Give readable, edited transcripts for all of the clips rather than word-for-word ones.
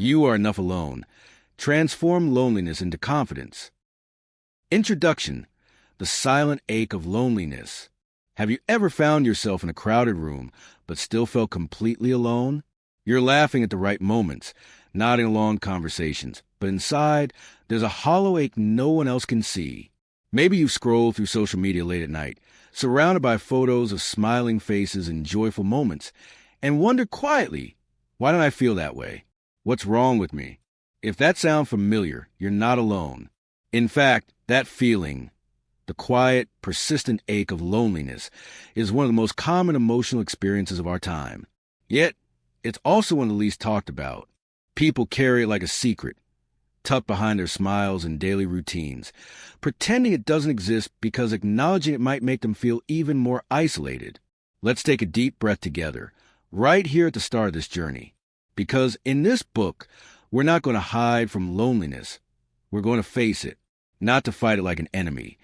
You are enough alone. Transform loneliness into confidence. Introduction: the silent ache of loneliness. Have you ever found yourself in a crowded room, but still felt completely alone? You're laughing at the right moments, nodding along conversations, but inside, there's a hollow ache no one else can see. Maybe you've scrolled through social media late at night, surrounded by photos of smiling faces and joyful moments, and wonder quietly, why don't I feel that way? What's wrong with me? If that sounds familiar, you're not alone. In fact, that feeling, the quiet, persistent ache of loneliness, is one of the most common emotional experiences of our time. Yet, it's also one of the least talked about. People carry it like a secret, tucked behind their smiles and daily routines, pretending it doesn't exist because acknowledging it might make them feel even more isolated. Let's take a deep breath together, right here at the start of this journey. Because in this book, we're not going to hide from loneliness. We're going to face it, not to fight it like an enemy,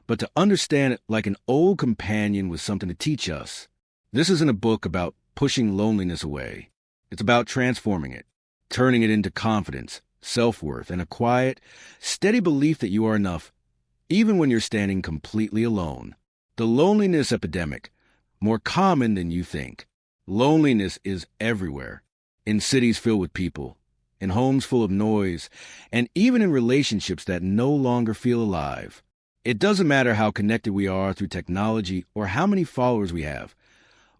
but to understand it like an old companion with something to teach us. This isn't a book about pushing loneliness away. It's about transforming it, turning it into confidence, self-worth, and a quiet, steady belief that you are enough, even when you're standing completely alone. The loneliness epidemic, more common than you think. Loneliness is everywhere, in cities filled with people, in homes full of noise, and even in relationships that no longer feel alive. It doesn't matter how connected we are through technology or how many followers we have.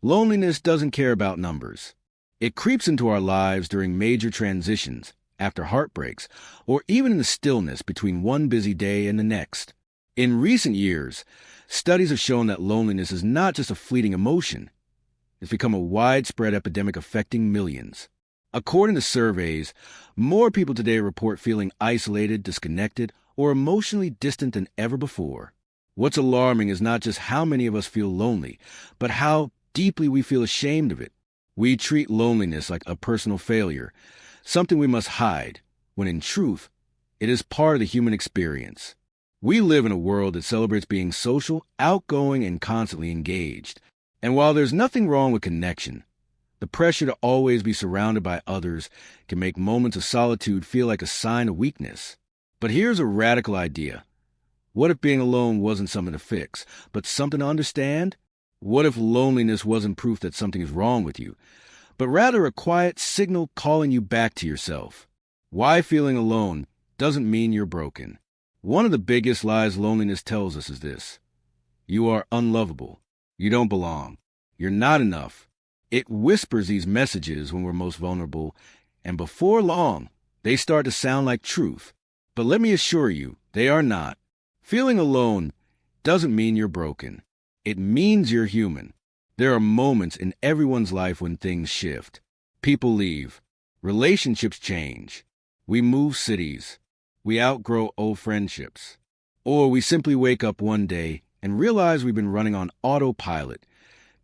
Loneliness doesn't care about numbers. It creeps into our lives during major transitions, after heartbreaks, or even in the stillness between one busy day and the next. In recent years, studies have shown that loneliness is not just a fleeting emotion. It's become a widespread epidemic affecting millions. According to surveys, more people today report feeling isolated, disconnected, or emotionally distant than ever before. What's alarming is not just how many of us feel lonely, but how deeply we feel ashamed of it. We treat loneliness like a personal failure, something we must hide, when in truth, it is part of the human experience. We live in a world that celebrates being social, outgoing, and constantly engaged. And while there's nothing wrong with connection, the pressure to always be surrounded by others can make moments of solitude feel like a sign of weakness. But here's a radical idea. What if being alone wasn't something to fix, but something to understand? What if loneliness wasn't proof that something is wrong with you, but rather a quiet signal calling you back to yourself? Why feeling alone doesn't mean you're broken. One of the biggest lies loneliness tells us is this: you are unlovable. You don't belong. You're not enough. It whispers these messages when we're most vulnerable, and before long, they start to sound like truth. But let me assure you, they are not. Feeling alone doesn't mean you're broken. It means you're human. There are moments in everyone's life when things shift. People leave. Relationships change. We move cities. We outgrow old friendships. Or we simply wake up one day and realize we've been running on autopilot,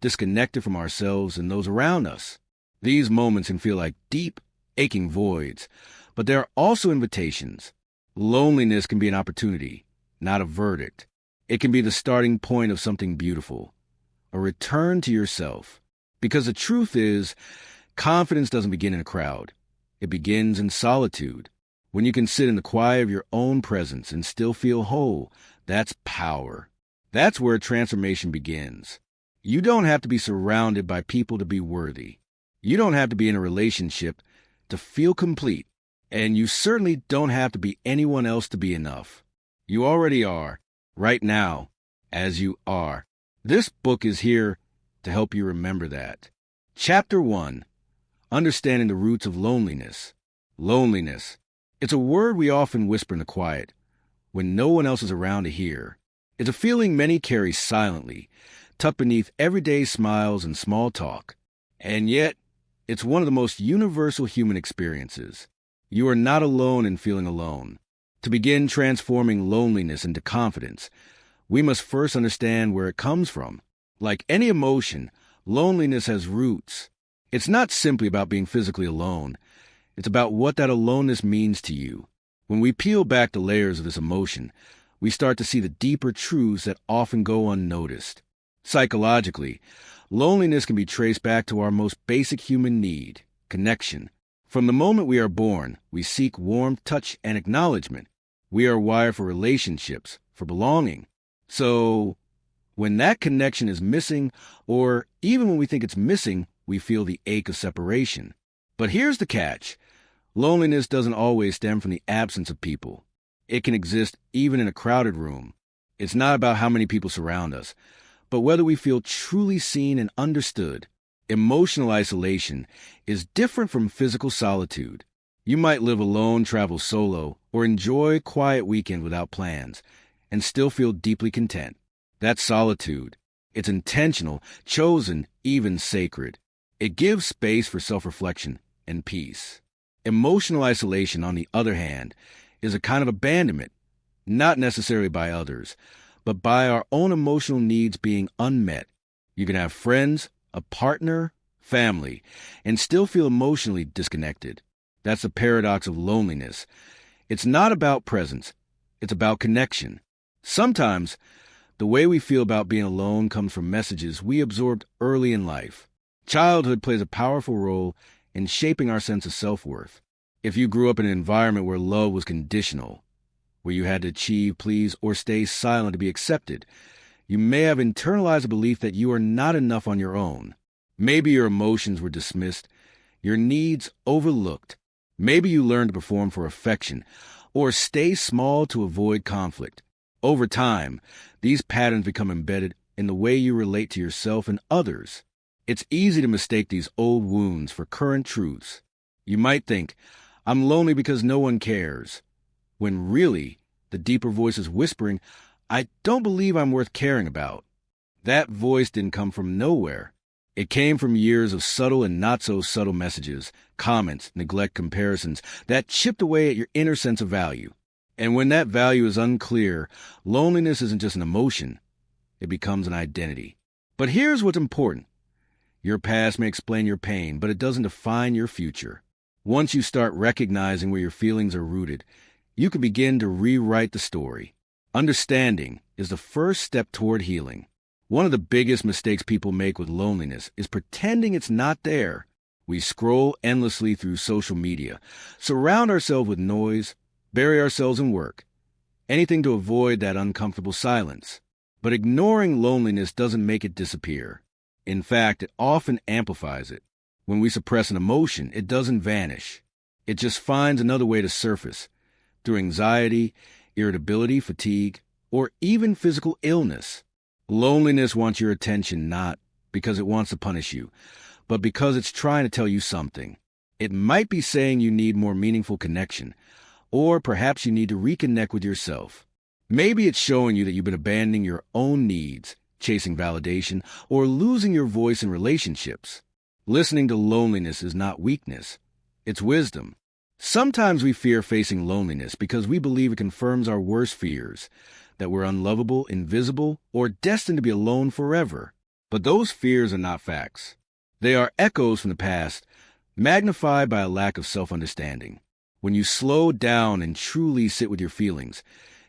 disconnected from ourselves and those around us. These moments can feel like deep, aching voids, but there are also invitations. Loneliness can be an opportunity, not a verdict. It can be the starting point of something beautiful, a return to yourself. Because the truth is, confidence doesn't begin in a crowd. It begins in solitude. When you can sit in the quiet of your own presence and still feel whole, that's power. That's where transformation begins. You don't have to be surrounded by people to be worthy. You don't have to be in a relationship to feel complete. And you certainly don't have to be anyone else to be enough. You already are, right now, as you are. This book is here to help you remember that. Chapter 1. Understanding the Roots of Loneliness. Loneliness. It's a word we often whisper in the quiet, when no one else is around to hear. It's a feeling many carry silently, tucked beneath everyday smiles and small talk. And yet, it's one of the most universal human experiences. You are not alone in feeling alone. To begin transforming loneliness into confidence, we must first understand where it comes from. Like any emotion, loneliness has roots. It's not simply about being physically alone. It's about what that aloneness means to you. When we peel back the layers of this emotion, we start to see the deeper truths that often go unnoticed. Psychologically, loneliness can be traced back to our most basic human need, connection. From the moment we are born, we seek warmth, touch, and acknowledgement. We are wired for relationships, for belonging. So, when that connection is missing, or even when we think it's missing, we feel the ache of separation. But here's the catch. Loneliness doesn't always stem from the absence of people. It can exist even in a crowded room. It's not about how many people surround us, but whether we feel truly seen and understood. Emotional isolation is different from physical solitude. You might live alone, travel solo, or enjoy a quiet weekend without plans, and still feel deeply content. That's solitude. It's intentional, chosen, even sacred. It gives space for self-reflection and peace. Emotional isolation, on the other hand, is a kind of abandonment, not necessarily by others, but by our own emotional needs being unmet. You can have friends, a partner, family, and still feel emotionally disconnected. That's the paradox of loneliness. It's not about presence. It's about connection. Sometimes, the way we feel about being alone comes from messages we absorbed early in life. Childhood plays a powerful role in shaping our sense of self-worth. If you grew up in an environment where love was conditional, where you had to achieve, please, or stay silent to be accepted, you may have internalized a belief that you are not enough on your own. Maybe your emotions were dismissed, your needs overlooked. Maybe you learned to perform for affection, or stay small to avoid conflict. Over time, these patterns become embedded in the way you relate to yourself and others. It's easy to mistake these old wounds for current truths. You might think, I'm lonely because no one cares, when really, the deeper voice is whispering, I don't believe I'm worth caring about. That voice didn't come from nowhere. It came from years of subtle and not-so-subtle messages, comments, neglect, comparisons that chipped away at your inner sense of value. And when that value is unclear, loneliness isn't just an emotion. It becomes an identity. But here's what's important. Your past may explain your pain, but it doesn't define your future. Once you start recognizing where your feelings are rooted, you can begin to rewrite the story. Understanding is the first step toward healing. One of the biggest mistakes people make with loneliness is pretending it's not there. We scroll endlessly through social media, surround ourselves with noise, bury ourselves in work, anything to avoid that uncomfortable silence. But ignoring loneliness doesn't make it disappear. In fact, it often amplifies it. When we suppress an emotion, it doesn't vanish. It just finds another way to surface, through anxiety, irritability, fatigue, or even physical illness. Loneliness wants your attention not because it wants to punish you, but because it's trying to tell you something. It might be saying you need more meaningful connection, or perhaps you need to reconnect with yourself. Maybe it's showing you that you've been abandoning your own needs, chasing validation, or losing your voice in relationships. Listening to loneliness is not weakness, it's wisdom. Sometimes we fear facing loneliness because we believe it confirms our worst fears, that we're unlovable, invisible, or destined to be alone forever. But those fears are not facts. They are echoes from the past, magnified by a lack of self-understanding. When you slow down and truly sit with your feelings,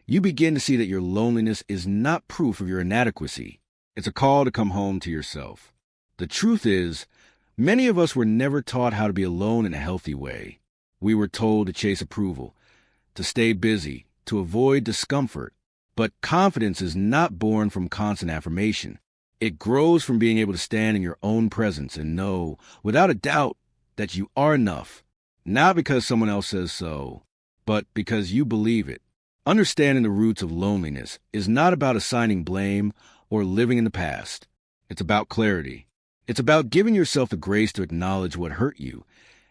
you begin to see that your loneliness is not proof of your inadequacy. It's a call to come home to yourself. The truth is, many of us were never taught how to be alone in a healthy way. We were told to chase approval, to stay busy, to avoid discomfort. But confidence is not born from constant affirmation. It grows from being able to stand in your own presence and know, without a doubt, that you are enough. Not because someone else says so, but because you believe it. Understanding the roots of loneliness is not about assigning blame or living in the past. It's about clarity. It's about giving yourself the grace to acknowledge what hurt you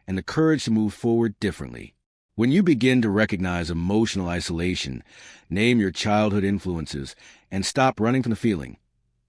and the courage to move forward differently. When you begin to recognize emotional isolation, name your childhood influences, and stop running from the feeling,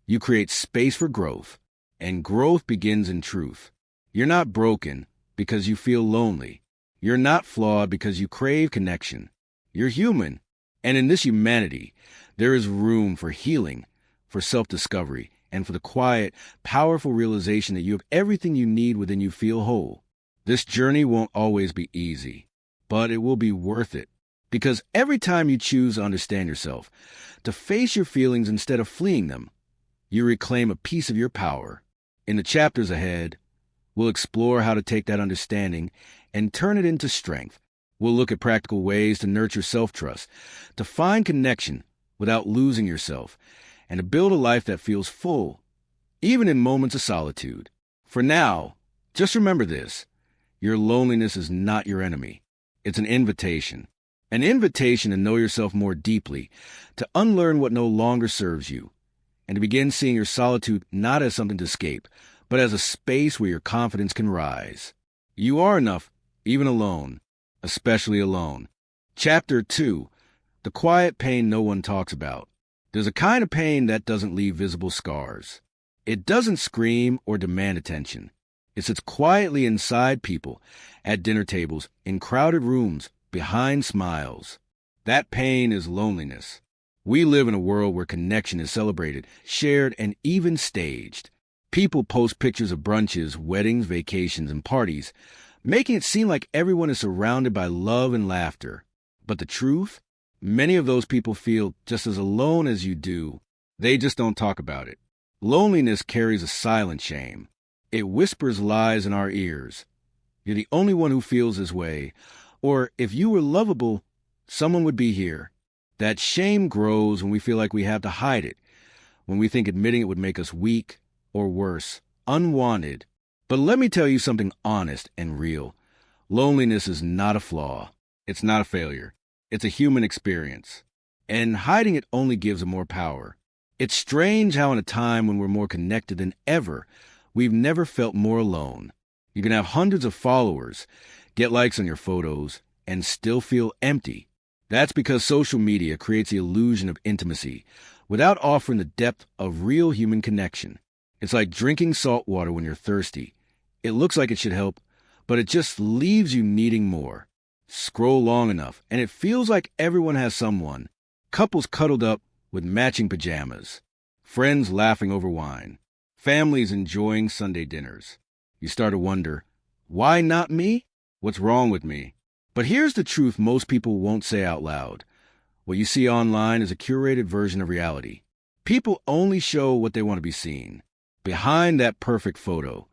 you create space for growth, and growth begins in truth. You're not broken because you feel lonely. You're not flawed because you crave connection. You're human, and in this humanity, there is room for healing, for self-discovery, and for the quiet, powerful realization that you have everything you need within you. Feel whole. This journey won't always be easy, but it will be worth it. Because every time you choose to understand yourself, to face your feelings instead of fleeing them, you reclaim a piece of your power. In the chapters ahead, we'll explore how to take that understanding and turn it into strength. We'll look at practical ways to nurture self-trust, to find connection without losing yourself, and to build a life that feels full, even in moments of solitude. For now, just remember this: your loneliness is not your enemy. It's an invitation. An invitation to know yourself more deeply, to unlearn what no longer serves you, and to begin seeing your solitude not as something to escape, but as a space where your confidence can rise. You are enough, even alone, especially alone. Chapter 2. The quiet pain no one talks about. There's a kind of pain that doesn't leave visible scars. It doesn't scream or demand attention. It sits quietly inside people, at dinner tables, in crowded rooms, behind smiles. That pain is loneliness. We live in a world where connection is celebrated, shared, and even staged. People post pictures of brunches, weddings, vacations, and parties, making it seem like everyone is surrounded by love and laughter. But the truth? Many of those people feel just as alone as you do. They just don't talk about it. Loneliness carries a silent shame. It whispers lies in our ears. You're the only one who feels this way. Or if you were lovable, someone would be here. That shame grows when we feel like we have to hide it, when we think admitting it would make us weak, or worse, unwanted. But let me tell you something honest and real. Loneliness is not a flaw. It's not a failure. It's a human experience. And hiding it only gives it more power. It's strange how in a time when we're more connected than ever, we've never felt more alone. You can have hundreds of followers, get likes on your photos, and still feel empty. That's because social media creates the illusion of intimacy without offering the depth of real human connection. It's like drinking salt water when you're thirsty. It looks like it should help, but it just leaves you needing more. Scroll long enough, and it feels like everyone has someone. Couples cuddled up with matching pajamas. Friends laughing over wine. Families enjoying Sunday dinners. You start to wonder, why not me? What's wrong with me? But here's the truth most people won't say out loud. What you see online is a curated version of reality. People only show what they want to be seen. Behind that perfect photo,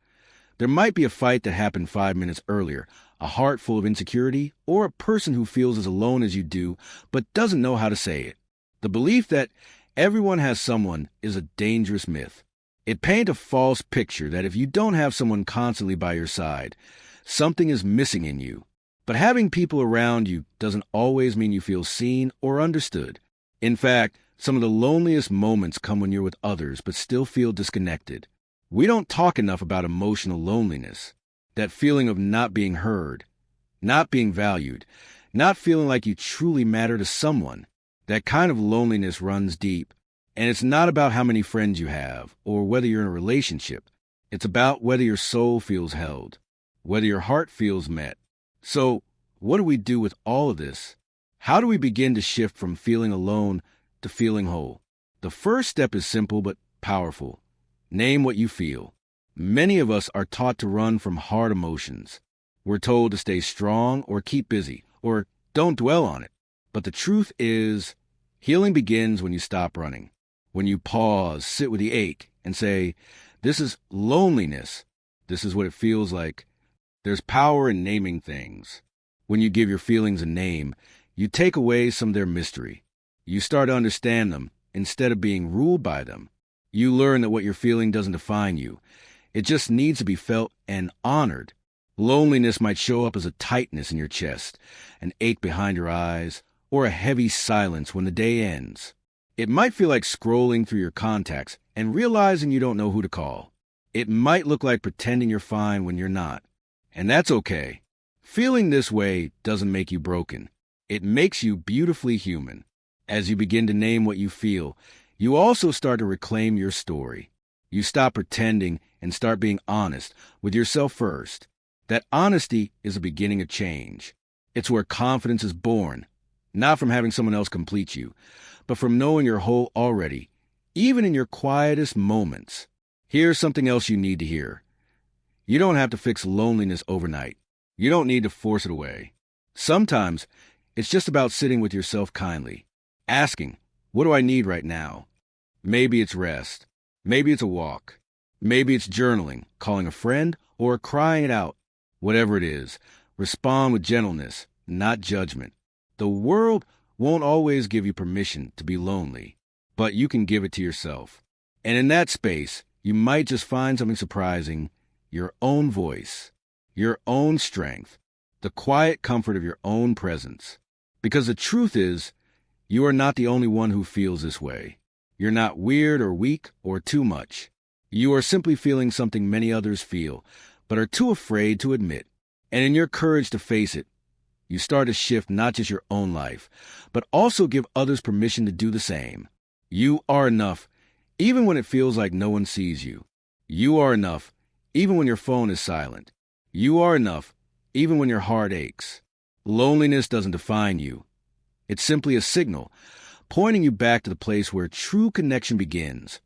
there might be a fight that happened 5 minutes earlier, a heart full of insecurity, or a person who feels as alone as you do, but doesn't know how to say it. The belief that everyone has someone is a dangerous myth. It paints a false picture that if you don't have someone constantly by your side, something is missing in you. But having people around you doesn't always mean you feel seen or understood. In fact, some of the loneliest moments come when you're with others but still feel disconnected. We don't talk enough about emotional loneliness, that feeling of not being heard, not being valued, not feeling like you truly matter to someone. That kind of loneliness runs deep, and it's not about how many friends you have or whether you're in a relationship. It's about whether your soul feels held, whether your heart feels met. So, what do we do with all of this? How do we begin to shift from feeling alone to feeling whole? The first step is simple but powerful. Name what you feel. Many of us are taught to run from hard emotions. We're told to stay strong or keep busy or don't dwell on it. But the truth is, healing begins when you stop running. When you pause, sit with the ache, and say, this is loneliness. This is what it feels like. There's power in naming things. When you give your feelings a name, you take away some of their mystery. You start to understand them instead of being ruled by them. You learn that what you're feeling doesn't define you. It just needs to be felt and honored. Loneliness might show up as a tightness in your chest, an ache behind your eyes, or a heavy silence when the day ends. It might feel like scrolling through your contacts and realizing you don't know who to call. It might look like pretending you're fine when you're not. And that's okay. Feeling this way doesn't make you broken. It makes you beautifully human. As you begin to name what you feel, you also start to reclaim your story. You stop pretending and start being honest with yourself first. That honesty is the beginning of change. It's where confidence is born, not from having someone else complete you, but from knowing you're whole already, even in your quietest moments. Here's something else you need to hear. You don't have to fix loneliness overnight. You don't need to force it away. Sometimes it's just about sitting with yourself kindly, asking, what do I need right now? Maybe it's rest. Maybe it's a walk. Maybe it's journaling, calling a friend, or crying it out. Whatever it is, Respond with gentleness, not judgment. The world won't always give you permission to be lonely, but you can give it to yourself. And in that space, you might just find something surprising, your own voice, your own strength, the quiet comfort of your own presence. Because the truth is, you are not the only one who feels this way. You're not weird or weak or too much. You are simply feeling something many others feel, but are too afraid to admit. And in your courage to face it, you start to shift not just your own life, but also give others permission to do the same. You are enough, even when it feels like no one sees you. You are enough, even when your phone is silent. You are enough, even when your heart aches. Loneliness doesn't define you. It's simply a signal, pointing you back to the place where true connection begins,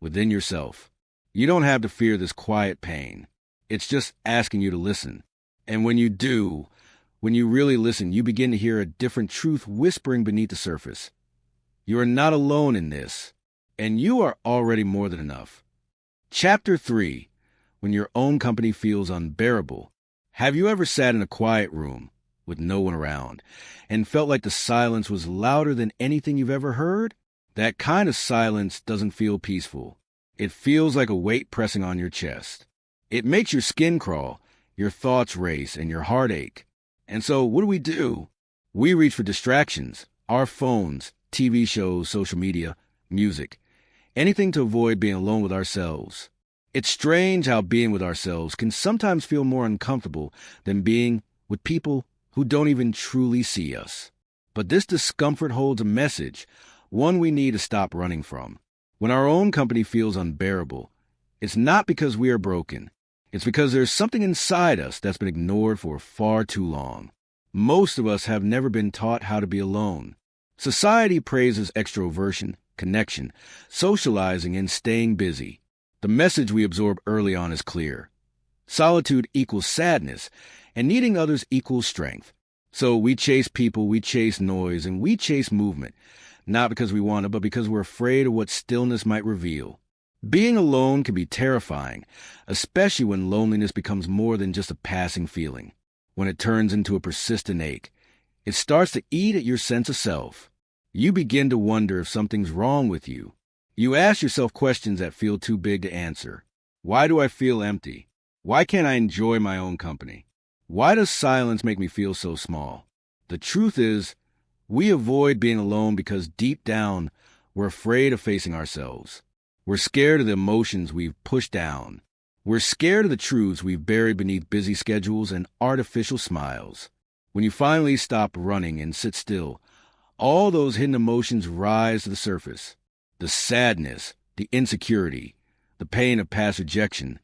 within yourself. You don't have to fear this quiet pain. It's just asking you to listen. And when you do, when you really listen, you begin to hear a different truth whispering beneath the surface. You are not alone in this, and you are already more than enough. Chapter 3. When your own company feels unbearable. Have you ever sat in a quiet room with no one around and felt like the silence was louder than anything you've ever heard? That kind of silence doesn't feel peaceful. It feels like a weight pressing on your chest. It makes your skin crawl, your thoughts race, and your heart ache. And so what do? We reach for distractions, our phones, TV shows, social media, music, anything to avoid being alone with ourselves. It's strange how being with ourselves can sometimes feel more uncomfortable than being with people who don't even truly see us. But this discomfort holds a message, one we need to stop running from. When our own company feels unbearable, it's not because we are broken. It's because there's something inside us that's been ignored for far too long. Most of us have never been taught how to be alone. Society praises extroversion, connection, socializing, and staying busy. The message we absorb early on is clear. Solitude equals sadness, and needing others equals strength. So we chase people, we chase noise, and we chase movement, not because we want it, but because we're afraid of what stillness might reveal. Being alone can be terrifying, especially when loneliness becomes more than just a passing feeling. When it turns into a persistent ache, it starts to eat at your sense of self. You begin to wonder if something's wrong with you. You ask yourself questions that feel too big to answer. Why do I feel empty? Why can't I enjoy my own company? Why does silence make me feel so small? The truth is, we avoid being alone because deep down, we're afraid of facing ourselves. We're scared of the emotions we've pushed down. We're scared of the truths we've buried beneath busy schedules and artificial smiles. When you finally stop running and sit still, all those hidden emotions rise to the surface. The sadness, the insecurity, the pain of past rejection,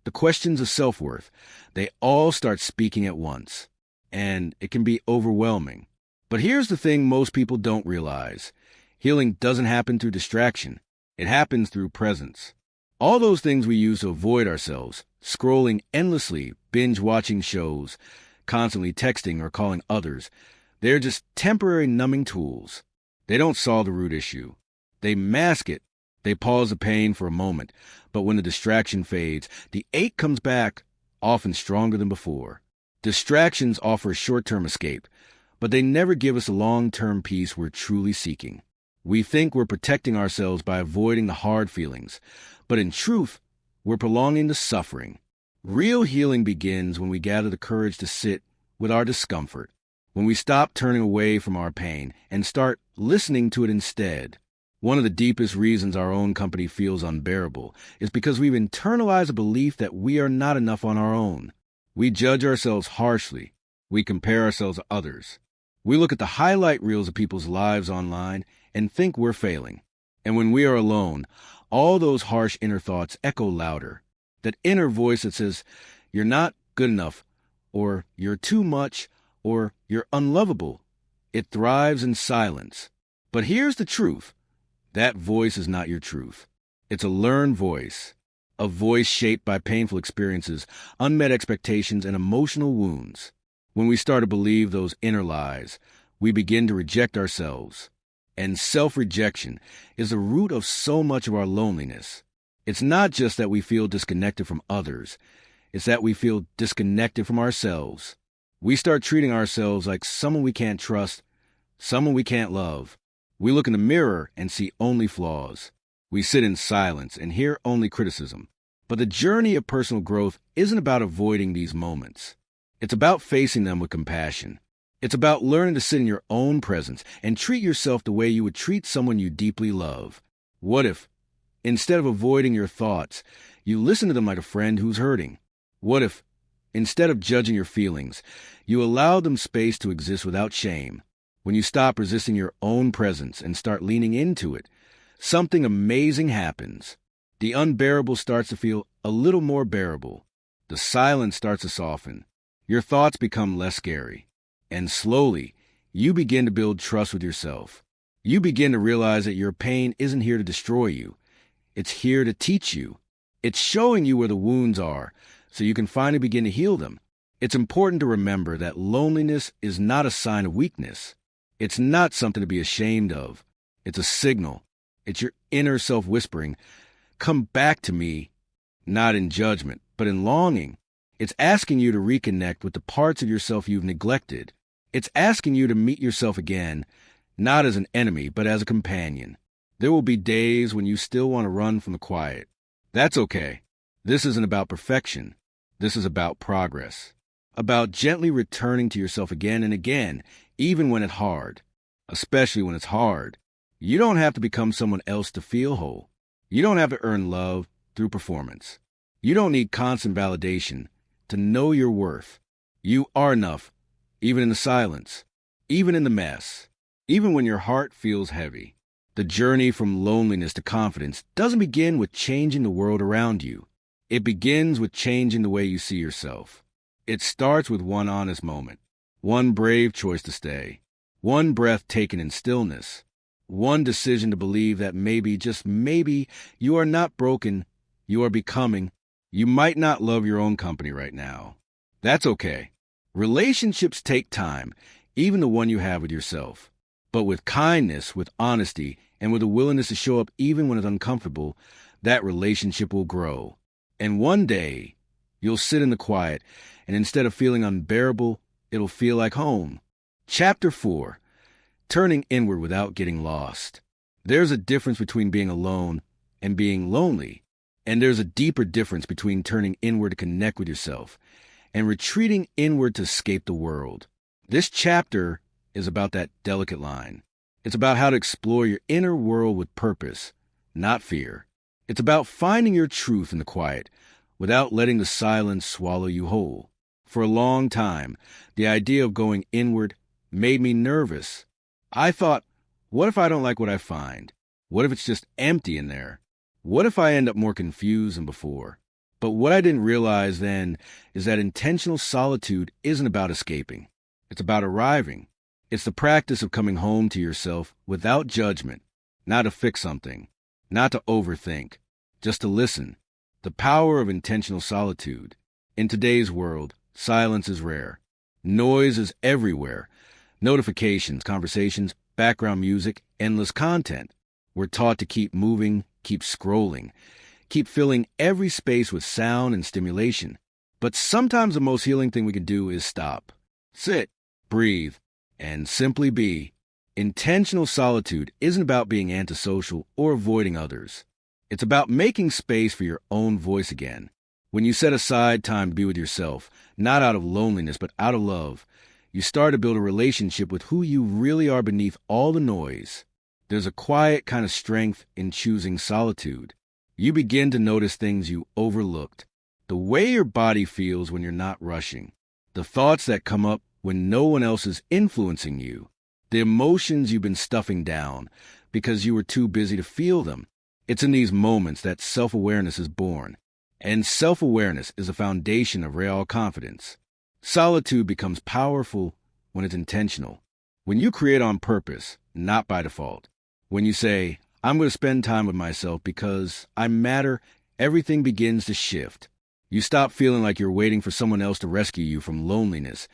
the questions of self-worth, they all start speaking at once. And it can be overwhelming. But here's the thing most people don't realize. Healing doesn't happen through distraction. It happens through presence. All those things we use to avoid ourselves, scrolling endlessly, binge-watching shows, constantly texting or calling others, they're just temporary numbing tools. They don't solve the root issue. They mask it. They pause the pain for a moment. But when the distraction fades, the ache comes back, often stronger than before. Distractions offer a short-term escape, but they never give us a long-term peace we're truly seeking. We think we're protecting ourselves by avoiding the hard feelings, but in truth, we're prolonging the suffering. Real healing begins when we gather the courage to sit with our discomfort, when we stop turning away from our pain and start listening to it instead. One of the deepest reasons our own company feels unbearable is because we've internalized a belief that we are not enough on our own. We judge ourselves harshly. We compare ourselves to others. We look at the highlight reels of people's lives online and think we're failing. And when we are alone, all those harsh inner thoughts echo louder. That inner voice that says, you're not good enough, or you're too much, or you're unlovable. It thrives in silence. But here's the truth. That voice is not your truth. It's a learned voice. A voice shaped by painful experiences, unmet expectations, and emotional wounds. When we start to believe those inner lies, we begin to reject ourselves. And self-rejection is the root of so much of our loneliness. It's not just that we feel disconnected from others. It's that we feel disconnected from ourselves. We start treating ourselves like someone we can't trust, someone we can't love. We look in the mirror and see only flaws. We sit in silence and hear only criticism. But the journey of personal growth isn't about avoiding these moments. It's about facing them with compassion. It's about learning to sit in your own presence and treat yourself the way you would treat someone you deeply love. What if, instead of avoiding your thoughts, you listen to them like a friend who's hurting? What if, instead of judging your feelings, you allow them space to exist without shame? When you stop resisting your own presence and start leaning into it, something amazing happens. The unbearable starts to feel a little more bearable. The silence starts to soften. Your thoughts become less scary. And slowly, you begin to build trust with yourself. You begin to realize that your pain isn't here to destroy you. It's here to teach you. It's showing you where the wounds are, so you can finally begin to heal them. It's important to remember that loneliness is not a sign of weakness. It's not something to be ashamed of. It's a signal. It's your inner self whispering, "Come back to me," not in judgment, but in longing. It's asking you to reconnect with the parts of yourself you've neglected. It's asking you to meet yourself again, not as an enemy, but as a companion. There will be days when you still want to run from the quiet. That's okay. This isn't about perfection. This is about progress. About gently returning to yourself again and again, even when it's hard. Especially when it's hard. You don't have to become someone else to feel whole. You don't have to earn love through performance. You don't need constant validation to know your worth. You are enough, even in the silence, even in the mess, even when your heart feels heavy. The journey from loneliness to confidence doesn't begin with changing the world around you. It begins with changing the way you see yourself. It starts with one honest moment, one brave choice to stay, one breath taken in stillness, one decision to believe that maybe, just maybe, you are not broken, you are becoming. You might not love your own company right now. That's okay. Relationships take time, even the one you have with yourself. But with kindness, with honesty, and with a willingness to show up even when it's uncomfortable, that relationship will grow. And one day, you'll sit in the quiet, and instead of feeling unbearable, it'll feel like home. Chapter 4. Turning inward without getting lost. There's a difference between being alone and being lonely. And there's a deeper difference between turning inward to connect with yourself and retreating inward to escape the world. This chapter is about that delicate line. It's about how to explore your inner world with purpose, not fear. It's about finding your truth in the quiet without letting the silence swallow you whole. For a long time, the idea of going inward made me nervous. I thought, what if I don't like what I find? What if it's just empty in there? What if I end up more confused than before? But what I didn't realize then is that intentional solitude isn't about escaping. It's about arriving. It's the practice of coming home to yourself without judgment, not to fix something, not to overthink, just to listen. The power of intentional solitude. In today's world, silence is rare. Noise is everywhere. Notifications, conversations, background music, endless content. We're taught to keep moving, keep scrolling, keep filling every space with sound and stimulation. But sometimes the most healing thing we can do is stop, sit, breathe, and simply be. Intentional solitude isn't about being antisocial or avoiding others. It's about making space for your own voice again. When you set aside time to be with yourself, not out of loneliness but out of love, you start to build a relationship with who you really are beneath all the noise. There's a quiet kind of strength in choosing solitude. You begin to notice things you overlooked. The way your body feels when you're not rushing. The thoughts that come up when no one else is influencing you. The emotions you've been stuffing down because you were too busy to feel them. It's in these moments that self-awareness is born. And self-awareness is the foundation of real confidence. Solitude becomes powerful when it's intentional. When you create on purpose, not by default. When you say, I'm going to spend time with myself because I matter, everything begins to shift. You stop feeling like you're waiting for someone else to rescue you from loneliness.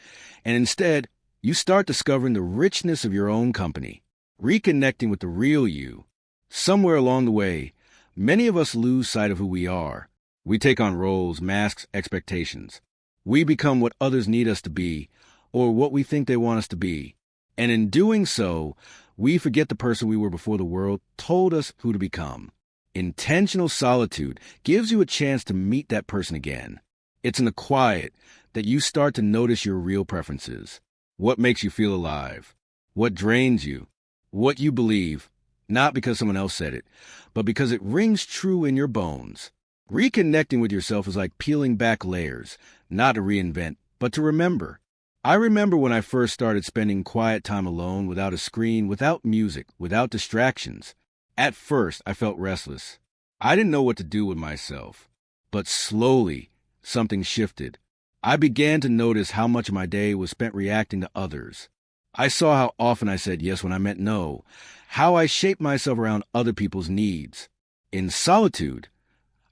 And instead, you start discovering the richness of your own company, reconnecting with the real you. Somewhere along the way, many of us lose sight of who we are. We take on roles, masks, expectations. We become what others need us to be, or what we think they want us to be. And in doing so, we forget the person we were before the world told us who to become. Intentional solitude gives you a chance to meet that person again. It's in the quiet that you start to notice your real preferences. What makes you feel alive? What drains you? What you believe, not because someone else said it, but because it rings true in your bones. Reconnecting with yourself is like peeling back layers, not to reinvent, but to remember. I remember when I first started spending quiet time alone, without a screen, without music, without distractions. At first, I felt restless. I didn't know what to do with myself. But slowly, something shifted. I began to notice how much of my day was spent reacting to others. I saw how often I said yes when I meant no, how I shaped myself around other people's needs. In solitude,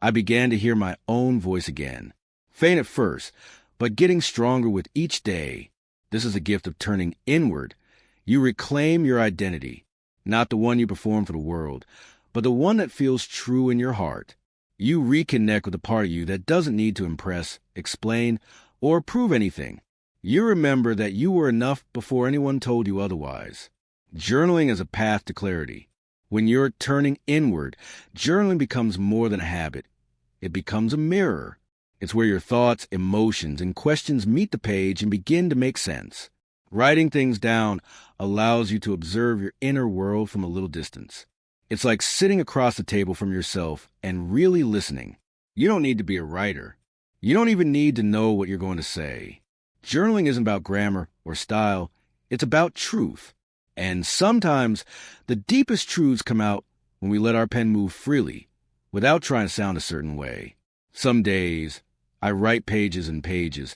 I began to hear my own voice again. Faint at first, but getting stronger with each day. This is the gift of turning inward. You reclaim your identity, not the one you perform for the world, but the one that feels true in your heart. You reconnect with the part of you that doesn't need to impress, explain, or prove anything. You remember that you were enough before anyone told you otherwise. Journaling is a path to clarity. When you're turning inward, journaling becomes more than a habit. It becomes a mirror. It's where your thoughts, emotions, and questions meet the page and begin to make sense. Writing things down allows you to observe your inner world from a little distance. It's like sitting across the table from yourself and really listening. You don't need to be a writer. You don't even need to know what you're going to say. Journaling isn't about grammar or style. It's about truth. And sometimes the deepest truths come out when we let our pen move freely, without trying to sound a certain way. Some days, I write pages and pages,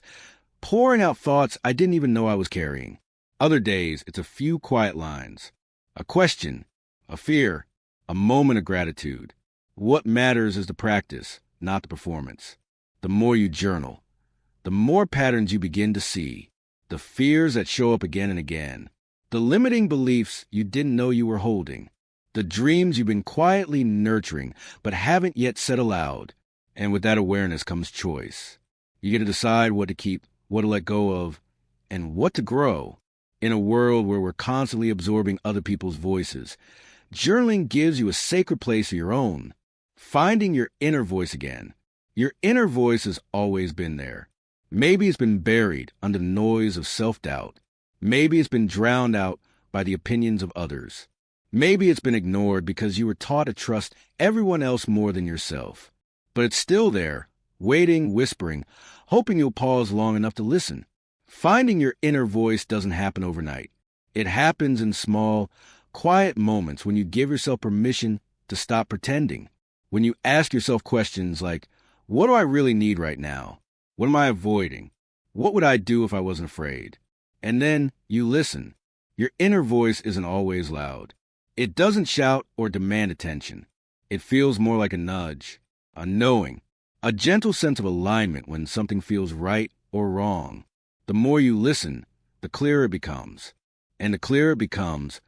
pouring out thoughts I didn't even know I was carrying. Other days, it's a few quiet lines, a question, a fear, a moment of gratitude. What matters is the practice, not the performance. The more you journal, the more patterns you begin to see, the fears that show up again and again, the limiting beliefs you didn't know you were holding, the dreams you've been quietly nurturing but haven't yet said aloud. And with that awareness comes choice. You get to decide what to keep, what to let go of, and what to grow. In a world where we're constantly absorbing other people's voices, journaling gives you a sacred place of your own. Finding your inner voice again. Your inner voice has always been there. Maybe it's been buried under the noise of self-doubt. Maybe it's been drowned out by the opinions of others. Maybe it's been ignored because you were taught to trust everyone else more than yourself. But it's still there, waiting, whispering, hoping you'll pause long enough to listen. Finding your inner voice doesn't happen overnight. It happens in small, quiet moments when you give yourself permission to stop pretending. When you ask yourself questions like, what do I really need right now? What am I avoiding? What would I do if I wasn't afraid? And then you listen. Your inner voice isn't always loud. It doesn't shout or demand attention. It feels more like a nudge, a knowing, a gentle sense of alignment when something feels right or wrong. The more you listen, the clearer it becomes. And the clearer it becomes,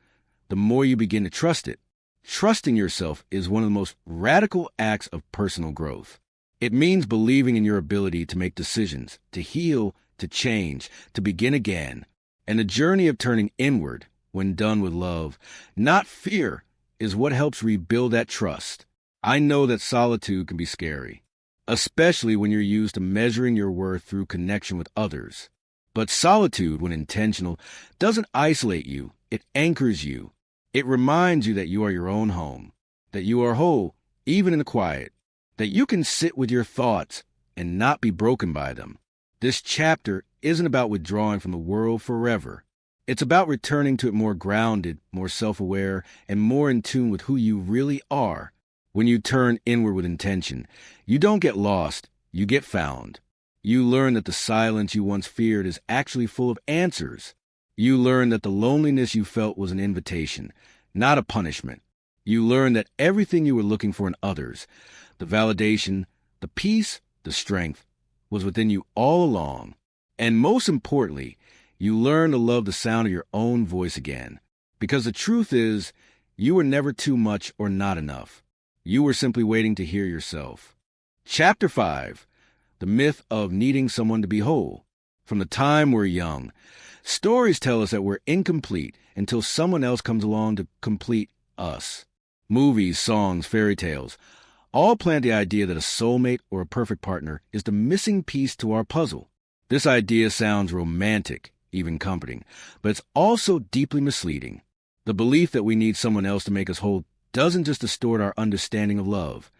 the more you begin to trust it. Trusting yourself is one of the most radical acts of personal growth. It means believing in your ability to make decisions, to heal, to change, to begin again. And the journey of turning inward, when done with love, not fear, is what helps rebuild that trust. I know that solitude can be scary, especially when you're used to measuring your worth through connection with others. But solitude, when intentional, doesn't isolate you. It anchors you. It reminds you that you are your own home, that you are whole, even in the quiet, that you can sit with your thoughts and not be broken by them. This chapter isn't about withdrawing from the world forever. It's about returning to it more grounded, more self-aware, and more in tune with who you really are. When you turn inward with intention, you don't get lost, you get found. You learn that the silence you once feared is actually full of answers. You learn that the loneliness you felt was an invitation, not a punishment. You learn that everything you were looking for in others, the validation, the peace, the strength, was within you all along. And most importantly, you learn to love the sound of your own voice again. Because the truth is, you were never too much or not enough. You were simply waiting to hear yourself. Chapter 5. The Myth of Needing Someone to Be Whole. From the time we're young, stories tell us that we're incomplete until someone else comes along to complete us. Movies, songs, fairy tales all plant the idea that a soulmate or a perfect partner is the missing piece to our puzzle. This idea sounds romantic, even comforting, but it's also deeply misleading. The belief that we need someone else to make us whole doesn't just distort our understanding of love.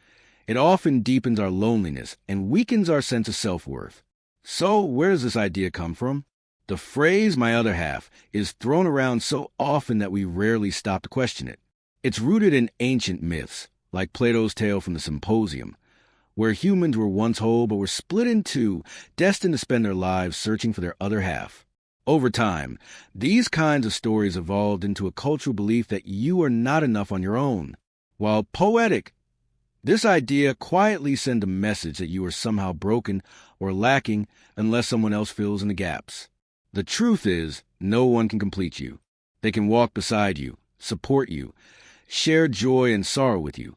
It often deepens our loneliness and weakens our sense of self-worth. So, where does this idea come from? The phrase "my other half" is thrown around so often that we rarely stop to question it. It's rooted in ancient myths, like Plato's tale from the Symposium, where humans were once whole but were split in two, destined to spend their lives searching for their other half. Over time, these kinds of stories evolved into a cultural belief that you are not enough on your own. While poetic, this idea quietly sends a message that you are somehow broken or lacking unless someone else fills in the gaps. The truth is, no one can complete you. They can walk beside you, support you, share joy and sorrow with you.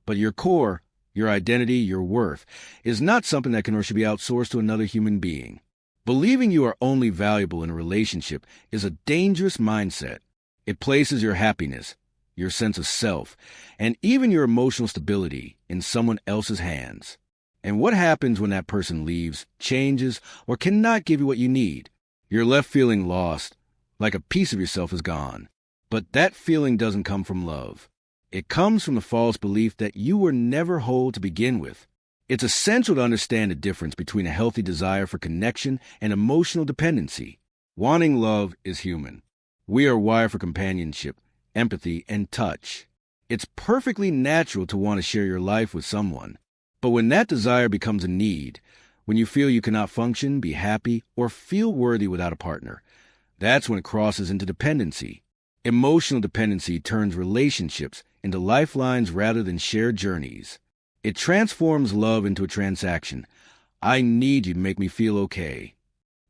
But your core, your identity, your worth, is not something that can or should be outsourced to another human being. Believing you are only valuable in a relationship is a dangerous mindset. It places your happiness, your sense of self, and even your emotional stability in someone else's hands. And what happens when that person leaves, changes, or cannot give you what you need? You're left feeling lost, like a piece of yourself is gone. But that feeling doesn't come from love. It comes from the false belief that you were never whole to begin with. It's essential to understand the difference between a healthy desire for connection and emotional dependency. Wanting love is human. We are wired for companionship, empathy, and touch. It's perfectly natural to want to share your life with someone. But when that desire becomes a need, when you feel you cannot function, be happy, or feel worthy without a partner, that's when it crosses into dependency. Emotional dependency turns relationships into lifelines rather than shared journeys. It transforms love into a transaction. I need you to make me feel okay.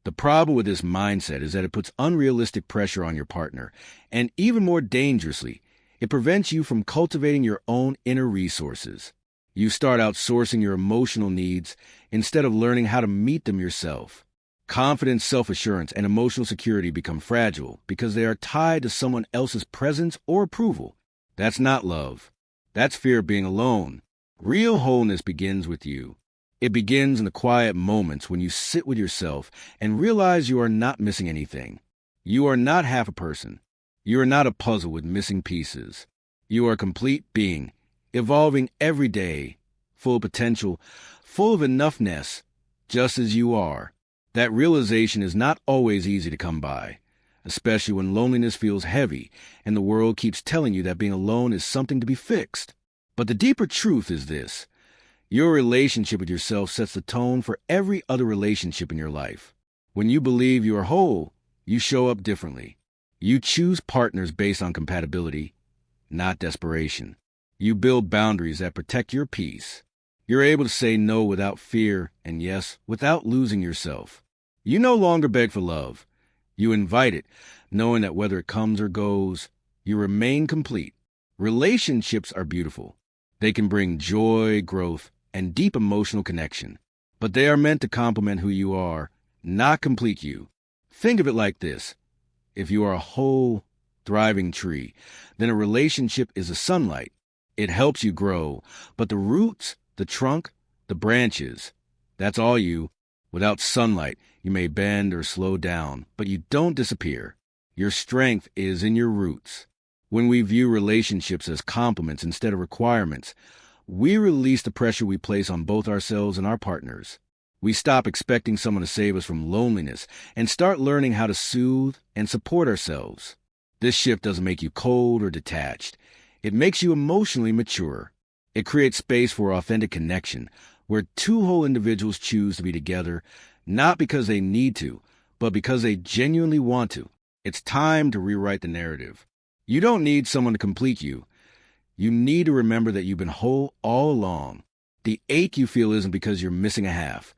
The problem with this mindset is that it puts unrealistic pressure on your partner, and even more dangerously, it prevents you from cultivating your own inner resources. You start outsourcing your emotional needs instead of learning how to meet them yourself. Confidence, self-assurance, and emotional security become fragile because they are tied to someone else's presence or approval. That's not love. That's fear of being alone. Real wholeness begins with you. It begins in the quiet moments when you sit with yourself and realize you are not missing anything. You are not half a person. You are not a puzzle with missing pieces. You are a complete being, evolving every day, full of potential, full of enoughness, just as you are. That realization is not always easy to come by, especially when loneliness feels heavy and the world keeps telling you that being alone is something to be fixed. But the deeper truth is this: your relationship with yourself sets the tone for every other relationship in your life. When you believe you are whole, you show up differently. You choose partners based on compatibility, not desperation. You build boundaries that protect your peace. You're able to say no without fear and yes without losing yourself. You no longer beg for love. You invite it, knowing that whether it comes or goes, you remain complete. Relationships are beautiful. They can bring joy, growth, and deep emotional connection. But they are meant to complement who you are, not complete you. Think of it like this. If you are a whole, thriving tree, then a relationship is the sunlight. It helps you grow, but the roots, the trunk, the branches, that's all you. Without sunlight, you may bend or slow down, but you don't disappear. Your strength is in your roots. When we view relationships as complements instead of requirements, we release the pressure we place on both ourselves and our partners. We stop expecting someone to save us from loneliness and start learning how to soothe and support ourselves. This shift doesn't make you cold or detached. It makes you emotionally mature. It creates space for authentic connection, where two whole individuals choose to be together, not because they need to, but because they genuinely want to. It's time to rewrite the narrative. You don't need someone to complete you. You need to remember that you've been whole all along. The ache you feel isn't because you're missing a half.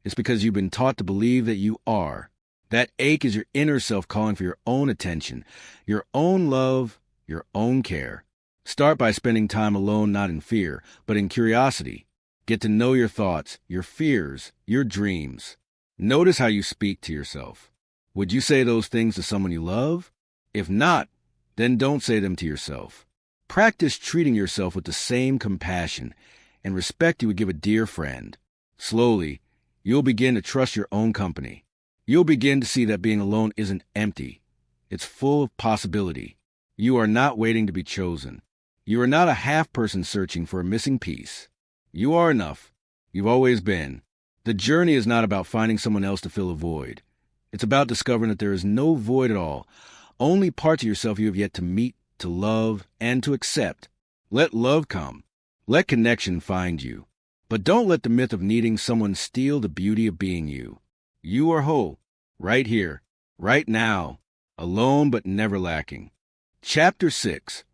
It's because you've been taught to believe that you are. That ache is your inner self calling for your own attention, your own love, your own care. Start by spending time alone, not in fear, but in curiosity. Get to know your thoughts, your fears, your dreams. Notice how you speak to yourself. Would you say those things to someone you love? If not, then don't say them to yourself. Practice treating yourself with the same compassion and respect you would give a dear friend. Slowly, you'll begin to trust your own company. You'll begin to see that being alone isn't empty. It's full of possibility. You are not waiting to be chosen. You are not a half-person searching for a missing piece. You are enough. You've always been. The journey is not about finding someone else to fill a void. It's about discovering that there is no void at all, only parts of yourself you have yet to meet, to love, and to accept. Let love come. Let connection find you. But don't let the myth of needing someone steal the beauty of being you. You are whole, right here, right now, alone but never lacking. Chapter 6.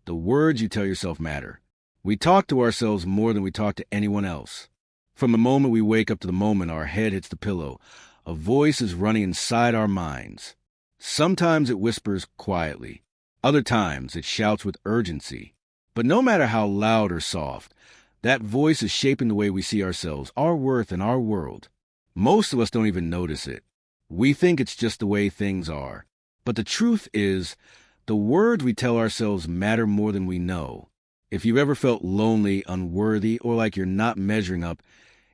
The words you tell yourself matter. We talk to ourselves more than we talk to anyone else. From the moment we wake up to the moment our head hits the pillow, a voice is running inside our minds. Sometimes it whispers quietly. Other times it shouts with urgency. But no matter how loud or soft, that voice is shaping the way we see ourselves, our worth, and our world. Most of us don't even notice it. We think it's just the way things are. But the truth is, the words we tell ourselves matter more than we know. If you've ever felt lonely, unworthy, or like you're not measuring up,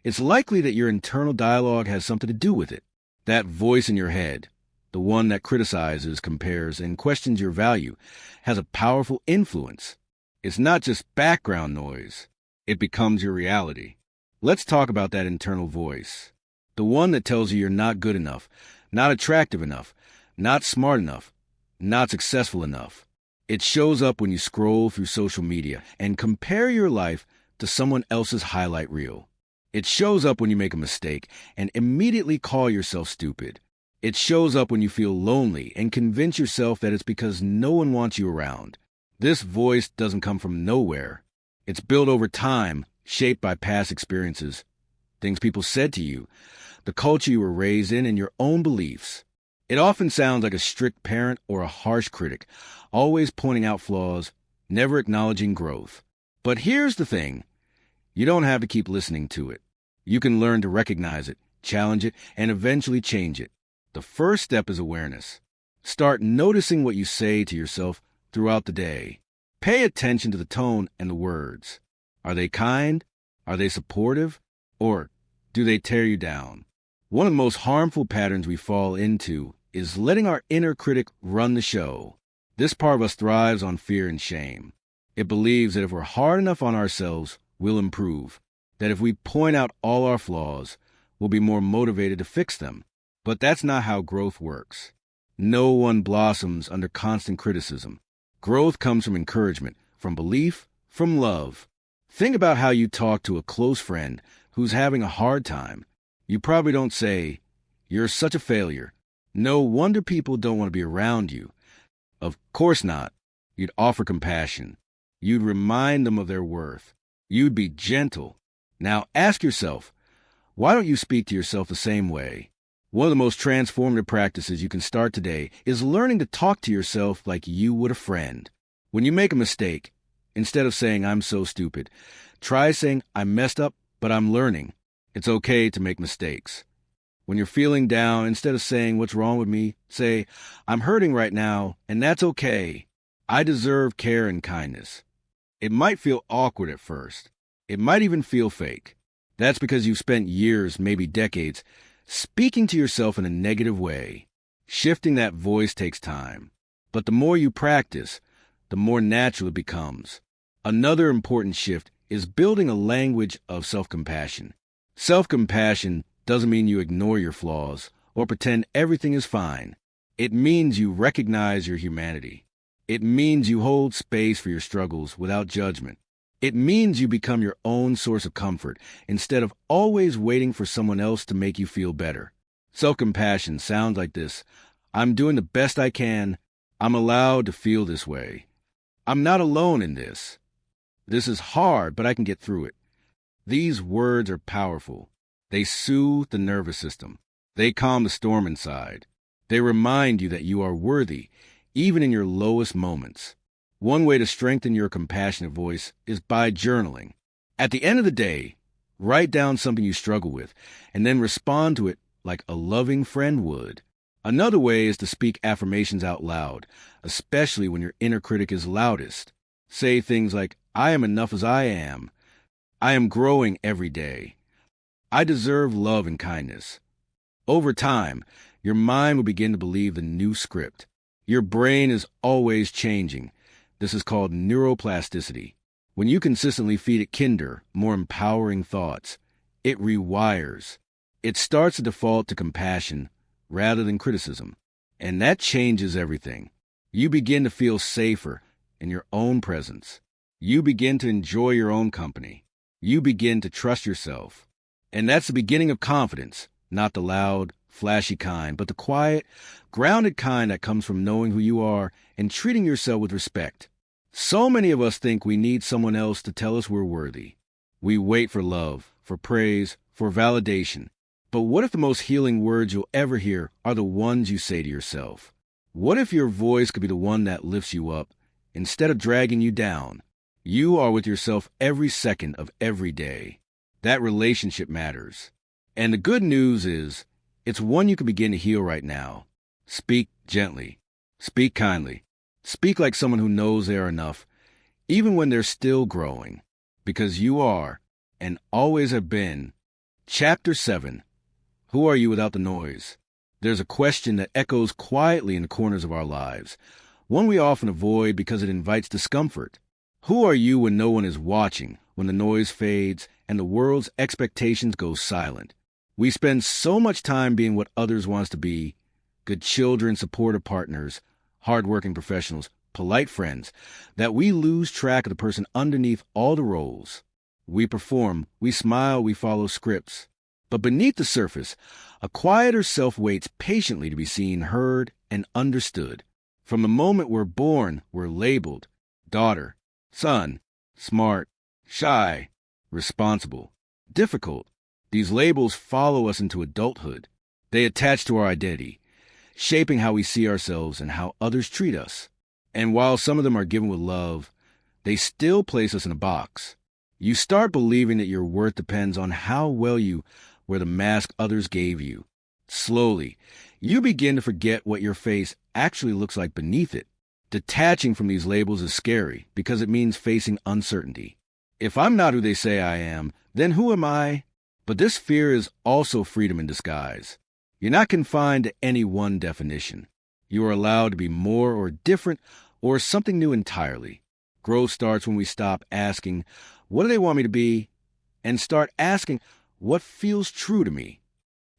it's likely that your internal dialogue has something to do with it. That voice in your head, the one that criticizes, compares, and questions your value, has a powerful influence. It's not just background noise. It becomes your reality. Let's talk about that internal voice. The one that tells you you're not good enough, not attractive enough, not smart enough, not successful enough. It shows up when you scroll through social media and compare your life to someone else's highlight reel. It shows up when you make a mistake and immediately call yourself stupid. It shows up when you feel lonely and convince yourself that it's because no one wants you around. This voice doesn't come from nowhere. It's built over time, shaped by past experiences, things people said to you, the culture you were raised in, and your own beliefs. It often sounds like a strict parent or a harsh critic, always pointing out flaws, never acknowledging growth. But here's the thing. You don't have to keep listening to it. You can learn to recognize it, challenge it, and eventually change it. The first step is awareness. Start noticing what you say to yourself throughout the day. Pay attention to the tone and the words. Are they kind? Are they supportive? Or do they tear you down? One of the most harmful patterns we fall into is letting our inner critic run the show. This part of us thrives on fear and shame. It believes that if we're hard enough on ourselves, we'll improve. That if we point out all our flaws, we'll be more motivated to fix them. But that's not how growth works. No one blossoms under constant criticism. Growth comes from encouragement, from belief, from love. Think about how you talk to a close friend who's having a hard time. You probably don't say, "You're such a failure. No wonder people don't want to be around you." Of course not. You'd offer compassion. You'd remind them of their worth. You'd be gentle. Now ask yourself, why don't you speak to yourself the same way? One of the most transformative practices you can start today is learning to talk to yourself like you would a friend. When you make a mistake, instead of saying, "I'm so stupid," try saying, "I messed up, but I'm learning." It's okay to make mistakes. When you're feeling down, instead of saying, "What's wrong with me?" say, "I'm hurting right now, and that's okay. I deserve care and kindness." It might feel awkward at first. It might even feel fake. That's because you've spent years, maybe decades, speaking to yourself in a negative way. Shifting that voice takes time. But the more you practice, the more natural it becomes. Another important shift is building a language of self-compassion. Self-compassion doesn't mean you ignore your flaws or pretend everything is fine. It means you recognize your humanity. It means you hold space for your struggles without judgment. It means you become your own source of comfort instead of always waiting for someone else to make you feel better. Self-compassion sounds like this: I'm doing the best I can. I'm allowed to feel this way. I'm not alone in this. This is hard, but I can get through it. These words are powerful. They soothe the nervous system. They calm the storm inside. They remind you that you are worthy, even in your lowest moments. One way to strengthen your compassionate voice is by journaling. At the end of the day, write down something you struggle with, and then respond to it like a loving friend would. Another way is to speak affirmations out loud, especially when your inner critic is loudest. Say things like, I am enough as I am. I am growing every day. I deserve love and kindness. Over time, your mind will begin to believe the new script. Your brain is always changing. This is called neuroplasticity. When you consistently feed it kinder, more empowering thoughts, it rewires. It starts to default to compassion rather than criticism. And that changes everything. You begin to feel safer in your own presence. You begin to enjoy your own company. You begin to trust yourself. And that's the beginning of confidence, not the loud, flashy kind, but the quiet, grounded kind that comes from knowing who you are and treating yourself with respect. So many of us think we need someone else to tell us we're worthy. We wait for love, for praise, for validation. But what if the most healing words you'll ever hear are the ones you say to yourself? What if your voice could be the one that lifts you up instead of dragging you down? You are with yourself every second of every day. That relationship matters. And the good news is, it's one you can begin to heal right now. Speak gently. Speak kindly. Speak like someone who knows they are enough, even when they're still growing. Because you are, and always have been. Chapter 7. Who are you without the noise? There's a question that echoes quietly in the corners of our lives, one we often avoid because it invites discomfort. Who are you when no one is watching, when the noise fades, and the world's expectations go silent? We spend so much time being what others want us to be, good children, supportive partners, hardworking professionals, polite friends, that we lose track of the person underneath all the roles. We perform, we smile, we follow scripts. But beneath the surface, a quieter self waits patiently to be seen, heard, and understood. From the moment we're born, we're labeled daughter, son, smart, shy, responsible, difficult. These labels follow us into adulthood. They attach to our identity, shaping how we see ourselves and how others treat us. And while some of them are given with love, they still place us in a box. You start believing that your worth depends on how well you wear the mask others gave you. Slowly, you begin to forget what your face actually looks like beneath it. Detaching from these labels is scary because it means facing uncertainty. If I'm not who they say I am, then who am I? But this fear is also freedom in disguise. You're not confined to any one definition. You are allowed to be more or different or something new entirely. Growth starts when we stop asking, what do they want me to be? And start asking, what feels true to me?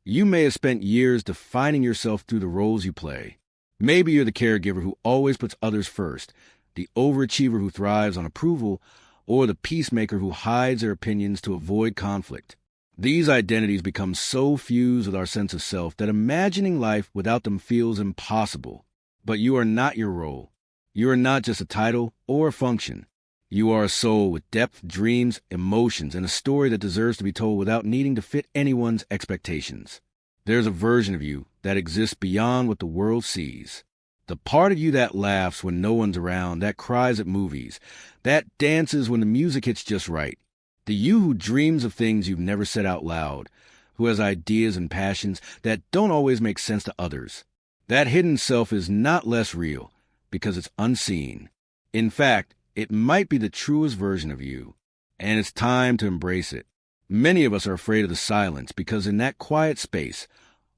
You may have spent years defining yourself through the roles you play. Maybe you're the caregiver who always puts others first, the overachiever who thrives on approval, or the peacemaker who hides their opinions to avoid conflict. These identities become so fused with our sense of self that imagining life without them feels impossible. But you are not your role. You are not just a title or a function. You are a soul with depth, dreams, emotions, and a story that deserves to be told without needing to fit anyone's expectations. There's a version of you that exists beyond what the world sees. The part of you that laughs when no one's around, that cries at movies, that dances when the music hits just right. The you who dreams of things you've never said out loud, who has ideas and passions that don't always make sense to others. That hidden self is not less real because it's unseen. In fact, it might be the truest version of you, and it's time to embrace it. Many of us are afraid of the silence because in that quiet space,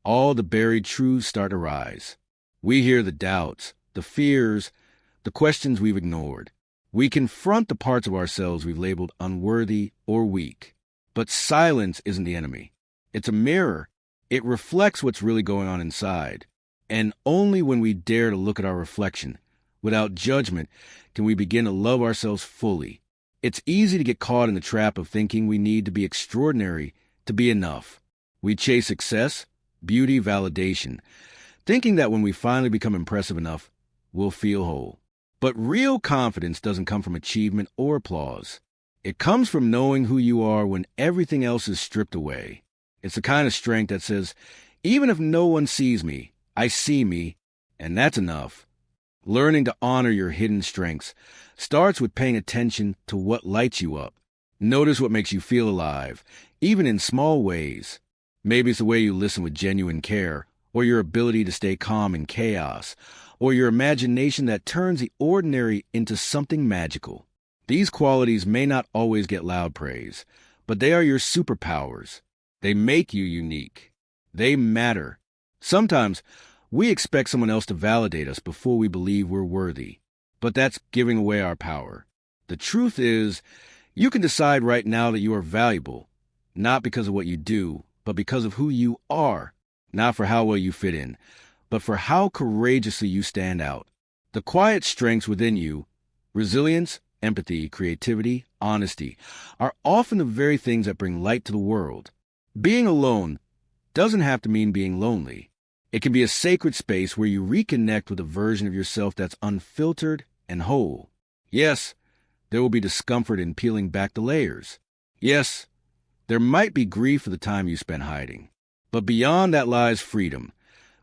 all the buried truths start to rise. We hear the doubts, the fears, the questions we've ignored. We confront the parts of ourselves we've labeled unworthy or weak. But silence isn't the enemy. It's a mirror. It reflects what's really going on inside. And only when we dare to look at our reflection, without judgment, can we begin to love ourselves fully. It's easy to get caught in the trap of thinking we need to be extraordinary to be enough. We chase success, beauty, validation, thinking that when we finally become impressive enough, we'll feel whole. But real confidence doesn't come from achievement or applause. It comes from knowing who you are when everything else is stripped away. It's the kind of strength that says, even if no one sees me, I see me, and that's enough. Learning to honor your hidden strengths starts with paying attention to what lights you up. Notice what makes you feel alive, even in small ways. Maybe it's the way you listen with genuine care, or your ability to stay calm in chaos, or your imagination that turns the ordinary into something magical. These qualities may not always get loud praise, but they are your superpowers. They make you unique. They matter. Sometimes we expect someone else to validate us before we believe we're worthy, but that's giving away our power. The truth is, you can decide right now that you are valuable, not because of what you do, but because of who you are, not for how well you fit in, but for how courageously you stand out. The quiet strengths within you, resilience, empathy, creativity, honesty, are often the very things that bring light to the world. Being alone doesn't have to mean being lonely. It can be a sacred space where you reconnect with a version of yourself that's unfiltered and whole. Yes, there will be discomfort in peeling back the layers. Yes, there might be grief for the time you spent hiding. But beyond that lies freedom.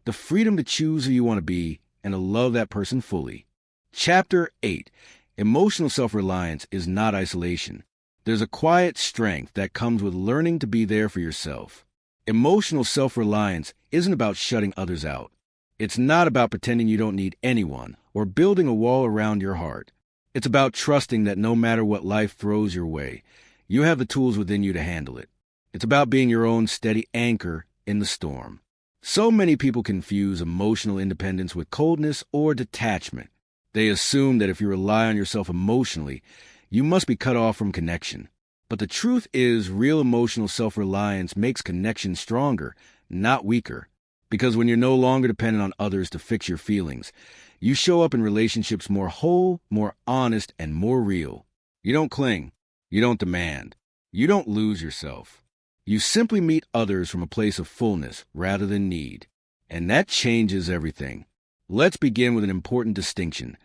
The freedom to choose who you want to be and to love that person fully. Chapter 8. Emotional self-reliance is not isolation. There's a quiet strength that comes with learning to be there for yourself. Emotional self-reliance isn't about shutting others out. It's not about pretending you don't need anyone or building a wall around your heart. It's about trusting that no matter what life throws your way, you have the tools within you to handle it. It's about being your own steady anchor in the storm. So many people confuse emotional independence with coldness or detachment. They assume that if you rely on yourself emotionally, you must be cut off from connection. But the truth is, real emotional self-reliance makes connection stronger, not weaker. Because when you're no longer dependent on others to fix your feelings, you show up in relationships more whole, more honest, and more real. You don't cling. You don't demand. You don't lose yourself. You simply meet others from a place of fullness rather than need. And that changes everything. Let's begin with an important distinction,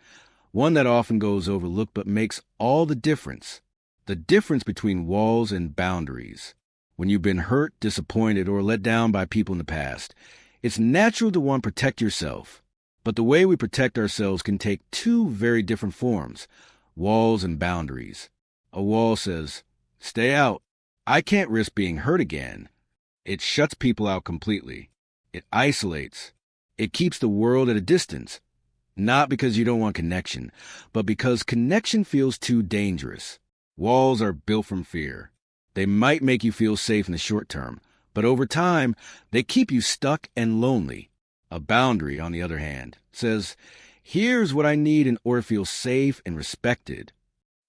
one that often goes overlooked but makes all the difference. The difference between walls and boundaries. When you've been hurt, disappointed, or let down by people in the past, it's natural to want to protect yourself. But the way we protect ourselves can take two very different forms, walls and boundaries. A wall says, stay out. I can't risk being hurt again. It shuts people out completely. It isolates. It keeps the world at a distance. Not because you don't want connection, but because connection feels too dangerous. Walls are built from fear. They might make you feel safe in the short term, but over time, they keep you stuck and lonely. A boundary, on the other hand, says, here's what I need in order to feel safe and respected.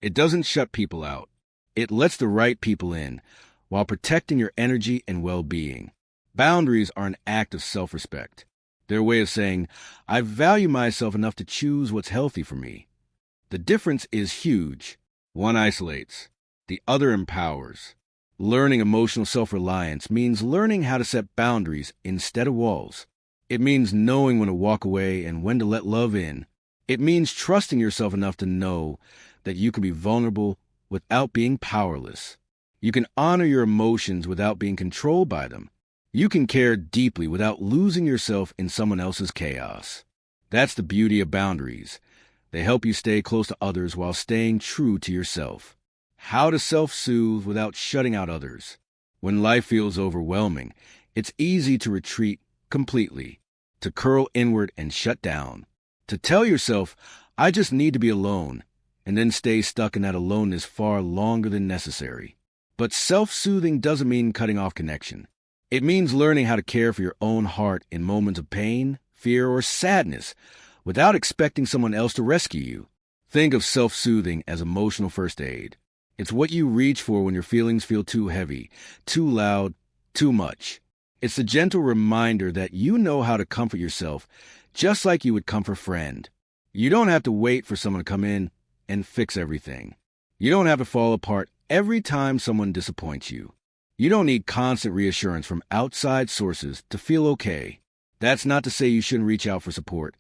It doesn't shut people out. It lets the right people in, while protecting your energy and well-being. Boundaries are an act of self-respect. They're a way of saying, I value myself enough to choose what's healthy for me. The difference is huge. One isolates. The other empowers. Learning emotional self-reliance means learning how to set boundaries instead of walls. It means knowing when to walk away and when to let love in. It means trusting yourself enough to know that you can be vulnerable without being powerless. You can honor your emotions without being controlled by them. You can care deeply without losing yourself in someone else's chaos. That's the beauty of boundaries. They help you stay close to others while staying true to yourself. How to self-soothe without shutting out others. When life feels overwhelming, it's easy to retreat completely, to curl inward and shut down, to tell yourself, I just need to be alone, and then stay stuck in that aloneness far longer than necessary. But self-soothing doesn't mean cutting off connection. It means learning how to care for your own heart in moments of pain, fear, or sadness without expecting someone else to rescue you. Think of self-soothing as emotional first aid. It's what you reach for when your feelings feel too heavy, too loud, too much. It's the gentle reminder that you know how to comfort yourself just like you would comfort a friend. You don't have to wait for someone to come in and fix everything. You don't have to fall apart every time someone disappoints you. You don't need constant reassurance from outside sources to feel okay. That's not to say you shouldn't reach out for support.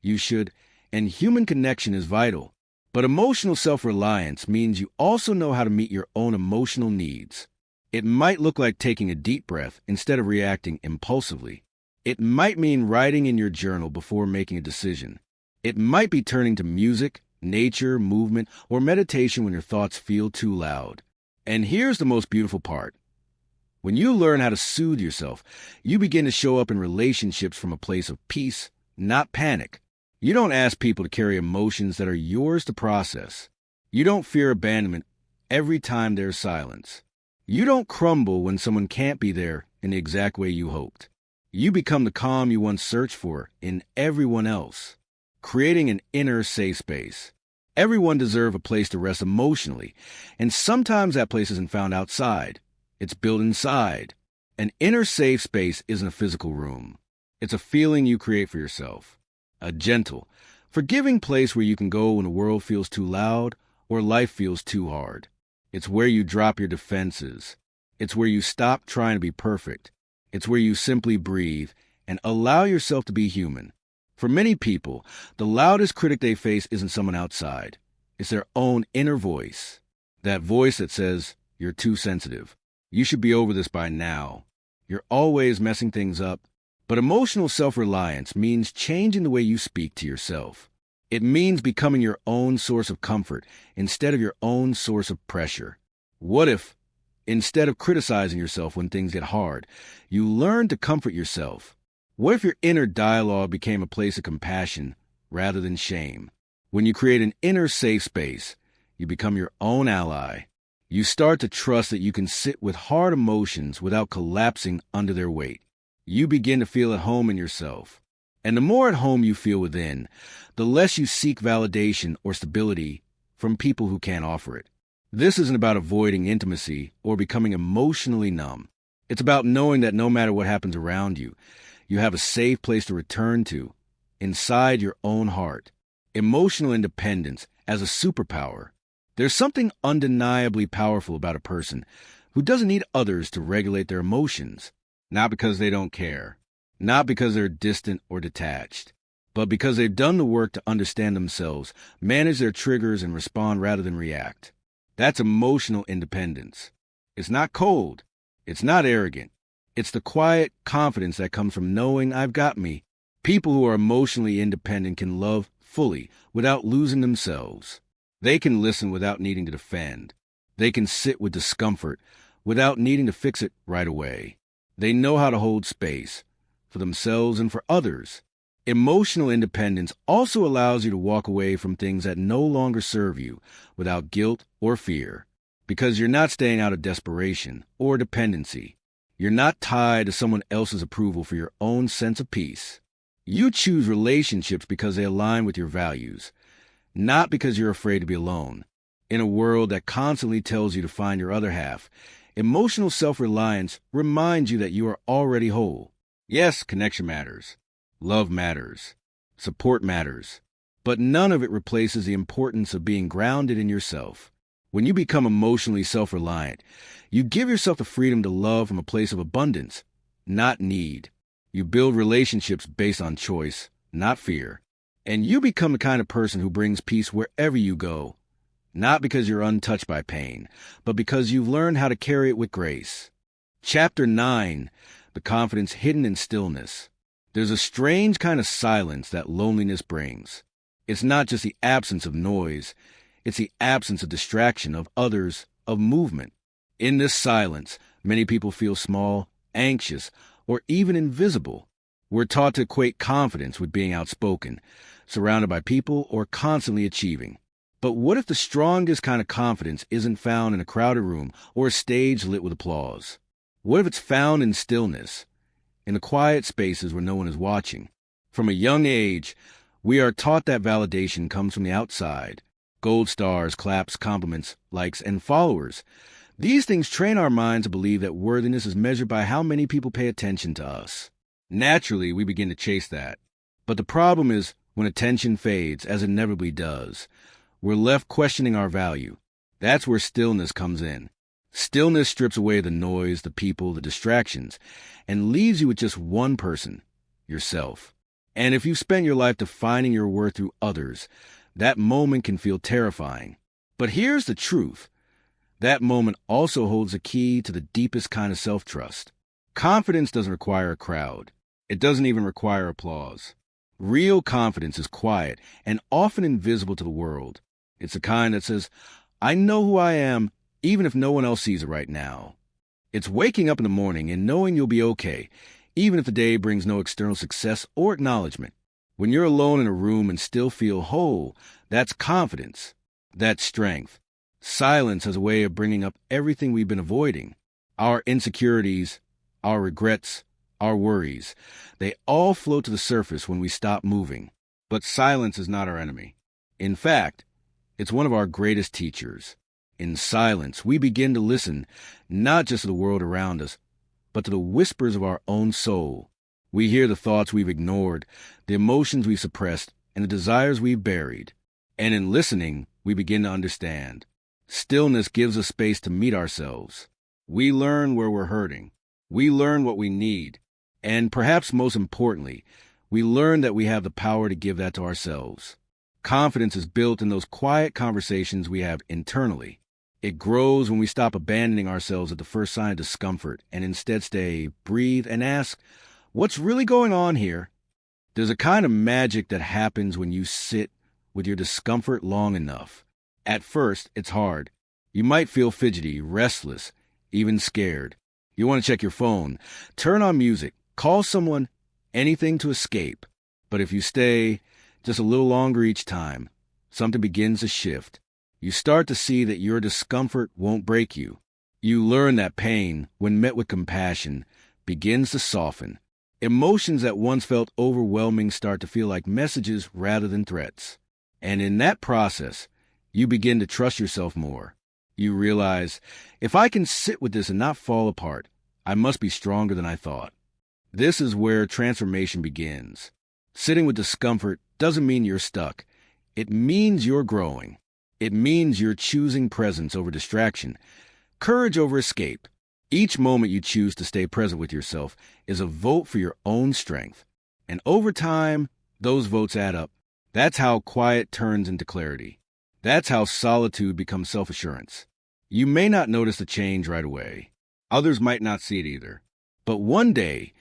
You should, and human connection is vital. But emotional self-reliance means you also know how to meet your own emotional needs. It might look like taking a deep breath instead of reacting impulsively. It might mean writing in your journal before making a decision. It might be turning to music, nature, movement, or meditation when your thoughts feel too loud. And here's the most beautiful part. When you learn how to soothe yourself, you begin to show up in relationships from a place of peace, not panic. You don't ask people to carry emotions that are yours to process. You don't fear abandonment every time there's silence. You don't crumble when someone can't be there in the exact way you hoped. You become the calm you once searched for in everyone else, creating an inner safe space. Everyone deserves a place to rest emotionally, and sometimes that place isn't found outside. It's built inside. An inner safe space isn't a physical room. It's a feeling you create for yourself. A gentle, forgiving place where you can go when the world feels too loud or life feels too hard. It's where you drop your defenses. It's where you stop trying to be perfect. It's where you simply breathe and allow yourself to be human. For many people, the loudest critic they face isn't someone outside. It's their own inner voice. That voice that says, "You're too sensitive. You should be over this by now. You're always messing things up." But emotional self-reliance means changing the way you speak to yourself. It means becoming your own source of comfort instead of your own source of pressure. What if, instead of criticizing yourself when things get hard, you learn to comfort yourself? What if your inner dialogue became a place of compassion rather than shame? When you create an inner safe space, you become your own ally. You start to trust that you can sit with hard emotions without collapsing under their weight. You begin to feel at home in yourself. And the more at home you feel within, the less you seek validation or stability from people who can't offer it. This isn't about avoiding intimacy or becoming emotionally numb. It's about knowing that no matter what happens around you, you have a safe place to return to, inside your own heart. Emotional independence as a superpower. There's something undeniably powerful about a person who doesn't need others to regulate their emotions, not because they don't care, not because they're distant or detached, but because they've done the work to understand themselves, manage their triggers, and respond rather than react. That's emotional independence. It's not cold. It's not arrogant. It's the quiet confidence that comes from knowing I've got me. People who are emotionally independent can love fully without losing themselves. They can listen without needing to defend. They can sit with discomfort without needing to fix it right away. They know how to hold space for themselves and for others. Emotional independence also allows you to walk away from things that no longer serve you without guilt or fear, because you're not staying out of desperation or dependency. You're not tied to someone else's approval for your own sense of peace. You choose relationships because they align with your values, not because you're afraid to be alone. In a world that constantly tells you to find your other half, emotional self-reliance reminds you that you are already whole. Yes, connection matters. Love matters. Support matters. But none of it replaces the importance of being grounded in yourself. When you become emotionally self-reliant, you give yourself the freedom to love from a place of abundance, not need. You build relationships based on choice, not fear. And you become the kind of person who brings peace wherever you go, not because you're untouched by pain, but because you've learned how to carry it with grace. Chapter 9, The Confidence Hidden in Stillness. There's a strange kind of silence that loneliness brings. It's not just the absence of noise. It's the absence of distraction, of others, of movement. In this silence, many people feel small, anxious, or even invisible. We're taught to equate confidence with being outspoken, surrounded by people, or constantly achieving. But what if the strongest kind of confidence isn't found in a crowded room or a stage lit with applause? What if it's found in stillness, in the quiet spaces where no one is watching? From a young age, we are taught that validation comes from the outside. Gold stars, claps, compliments, likes, and followers. These things train our minds to believe that worthiness is measured by how many people pay attention to us. Naturally, we begin to chase that. But the problem is, when attention fades, as it inevitably does, we're left questioning our value. That's where stillness comes in. Stillness strips away the noise, the people, the distractions, and leaves you with just one person, yourself. And if you've spent your life defining your worth through others, that moment can feel terrifying. But here's the truth. That moment also holds the key to the deepest kind of self-trust. Confidence doesn't require a crowd. It doesn't even require applause. Real confidence is quiet and often invisible to the world. It's the kind that says, I know who I am, even if no one else sees it right now. It's waking up in the morning and knowing you'll be okay, even if the day brings no external success or acknowledgement. When you're alone in a room and still feel whole, that's confidence. That's strength. Silence has a way of bringing up everything we've been avoiding. Our insecurities, our regrets, our worries. They all float to the surface when we stop moving. But silence is not our enemy. In fact, it's one of our greatest teachers. In silence, we begin to listen, not just to the world around us, but to the whispers of our own soul. We hear the thoughts we've ignored, the emotions we've suppressed, and the desires we've buried. And in listening, we begin to understand. Stillness gives us space to meet ourselves. We learn where we're hurting. We learn what we need. And perhaps most importantly, we learn that we have the power to give that to ourselves. Confidence is built in those quiet conversations we have internally. It grows when we stop abandoning ourselves at the first sign of discomfort and instead stay, breathe, and ask, what's really going on here? There's a kind of magic that happens when you sit with your discomfort long enough. At first, it's hard. You might feel fidgety, restless, even scared. You want to check your phone, turn on music, call someone, anything to escape. But if you stay just a little longer each time, something begins to shift. You start to see that your discomfort won't break you. You learn that pain, when met with compassion, begins to soften. Emotions that once felt overwhelming start to feel like messages rather than threats. And in that process, you begin to trust yourself more. You realize, if I can sit with this and not fall apart, I must be stronger than I thought. This is where transformation begins. Sitting with discomfort doesn't mean you're stuck. It means you're growing. It means you're choosing presence over distraction, courage over escape. Each moment you choose to stay present with yourself is a vote for your own strength. And over time, those votes add up. That's how quiet turns into clarity. That's how solitude becomes self-assurance. You may not notice the change right away. Others might not see it either. But one day,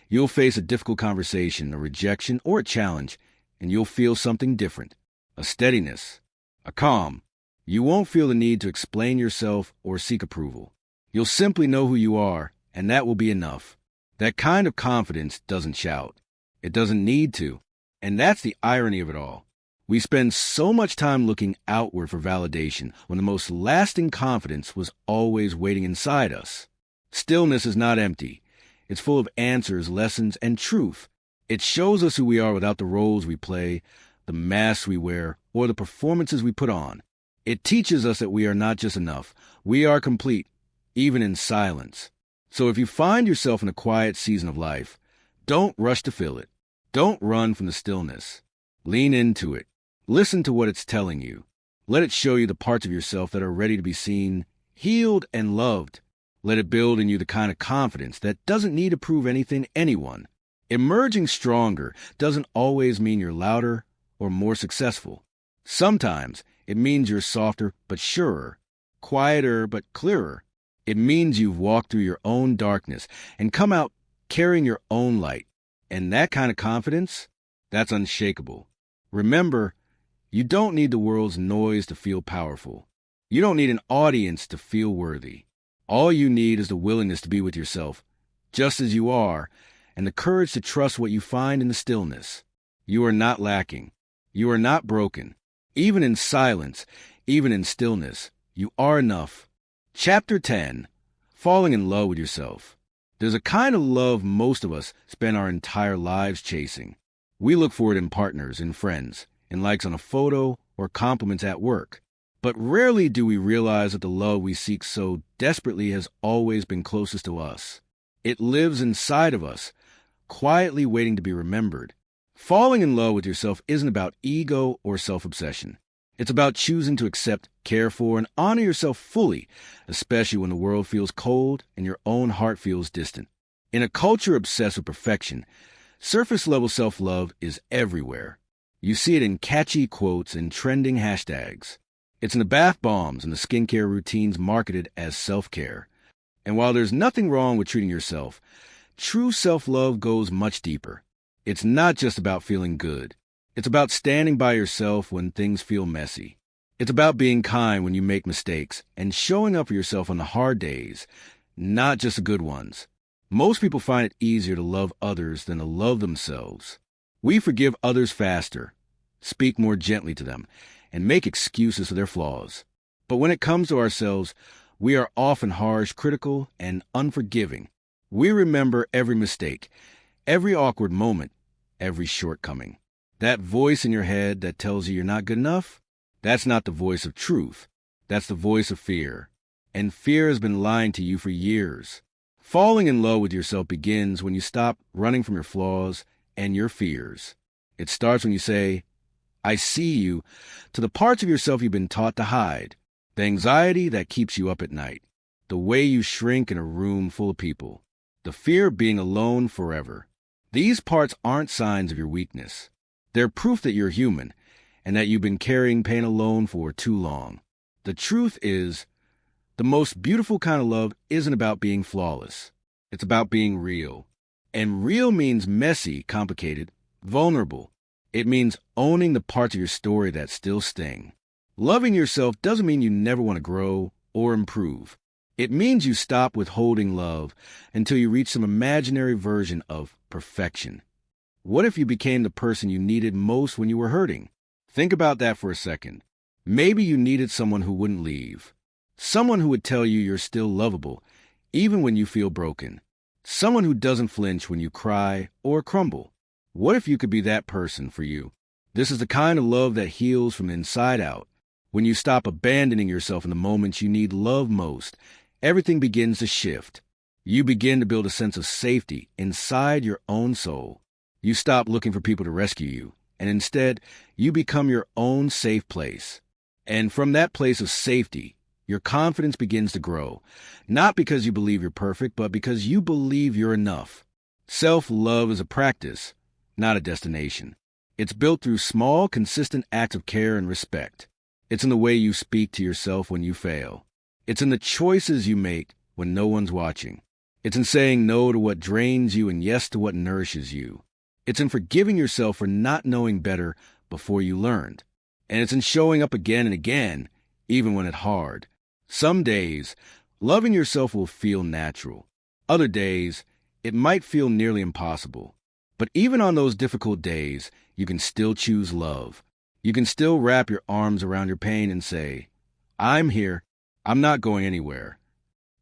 you'll face a difficult conversation, a rejection, or a challenge, and you'll feel something different. A steadiness, a calm. You won't feel the need to explain yourself or seek approval. You'll simply know who you are, and that will be enough. That kind of confidence doesn't shout. It doesn't need to. And that's the irony of it all. We spend so much time looking outward for validation when the most lasting confidence was always waiting inside us. Stillness is not empty. It's full of answers, lessons, and truth. It shows us who we are without the roles we play, the masks we wear, or the performances we put on. It teaches us that we are not just enough. We are complete, even in silence. So if you find yourself in a quiet season of life, don't rush to fill it. Don't run from the stillness. Lean into it. Listen to what it's telling you. Let it show you the parts of yourself that are ready to be seen, healed, and loved. Let it build in you the kind of confidence that doesn't need to prove anything to anyone. Emerging stronger doesn't always mean you're louder or more successful. Sometimes it means you're softer but surer, quieter but clearer. It means you've walked through your own darkness and come out carrying your own light. And that kind of confidence, that's unshakable. Remember, you don't need the world's noise to feel powerful. You don't need an audience to feel worthy. All you need is the willingness to be with yourself, just as you are, and the courage to trust what you find in the stillness. You are not lacking. You are not broken. Even in silence, even in stillness, you are enough. Chapter 10. Falling in love with yourself. There's a kind of love most of us spend our entire lives chasing. We look for it in partners, in friends, in likes on a photo, or compliments at work. But rarely do we realize that the love we seek so desperately has always been closest to us. It lives inside of us, quietly waiting to be remembered. Falling in love with yourself isn't about ego or self-obsession. It's about choosing to accept, care for, and honor yourself fully, especially when the world feels cold and your own heart feels distant. In a culture obsessed with perfection, surface-level self-love is everywhere. You see it in catchy quotes and trending hashtags. It's in the bath bombs and the skincare routines marketed as self-care. And while there's nothing wrong with treating yourself, true self-love goes much deeper. It's not just about feeling good. It's about standing by yourself when things feel messy. It's about being kind when you make mistakes and showing up for yourself on the hard days, not just the good ones. Most people find it easier to love others than to love themselves. We forgive others faster, speak more gently to them, and make excuses for their flaws. But when it comes to ourselves, we are often harsh, critical, and unforgiving. We remember every mistake, every awkward moment, every shortcoming. That voice in your head that tells you you're not good enough, that's not the voice of truth. That's the voice of fear. And fear has been lying to you for years. Falling in love with yourself begins when you stop running from your flaws and your fears. It starts when you say, I see you, to the parts of yourself you've been taught to hide. The anxiety that keeps you up at night. The way you shrink in a room full of people. The fear of being alone forever. These parts aren't signs of your weakness. They're proof that you're human and that you've been carrying pain alone for too long. The truth is, the most beautiful kind of love isn't about being flawless. It's about being real. And real means messy, complicated, vulnerable. It means owning the parts of your story that still sting. Loving yourself doesn't mean you never want to grow or improve. It means you stop withholding love until you reach some imaginary version of perfection. What if you became the person you needed most when you were hurting? Think about that for a second. Maybe you needed someone who wouldn't leave. Someone who would tell you you're still lovable, even when you feel broken. Someone who doesn't flinch when you cry or crumble. What if you could be that person for you? This is the kind of love that heals from the inside out. When you stop abandoning yourself in the moments you need love most, everything begins to shift. You begin to build a sense of safety inside your own soul. You stop looking for people to rescue you, and instead, you become your own safe place. And from that place of safety, your confidence begins to grow, not because you believe you're perfect, but because you believe you're enough. Self-love is a practice, not a destination. It's built through small, consistent acts of care and respect. It's in the way you speak to yourself when you fail. It's in the choices you make when no one's watching. It's in saying no to what drains you and yes to what nourishes you. It's in forgiving yourself for not knowing better before you learned. And it's in showing up again and again, even when it's hard. Some days, loving yourself will feel natural. Other days, it might feel nearly impossible. But even on those difficult days, you can still choose love. You can still wrap your arms around your pain and say, I'm here. I'm not going anywhere.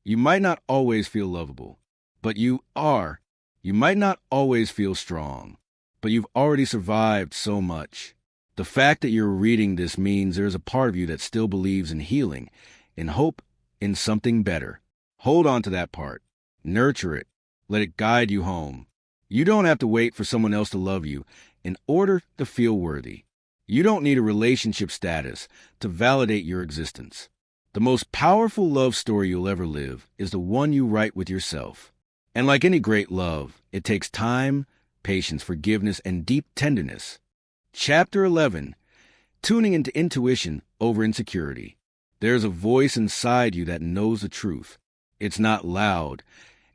You might not always feel lovable, but you are. You might not always feel strong, but you've already survived so much. The fact that you're reading this means there's a part of you that still believes in healing, in hope, in something better. Hold on to that part. Nurture it. Let it guide you home. You don't have to wait for someone else to love you in order to feel worthy. You don't need a relationship status to validate your existence. The most powerful love story you'll ever live is the one you write with yourself. And like any great love, it takes time, patience, forgiveness, and deep tenderness. Chapter 11, Tuning into Intuition over Insecurity. There's a voice inside you that knows the truth. It's not loud,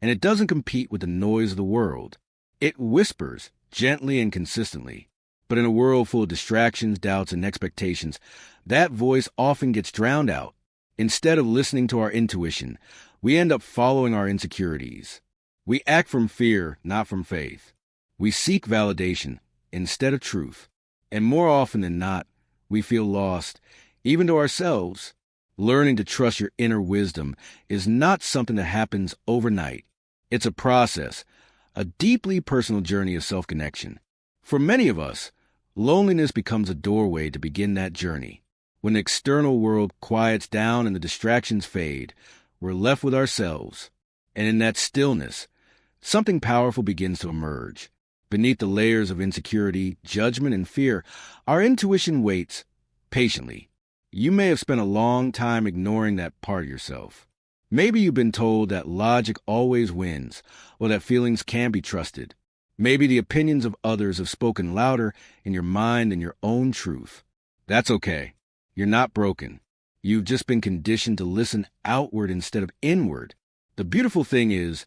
and it doesn't compete with the noise of the world. It whispers gently and consistently. But in a world full of distractions, doubts, and expectations, that voice often gets drowned out. Instead of listening to our intuition, we end up following our insecurities. We act from fear, not from faith. We seek validation instead of truth. And more often than not, we feel lost, even to ourselves. Learning to trust your inner wisdom is not something that happens overnight. It's a process, a deeply personal journey of self-connection. For many of us, loneliness becomes a doorway to begin that journey. When the external world quiets down and the distractions fade, we're left with ourselves. And in that stillness, something powerful begins to emerge. Beneath the layers of insecurity, judgment, and fear, our intuition waits patiently. You may have spent a long time ignoring that part of yourself. Maybe you've been told that logic always wins, or that feelings can't be trusted. Maybe the opinions of others have spoken louder in your mind than your own truth. That's okay. You're not broken. You've just been conditioned to listen outward instead of inward. The beautiful thing is,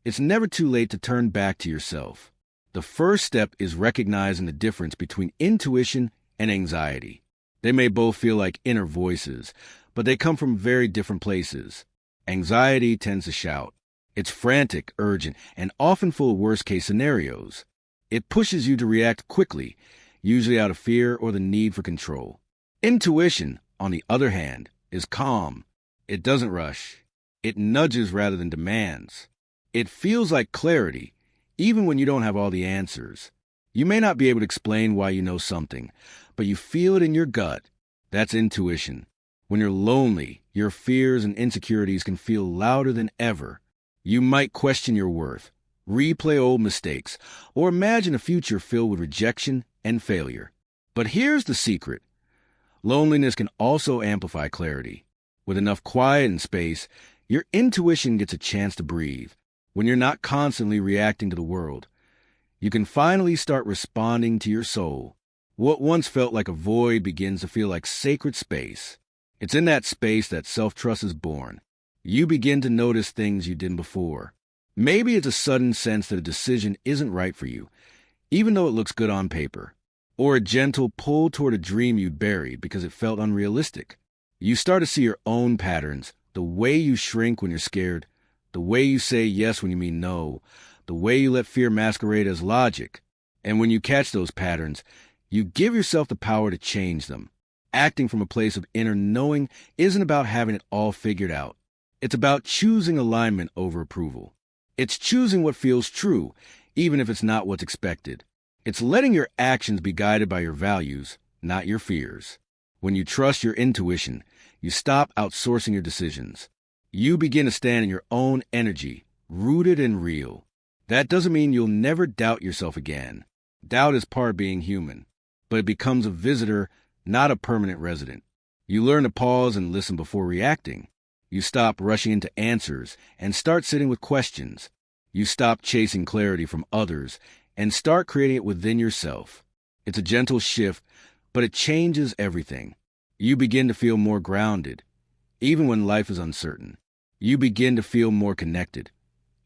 it's never too late to turn back to yourself. The first step is recognizing the difference between intuition and anxiety. They may both feel like inner voices, but they come from very different places. Anxiety tends to shout, It's frantic, urgent, and often full of worst-case scenarios. It pushes you to react quickly, usually out of fear or the need for control. Intuition, on the other hand, is calm. It doesn't rush. It nudges rather than demands. It feels like clarity, even when you don't have all the answers. You may not be able to explain why you know something, but you feel it in your gut. That's intuition. When you're lonely, your fears and insecurities can feel louder than ever. You might question your worth, replay old mistakes, or imagine a future filled with rejection and failure. But here's the secret. Loneliness can also amplify clarity. With enough quiet and space, your intuition gets a chance to breathe. When you're not constantly reacting to the world, you can finally start responding to your soul. What once felt like a void begins to feel like sacred space. It's in that space that self-trust is born. You begin to notice things you didn't before. Maybe it's a sudden sense that a decision isn't right for you, even though it looks good on paper. Or a gentle pull toward a dream you buried because it felt unrealistic. You start to see your own patterns, the way you shrink when you're scared, the way you say yes when you mean no, the way you let fear masquerade as logic. And when you catch those patterns, you give yourself the power to change them. Acting from a place of inner knowing isn't about having it all figured out. It's about choosing alignment over approval. It's choosing what feels true, even if it's not what's expected. It's letting your actions be guided by your values, not your fears. When you trust your intuition, you stop outsourcing your decisions. You begin to stand in your own energy, rooted and real. That doesn't mean you'll never doubt yourself again. Doubt is part of being human, but it becomes a visitor, not a permanent resident. You learn to pause and listen before reacting. You stop rushing into answers and start sitting with questions. You stop chasing clarity from others and start creating it within yourself. It's a gentle shift, but it changes everything. You begin to feel more grounded, even when life is uncertain. You begin to feel more connected,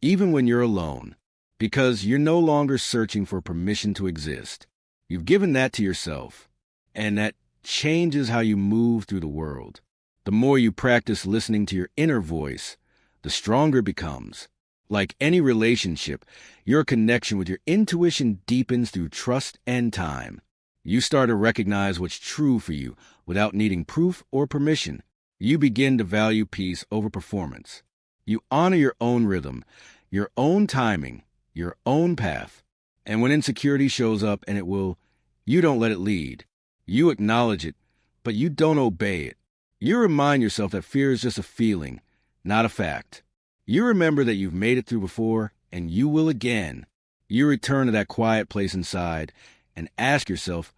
even when you're alone, because you're no longer searching for permission to exist. You've given that to yourself, and that changes how you move through the world. The more you practice listening to your inner voice, the stronger it becomes. Like any relationship, your connection with your intuition deepens through trust and time. You start to recognize what's true for you without needing proof or permission. You begin to value peace over performance. You honor your own rhythm, your own timing, your own path. And when insecurity shows up, and it will, you don't let it lead. You acknowledge it, but you don't obey it. You remind yourself that fear is just a feeling, not a fact. You remember that you've made it through before, and you will again. You return to that quiet place inside and ask yourself,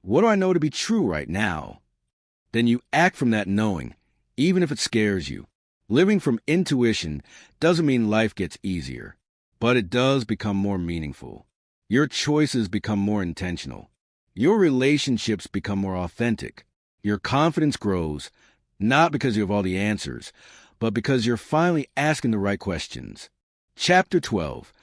what do I know to be true right now? Then you act from that knowing, even if it scares you. Living from intuition doesn't mean life gets easier, but it does become more meaningful. Your choices become more intentional. Your relationships become more authentic. Your confidence grows, not because you have all the answers, but because you're finally asking the right questions. Chapter 12.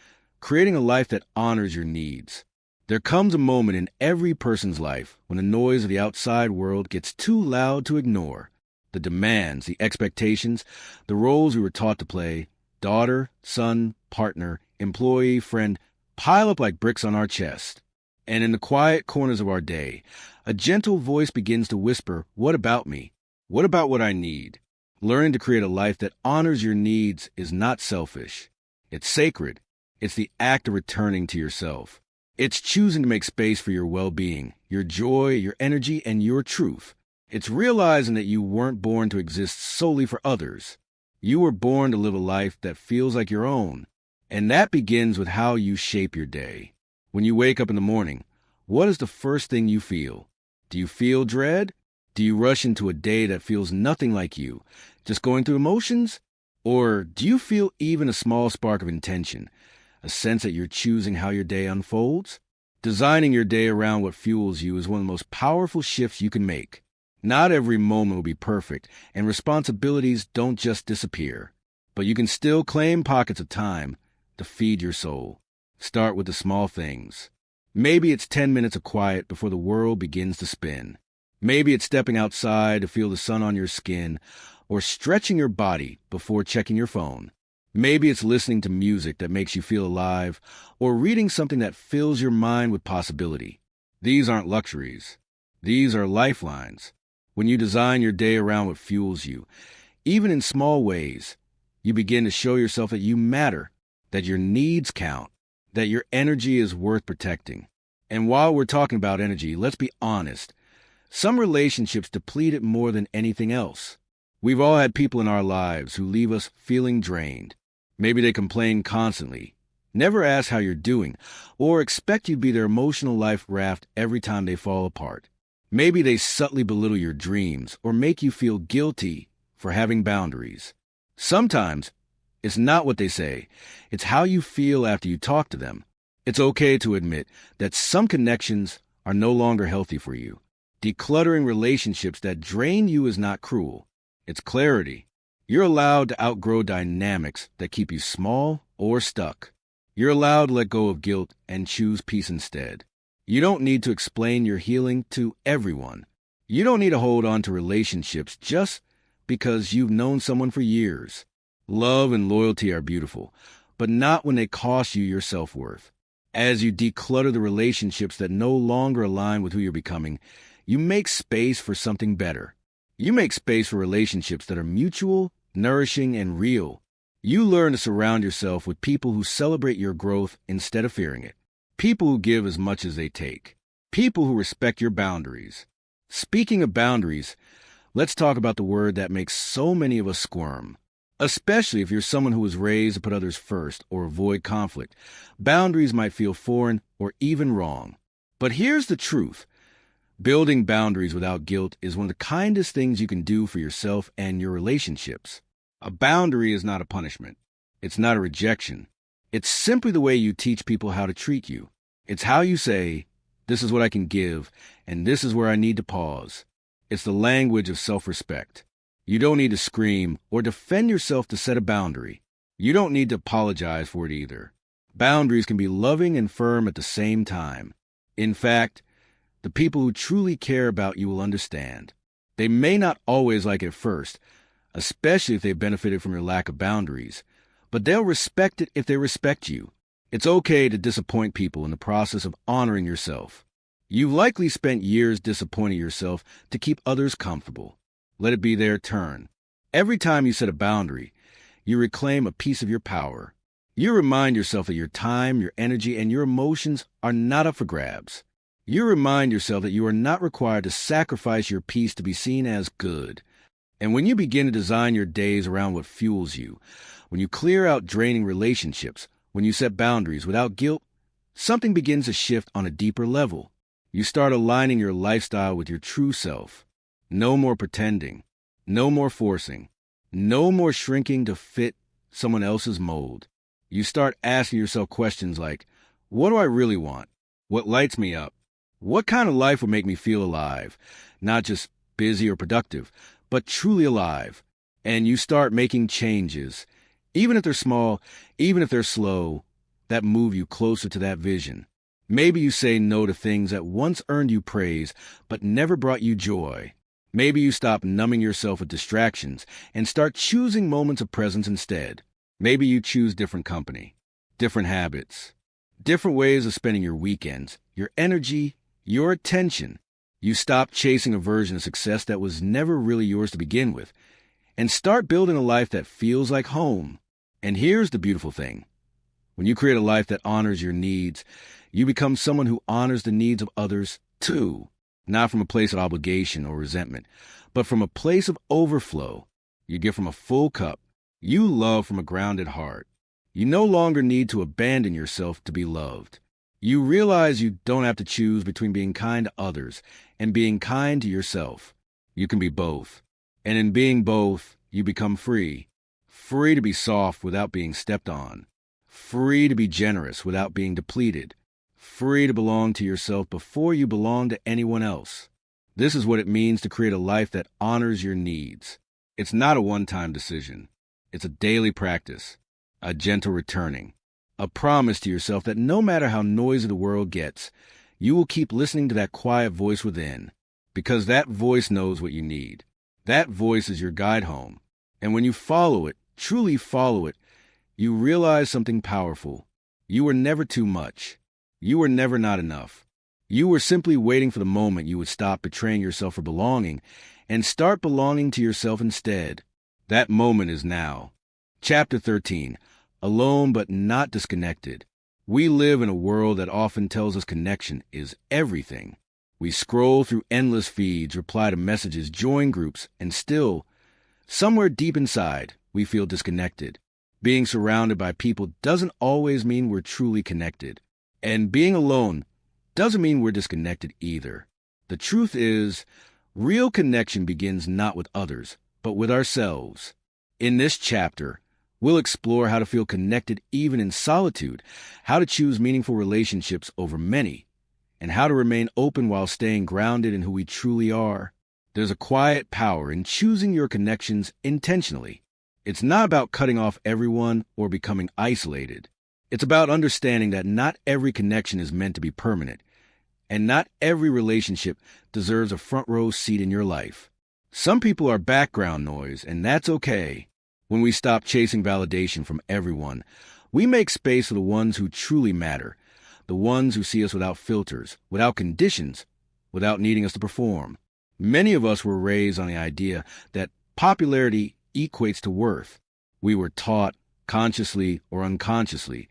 Creating a life that honors your needs. There comes a moment in every person's life when the noise of the outside world gets too loud to ignore. The demands, the expectations, the roles we were taught to play, daughter, son, partner, employee, friend, pile up like bricks on our chest. And in the quiet corners of our day, a gentle voice begins to whisper, what about me? What about what I need? Learning to create a life that honors your needs is not selfish. It's sacred. It's the act of returning to yourself. It's choosing to make space for your well-being, your joy, your energy, and your truth. It's realizing that you weren't born to exist solely for others. You were born to live a life that feels like your own. And that begins with how you shape your day. When you wake up in the morning, what is the first thing you feel? Do you feel dread? Do you rush into a day that feels nothing like you, just going through emotions? Or do you feel even a small spark of intention, a sense that you're choosing how your day unfolds? Designing your day around what fuels you is one of the most powerful shifts you can make. Not every moment will be perfect, and responsibilities don't just disappear. But you can still claim pockets of time to feed your soul. Start with the small things. Maybe it's 10 minutes of quiet before the world begins to spin. Maybe it's stepping outside to feel the sun on your skin, or stretching your body before checking your phone. Maybe it's listening to music that makes you feel alive, or reading something that fills your mind with possibility. These aren't luxuries. These are lifelines. When you design your day around what fuels you, even in small ways, you begin to show yourself that you matter, that your needs count, that your energy is worth protecting. And while we're talking about energy, let's be honest. Some relationships deplete it more than anything else. We've all had people in our lives who leave us feeling drained. Maybe they complain constantly, never ask how you're doing, or expect you to be their emotional life raft every time they fall apart. Maybe they subtly belittle your dreams or make you feel guilty for having boundaries. Sometimes it's not what they say, it's how you feel after you talk to them. It's okay to admit that some connections are no longer healthy for you. Decluttering relationships that drain you is not cruel. It's clarity. You're allowed to outgrow dynamics that keep you small or stuck. You're allowed to let go of guilt and choose peace instead. You don't need to explain your healing to everyone. You don't need to hold on to relationships just because you've known someone for years. Love and loyalty are beautiful, but not when they cost you your self-worth. As you declutter the relationships that no longer align with who you're becoming, you make space for something better. You make space for relationships that are mutual, nourishing, and real. You learn to surround yourself with people who celebrate your growth instead of fearing it. People who give as much as they take. People who respect your boundaries. Speaking of boundaries, let's talk about the word that makes so many of us squirm. Especially if you're someone who was raised to put others first or avoid conflict. Boundaries might feel foreign or even wrong. But here's the truth. Building boundaries without guilt is one of the kindest things you can do for yourself and your relationships. A boundary is not a punishment. It's not a rejection. It's simply the way you teach people how to treat you. It's how you say, this is what I can give, and this is where I need to pause. It's the language of self-respect. You don't need to scream or defend yourself to set a boundary. You don't need to apologize for it either. Boundaries can be loving and firm at the same time. In fact, the people who truly care about you will understand. They may not always like it at first, especially if they've benefited from your lack of boundaries, but they'll respect it if they respect you. It's okay to disappoint people in the process of honoring yourself. You've likely spent years disappointing yourself to keep others comfortable. Let it be their turn. Every time you set a boundary, you reclaim a piece of your power. You remind yourself that your time, your energy, and your emotions are not up for grabs. You remind yourself that you are not required to sacrifice your peace to be seen as good. And when you begin to design your days around what fuels you, when you clear out draining relationships, when you set boundaries without guilt, something begins to shift on a deeper level. You start aligning your lifestyle with your true self. No more pretending. No more forcing. No more shrinking to fit someone else's mold. You start asking yourself questions like, what do I really want? What lights me up? What kind of life would make me feel alive? Not just busy or productive, but truly alive. And you start making changes, even if they're small, even if they're slow, that move you closer to that vision. Maybe you say no to things that once earned you praise, but never brought you joy. Maybe you stop numbing yourself with distractions and start choosing moments of presence instead. Maybe you choose different company, different habits, different ways of spending your weekends, your energy, your attention. You stop chasing a version of success that was never really yours to begin with, and start building a life that feels like home. And here's the beautiful thing. When you create a life that honors your needs, you become someone who honors the needs of others too, not from a place of obligation or resentment, but from a place of overflow. You give from a full cup. You love from a grounded heart. You no longer need to abandon yourself to be loved. You realize you don't have to choose between being kind to others and being kind to yourself. You can be both. And in being both, you become free. Free to be soft without being stepped on. Free to be generous without being depleted. Free to belong to yourself before you belong to anyone else. This is what it means to create a life that honors your needs. It's not a one-time decision. It's a daily practice, a gentle returning, a promise to yourself that no matter how noisy the world gets, you will keep listening to that quiet voice within, because that voice knows what you need. That voice is your guide home. And when you follow it, truly follow it, you realize something powerful. You were never too much. You were never not enough. You were simply waiting for the moment you would stop betraying yourself for belonging and start belonging to yourself instead. That moment is now. Chapter 13. Alone but not disconnected. We live in a world that often tells us connection is everything. We scroll through endless feeds, reply to messages, join groups, and still, somewhere deep inside, we feel disconnected. Being surrounded by people doesn't always mean we're truly connected. And being alone doesn't mean we're disconnected either. The truth is, real connection begins not with others, but with ourselves. In this chapter, we'll explore how to feel connected even in solitude, how to choose meaningful relationships over many, and how to remain open while staying grounded in who we truly are. There's a quiet power in choosing your connections intentionally. It's not about cutting off everyone or becoming isolated. It's about understanding that not every connection is meant to be permanent, and not every relationship deserves a front row seat in your life. Some people are background noise, and that's okay. When we stop chasing validation from everyone, we make space for the ones who truly matter, the ones who see us without filters, without conditions, without needing us to perform. Many of us were raised on the idea that popularity equates to worth. We were taught, consciously or unconsciously,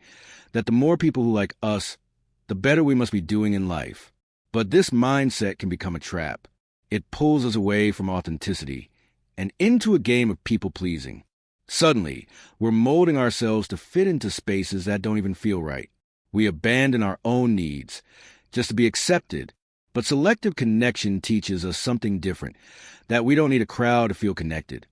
that the more people who like us, the better we must be doing in life. But this mindset can become a trap. It pulls us away from authenticity and into a game of people-pleasing. Suddenly, we're molding ourselves to fit into spaces that don't even feel right. We abandon our own needs just to be accepted. But selective connection teaches us something different, that we don't need a crowd to feel connected.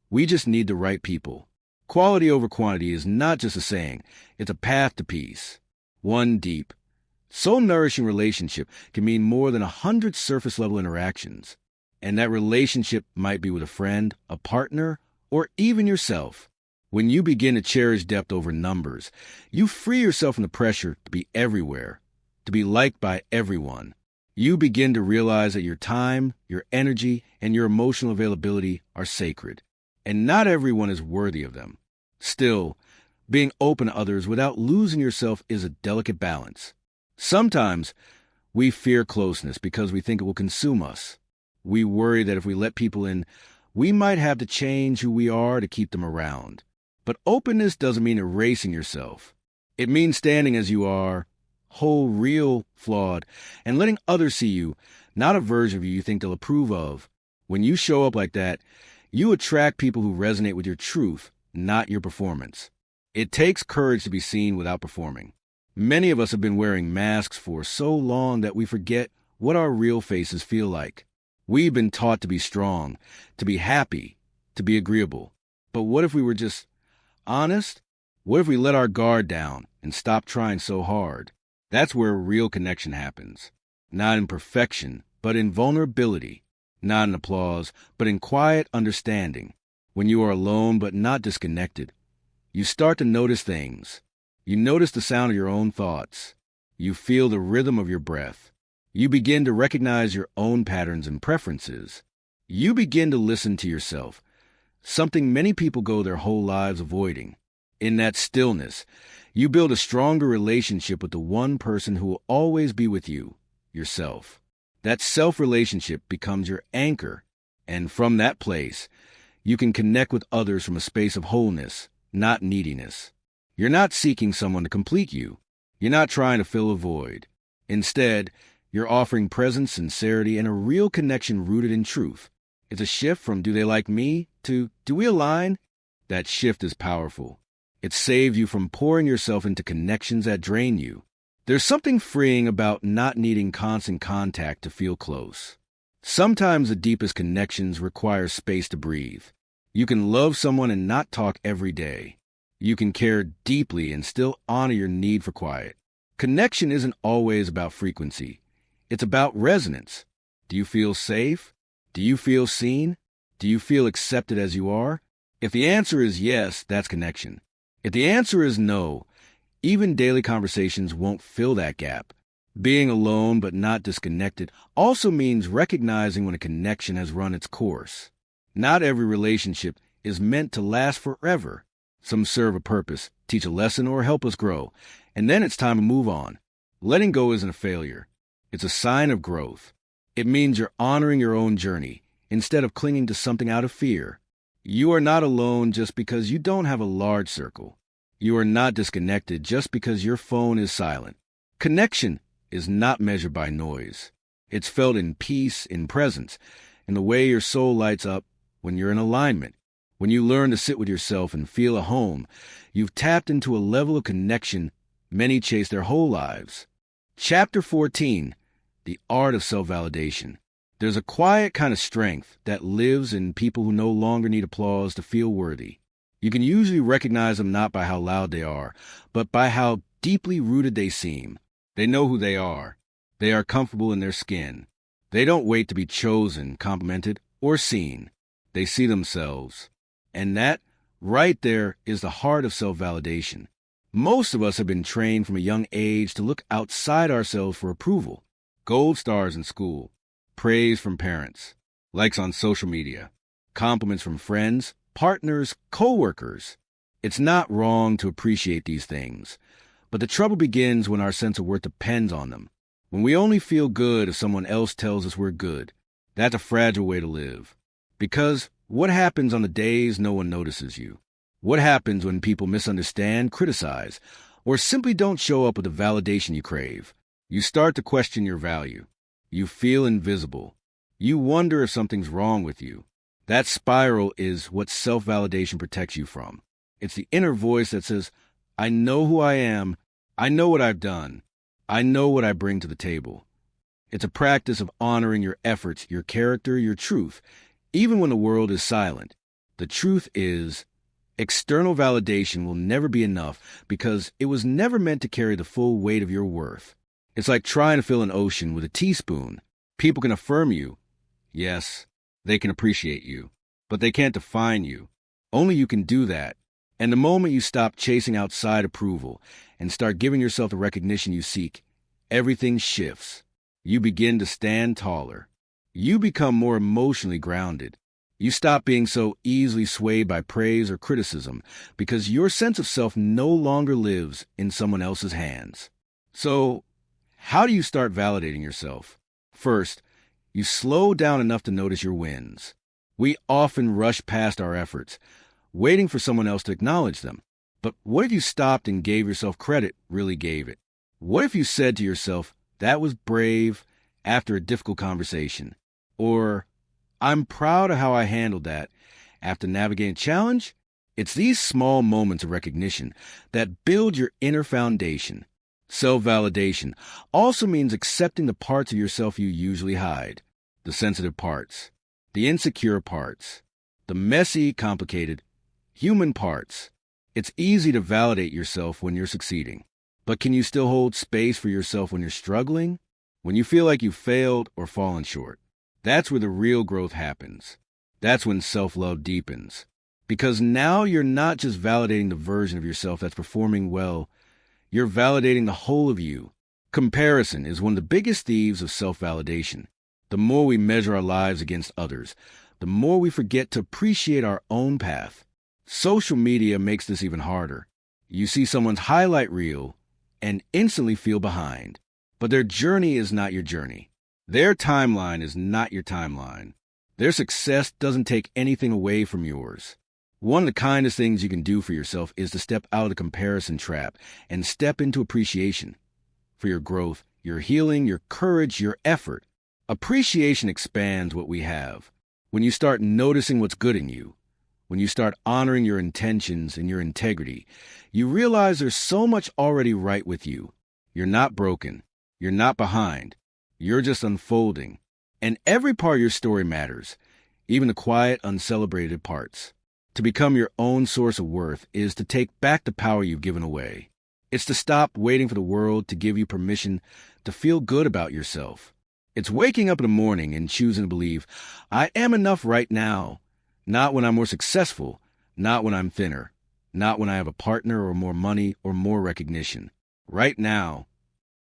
We just need the right people. Quality over quantity is not just a saying, it's a path to peace. One deep, soul-nourishing relationship can mean more than 100 surface-level interactions. And that relationship might be with a friend, a partner, or even yourself. When you begin to cherish depth over numbers, you free yourself from the pressure to be everywhere, to be liked by everyone. You begin to realize that your time, your energy, and your emotional availability are sacred, and not everyone is worthy of them. Still, being open to others without losing yourself is a delicate balance. Sometimes, we fear closeness because we think it will consume us. We worry that if we let people in, we might have to change who we are to keep them around. But openness doesn't mean erasing yourself. It means standing as you are, whole, real, flawed, and letting others see you, not a version of you think they'll approve of. When you show up like that, you attract people who resonate with your truth, not your performance. It takes courage to be seen without performing. Many of us have been wearing masks for so long that we forget what our real faces feel like. We've been taught to be strong, to be happy, to be agreeable. But what if we were just honest? What if we let our guard down and stopped trying so hard? That's where real connection happens. Not in perfection, but in vulnerability. Not in applause, but in quiet understanding. When you are alone but not disconnected, you start to notice things. You notice the sound of your own thoughts. You feel the rhythm of your breath. You begin to recognize your own patterns and preferences. You begin to listen to yourself, something many people go their whole lives avoiding. In that stillness, you build a stronger relationship with the one person who will always be with you, yourself. That self-relationship becomes your anchor, and from that place, you can connect with others from a space of wholeness, not neediness. You're not seeking someone to complete you. You're not trying to fill a void. Instead, you're offering presence, sincerity, and a real connection rooted in truth. It's a shift from "do they like me?" to "do we align?" That shift is powerful. It saves you from pouring yourself into connections that drain you. There's something freeing about not needing constant contact to feel close. Sometimes the deepest connections require space to breathe. You can love someone and not talk every day. You can care deeply and still honor your need for quiet. Connection isn't always about frequency. It's about resonance. Do you feel safe? Do you feel seen? Do you feel accepted as you are? If the answer is yes, that's connection. If the answer is no, even daily conversations won't fill that gap. Being alone but not disconnected also means recognizing when a connection has run its course. Not every relationship is meant to last forever. Some serve a purpose, teach a lesson, or help us grow. And then it's time to move on. Letting go isn't a failure. It's a sign of growth. It means you're honoring your own journey instead of clinging to something out of fear. You are not alone just because you don't have a large circle. You are not disconnected just because your phone is silent. Connection is not measured by noise. It's felt in peace, in presence, in the way your soul lights up when you're in alignment. When you learn to sit with yourself and feel at home, you've tapped into a level of connection many chase their whole lives. Chapter 14, The Art of Self-Validation. There's a quiet kind of strength that lives in people who no longer need applause to feel worthy. You can usually recognize them not by how loud they are, but by how deeply rooted they seem. They know who they are. They are comfortable in their skin. They don't wait to be chosen, complimented, or seen. They see themselves. And that, right there, is the heart of self-validation. Most of us have been trained from a young age to look outside ourselves for approval. Gold stars in school, praise from parents, likes on social media, compliments from friends, partners, co-workers. It's not wrong to appreciate these things, but the trouble begins when our sense of worth depends on them. When we only feel good if someone else tells us we're good. That's a fragile way to live. Because what happens on the days no one notices you? What happens when people misunderstand, criticize, or simply don't show up with the validation you crave? You start to question your value. You feel invisible. You wonder if something's wrong with you. That spiral is what self-validation protects you from. It's the inner voice that says, I know who I am. I know what I've done. I know what I bring to the table. It's a practice of honoring your efforts, your character, your truth, even when the world is silent. The truth is, external validation will never be enough because it was never meant to carry the full weight of your worth. It's like trying to fill an ocean with a teaspoon. People can affirm you. Yes, they can appreciate you, but they can't define you. Only you can do that. And the moment you stop chasing outside approval and start giving yourself the recognition you seek, everything shifts. You begin to stand taller. You become more emotionally grounded. You stop being so easily swayed by praise or criticism because your sense of self no longer lives in someone else's hands. So, how do you start validating yourself? First, you slow down enough to notice your wins. We often rush past our efforts, waiting for someone else to acknowledge them. But what if you stopped and gave yourself credit, really gave it? What if you said to yourself, that was brave after a difficult conversation? Or, I'm proud of how I handled that after navigating a challenge? It's these small moments of recognition that build your inner foundation. Self-validation also means accepting the parts of yourself you usually hide. The sensitive parts, the insecure parts, the messy, complicated, human parts. It's easy to validate yourself when you're succeeding. But can you still hold space for yourself when you're struggling? When you feel like you've failed or fallen short? That's where the real growth happens. That's when self-love deepens. Because now you're not just validating the version of yourself that's performing well, you're validating the whole of you. Comparison is one of the biggest thieves of self-validation. The more we measure our lives against others, the more we forget to appreciate our own path. Social media makes this even harder. You see someone's highlight reel and instantly feel behind. But their journey is not your journey. Their timeline is not your timeline. Their success doesn't take anything away from yours. One of the kindest things you can do for yourself is to step out of the comparison trap and step into appreciation for your growth, your healing, your courage, your effort. Appreciation expands what we have. When you start noticing what's good in you, when you start honoring your intentions and your integrity, you realize there's so much already right with you. You're not broken. You're not behind. You're just unfolding. And every part of your story matters, even the quiet, uncelebrated parts. To become your own source of worth is to take back the power you've given away. It's to stop waiting for the world to give you permission to feel good about yourself. It's waking up in the morning and choosing to believe, I am enough right now. Not when I'm more successful, not when I'm thinner, not when I have a partner or more money or more recognition. Right now.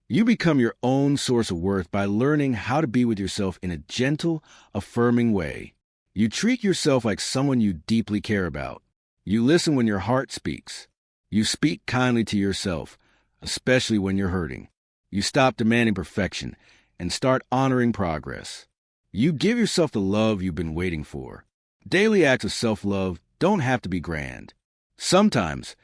You become your own source of worth by learning how to be with yourself in a gentle, affirming way. You treat yourself like someone you deeply care about. You listen when your heart speaks. You speak kindly to yourself, especially when you're hurting. You stop demanding perfection and start honoring progress. You give yourself the love you've been waiting for. Daily acts of self-love don't have to be grand. Sometimes,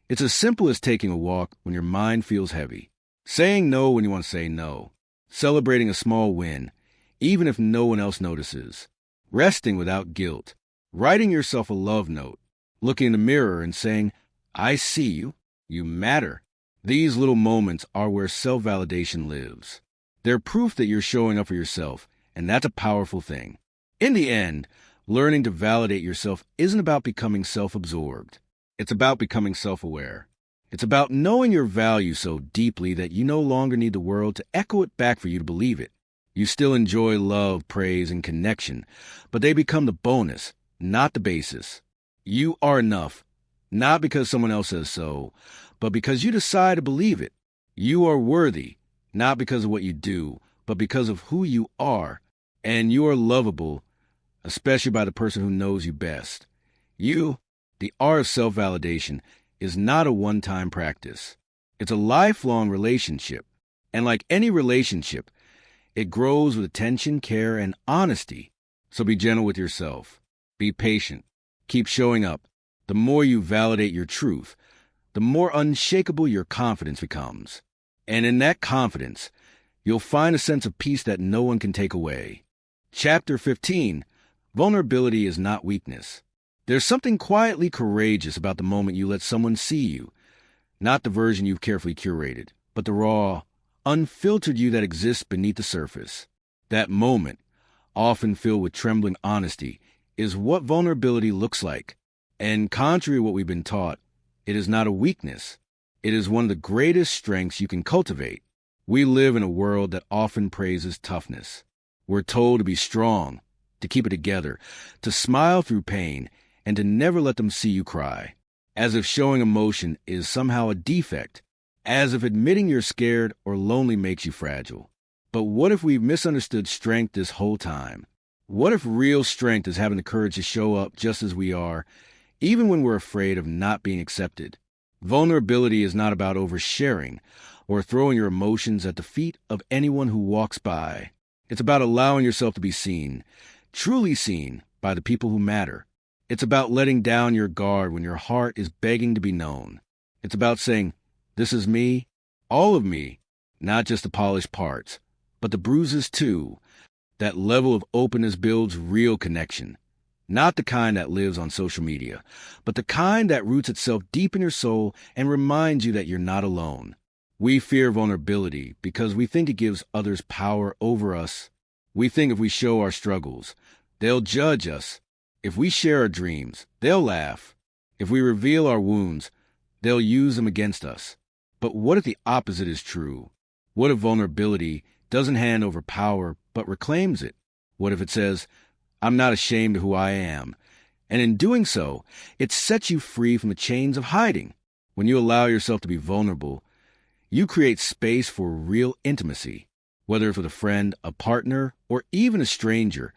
it's as simple as taking a walk when your mind feels heavy, saying no when you want to say no, celebrating a small win, even if no one else notices, resting without guilt, writing yourself a love note, looking in the mirror and saying, I see you, you matter. These little moments are where self-validation lives. They're proof that you're showing up for yourself, and that's a powerful thing. In the end, learning to validate yourself isn't about becoming self-absorbed. It's about becoming self-aware. It's about knowing your value so deeply that you no longer need the world to echo it back for you to believe it. You still enjoy love, praise, and connection, but they become the bonus, not the basis. You are enough, not because someone else says so, but because you decide to believe it. You are worthy, not because of what you do, but because of who you are. And you are lovable, especially by the person who knows you best. The art of self-validation, is not a one-time practice. It's a lifelong relationship. And like any relationship, it grows with attention, care, and honesty. So be gentle with yourself. Be patient. Keep showing up. The more you validate your truth, the more unshakable your confidence becomes. And in that confidence, you'll find a sense of peace that no one can take away. Chapter 15, Vulnerability is not weakness. There's something quietly courageous about the moment you let someone see you, not the version you've carefully curated, but the raw, unfiltered you that exists beneath the surface. That moment, often filled with trembling honesty, is what vulnerability looks like. And contrary to what we've been taught, it is not a weakness. It is one of the greatest strengths you can cultivate. We live in a world that often praises toughness. We're told to be strong, to keep it together, to smile through pain, and to never let them see you cry. As if showing emotion is somehow a defect. As if admitting you're scared or lonely makes you fragile. But what if we've misunderstood strength this whole time? What if real strength is having the courage to show up just as we are, even when we're afraid of not being accepted? Vulnerability is not about oversharing or throwing your emotions at the feet of anyone who walks by. It's about allowing yourself to be seen, truly seen, by the people who matter. It's about letting down your guard when your heart is begging to be known. It's about saying, this is me, all of me, not just the polished parts, but the bruises too. That level of openness builds real connection. Not the kind that lives on social media, but the kind that roots itself deep in your soul and reminds you that you're not alone. We fear vulnerability because we think it gives others power over us. We think if we show our struggles, they'll judge us. If we share our dreams, they'll laugh. If we reveal our wounds, they'll use them against us. But what if the opposite is true? What if vulnerability doesn't hand over power, but reclaims it? What if it says, I'm not ashamed of who I am, and in doing so, it sets you free from the chains of hiding. When you allow yourself to be vulnerable, you create space for real intimacy. Whether it's with a friend, a partner, or even a stranger,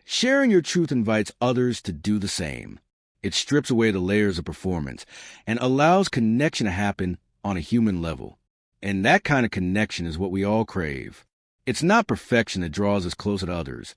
sharing your truth invites others to do the same. It strips away the layers of performance and allows connection to happen on a human level. And that kind of connection is what we all crave. It's not perfection that draws us closer to others.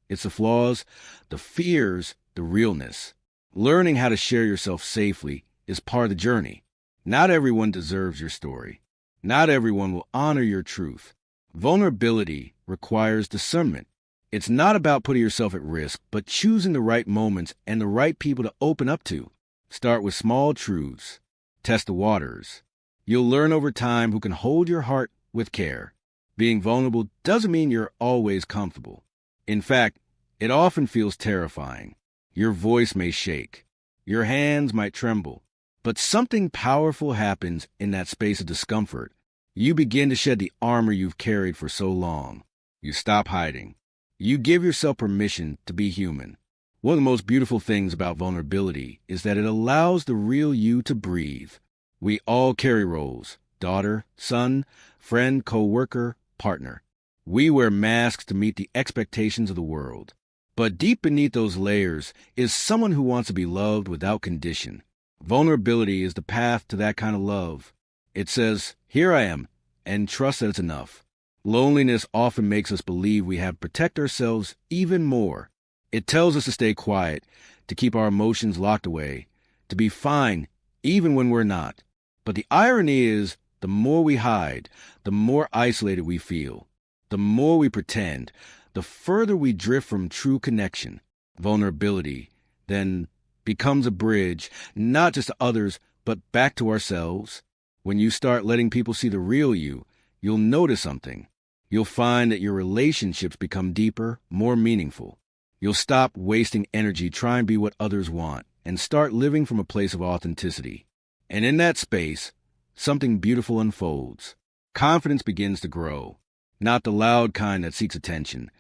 It's the flaws, the fears, the realness. Learning how to share yourself safely is part of the journey. Not everyone deserves your story. Not everyone will honor your truth. Vulnerability requires discernment. It's not about putting yourself at risk, but choosing the right moments and the right people to open up to. Start with small truths. Test the waters. You'll learn over time who can hold your heart with care. Being vulnerable doesn't mean you're always comfortable. In fact, it often feels terrifying. Your voice may shake. Your hands might tremble. But something powerful happens in that space of discomfort. You begin to shed the armor you've carried for so long. You stop hiding. You give yourself permission to be human. One of the most beautiful things about vulnerability is that it allows the real you to breathe. We all carry roles: daughter, son, friend, co-worker, partner. We wear masks to meet the expectations of the world. But deep beneath those layers is someone who wants to be loved without condition. Vulnerability is the path to that kind of love. It says, "Here I am," and trust that it's enough. Loneliness often makes us believe we have to protect ourselves even more. It tells us to stay quiet, to keep our emotions locked away, to be fine even when we're not. But the irony is, the more we hide, the more isolated we feel. The more we pretend, the further we drift from true connection. Vulnerability, then, becomes a bridge, not just to others, but back to ourselves. When you start letting people see the real you, you'll notice something. You'll find that your relationships become deeper, more meaningful. You'll stop wasting energy trying to be what others want and start living from a place of authenticity. And in that space, something beautiful unfolds. Confidence begins to grow, not the loud kind that seeks attention,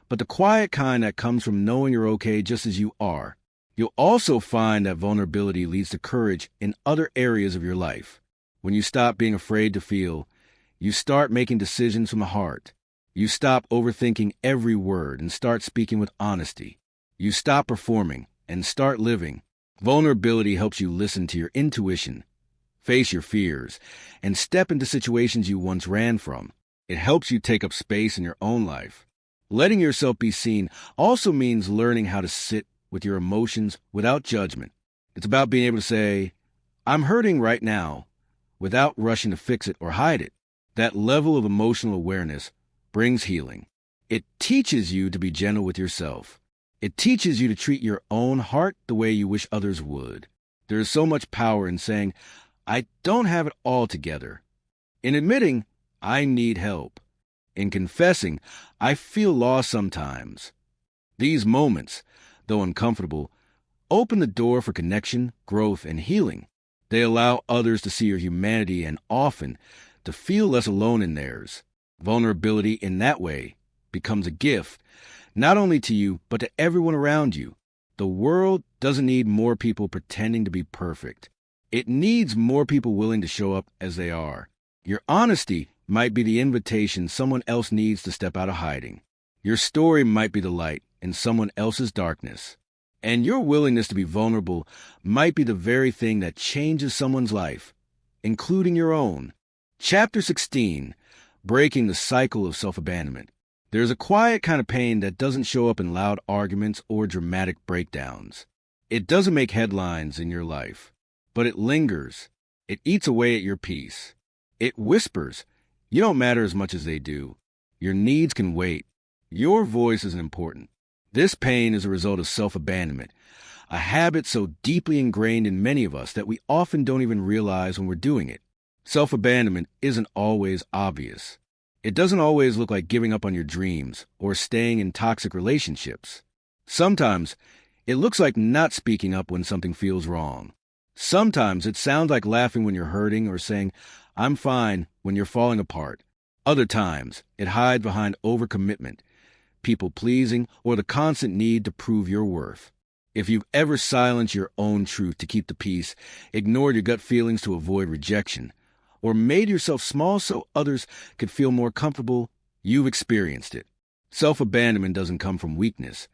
but the quiet kind that comes from knowing you're okay just as you are. You'll also find that vulnerability leads to courage in other areas of your life. When you stop being afraid to feel, you start making decisions from the heart. You stop overthinking every word and start speaking with honesty. You stop performing and start living. Vulnerability helps you listen to your intuition, face your fears, and step into situations you once ran from. It helps you take up space in your own life. Letting yourself be seen also means learning how to sit with your emotions without judgment. It's about being able to say, "I'm hurting right now," without rushing to fix it or hide it. That level of emotional awareness brings healing. It teaches you to be gentle with yourself. It teaches you to treat your own heart the way you wish others would. There is so much power in saying, "I don't have it all together," in admitting, "I need help," in confessing, "I feel lost sometimes." These moments, though uncomfortable, open the door for connection, growth, and healing. They allow others to see your humanity and often to feel less alone in theirs. Vulnerability in that way becomes a gift, not only to you, but to everyone around you. The world doesn't need more people pretending to be perfect. It needs more people willing to show up as they are. Your honesty might be the invitation someone else needs to step out of hiding. Your story might be the light in someone else's darkness. And your willingness to be vulnerable might be the very thing that changes someone's life, including your own. Chapter 16. Breaking the cycle of self-abandonment. There's a quiet kind of pain that doesn't show up in loud arguments or dramatic breakdowns. It doesn't make headlines in your life, but it lingers. It eats away at your peace. It whispers, "You don't matter as much as they do. Your needs can wait. Your voice isn't important." This pain is a result of self-abandonment, a habit so deeply ingrained in many of us that we often don't even realize when we're doing it. Self-abandonment isn't always obvious. It doesn't always look like giving up on your dreams or staying in toxic relationships. Sometimes it looks like not speaking up when something feels wrong. Sometimes it sounds like laughing when you're hurting or saying, "I'm fine," when you're falling apart. Other times it hides behind overcommitment, people-pleasing, or the constant need to prove your worth. If you've ever silenced your own truth to keep the peace, ignored your gut feelings to avoid rejection, or made yourself small so others could feel more comfortable, you've experienced it. Self-abandonment doesn't come from weakness.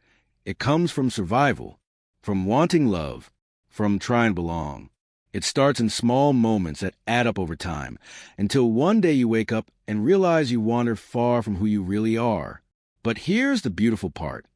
It comes from survival, from wanting love, from trying to belong. It starts in small moments that add up over time, until one day you wake up and realize you wander far from who you really are. But here's the beautiful part.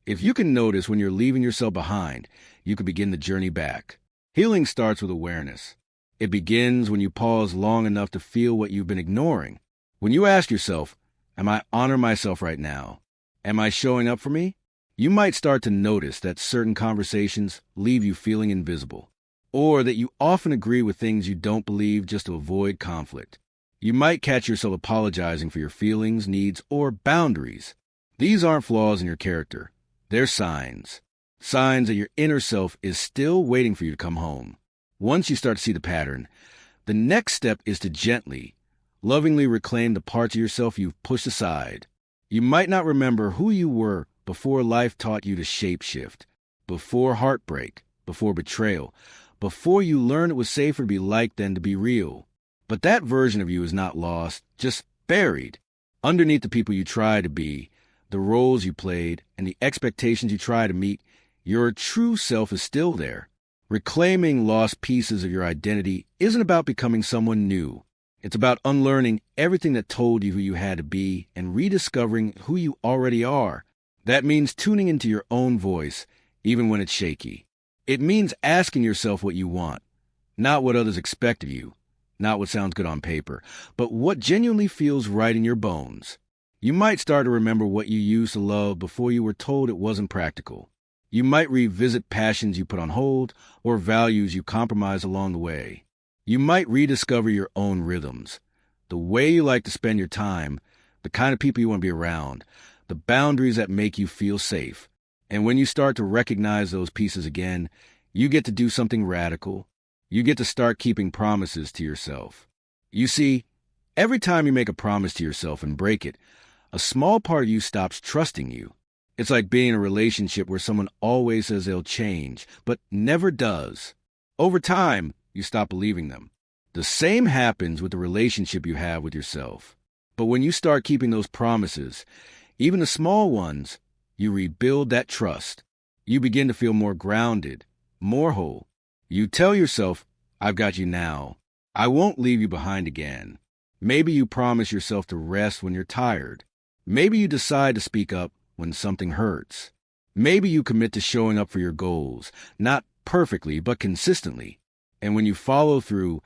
If you can notice when you're leaving yourself behind, you can begin the journey back. Healing starts with awareness. It begins when you pause long enough to feel what you've been ignoring. When you ask yourself, "Am I honoring myself right now? Am I showing up for me?" You might start to notice that certain conversations leave you feeling invisible, or that you often agree with things you don't believe just to avoid conflict. You might catch yourself apologizing for your feelings, needs, or boundaries. These aren't flaws in your character. They're signs. Signs that your inner self is still waiting for you to come home. Once you start to see the pattern, the next step is to gently, lovingly reclaim the parts of yourself you've pushed aside. You might not remember who you were before life taught you to shapeshift, before heartbreak, before betrayal, before you learned it was safer to be liked than to be real. But that version of you is not lost, just buried. Underneath the people you try to be, the roles you played, and the expectations you try to meet, your true self is still there. Reclaiming lost pieces of your identity isn't about becoming someone new. It's about unlearning everything that told you who you had to be and rediscovering who you already are. That means tuning into your own voice, even when it's shaky. It means asking yourself what you want, not what others expect of you, not what sounds good on paper, but what genuinely feels right in your bones. You might start to remember what you used to love before you were told it wasn't practical. You might revisit passions you put on hold or values you compromised along the way. You might rediscover your own rhythms, the way you like to spend your time, the kind of people you want to be around, the boundaries that make you feel safe. And when you start to recognize those pieces again, you get to do something radical. You get to start keeping promises to yourself. You see, every time you make a promise to yourself and break it, a small part of you stops trusting you. It's like being in a relationship where someone always says they'll change, but never does. Over time, you stop believing them. The same happens with the relationship you have with yourself. But when you start keeping those promises, even the small ones, you rebuild that trust. You begin to feel more grounded, more whole. You tell yourself, I've got you now. I won't leave you behind again. Maybe you promise yourself to rest when you're tired. Maybe you decide to speak up when something hurts. Maybe you commit to showing up for your goals, not perfectly, but consistently. And when you follow through,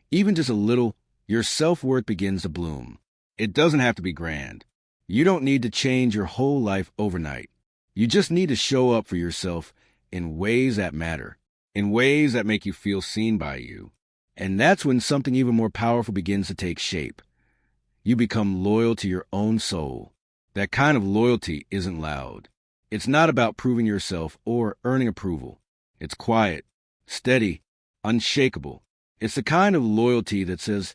even just a little, your self-worth begins to bloom. It doesn't have to be grand. You don't need to change your whole life overnight. You just need to show up for yourself in ways that matter, in ways that make you feel seen by you. And that's when something even more powerful begins to take shape. You become loyal to your own soul. That kind of loyalty isn't loud. It's not about proving yourself or earning approval. It's quiet, steady, unshakable. It's the kind of loyalty that says,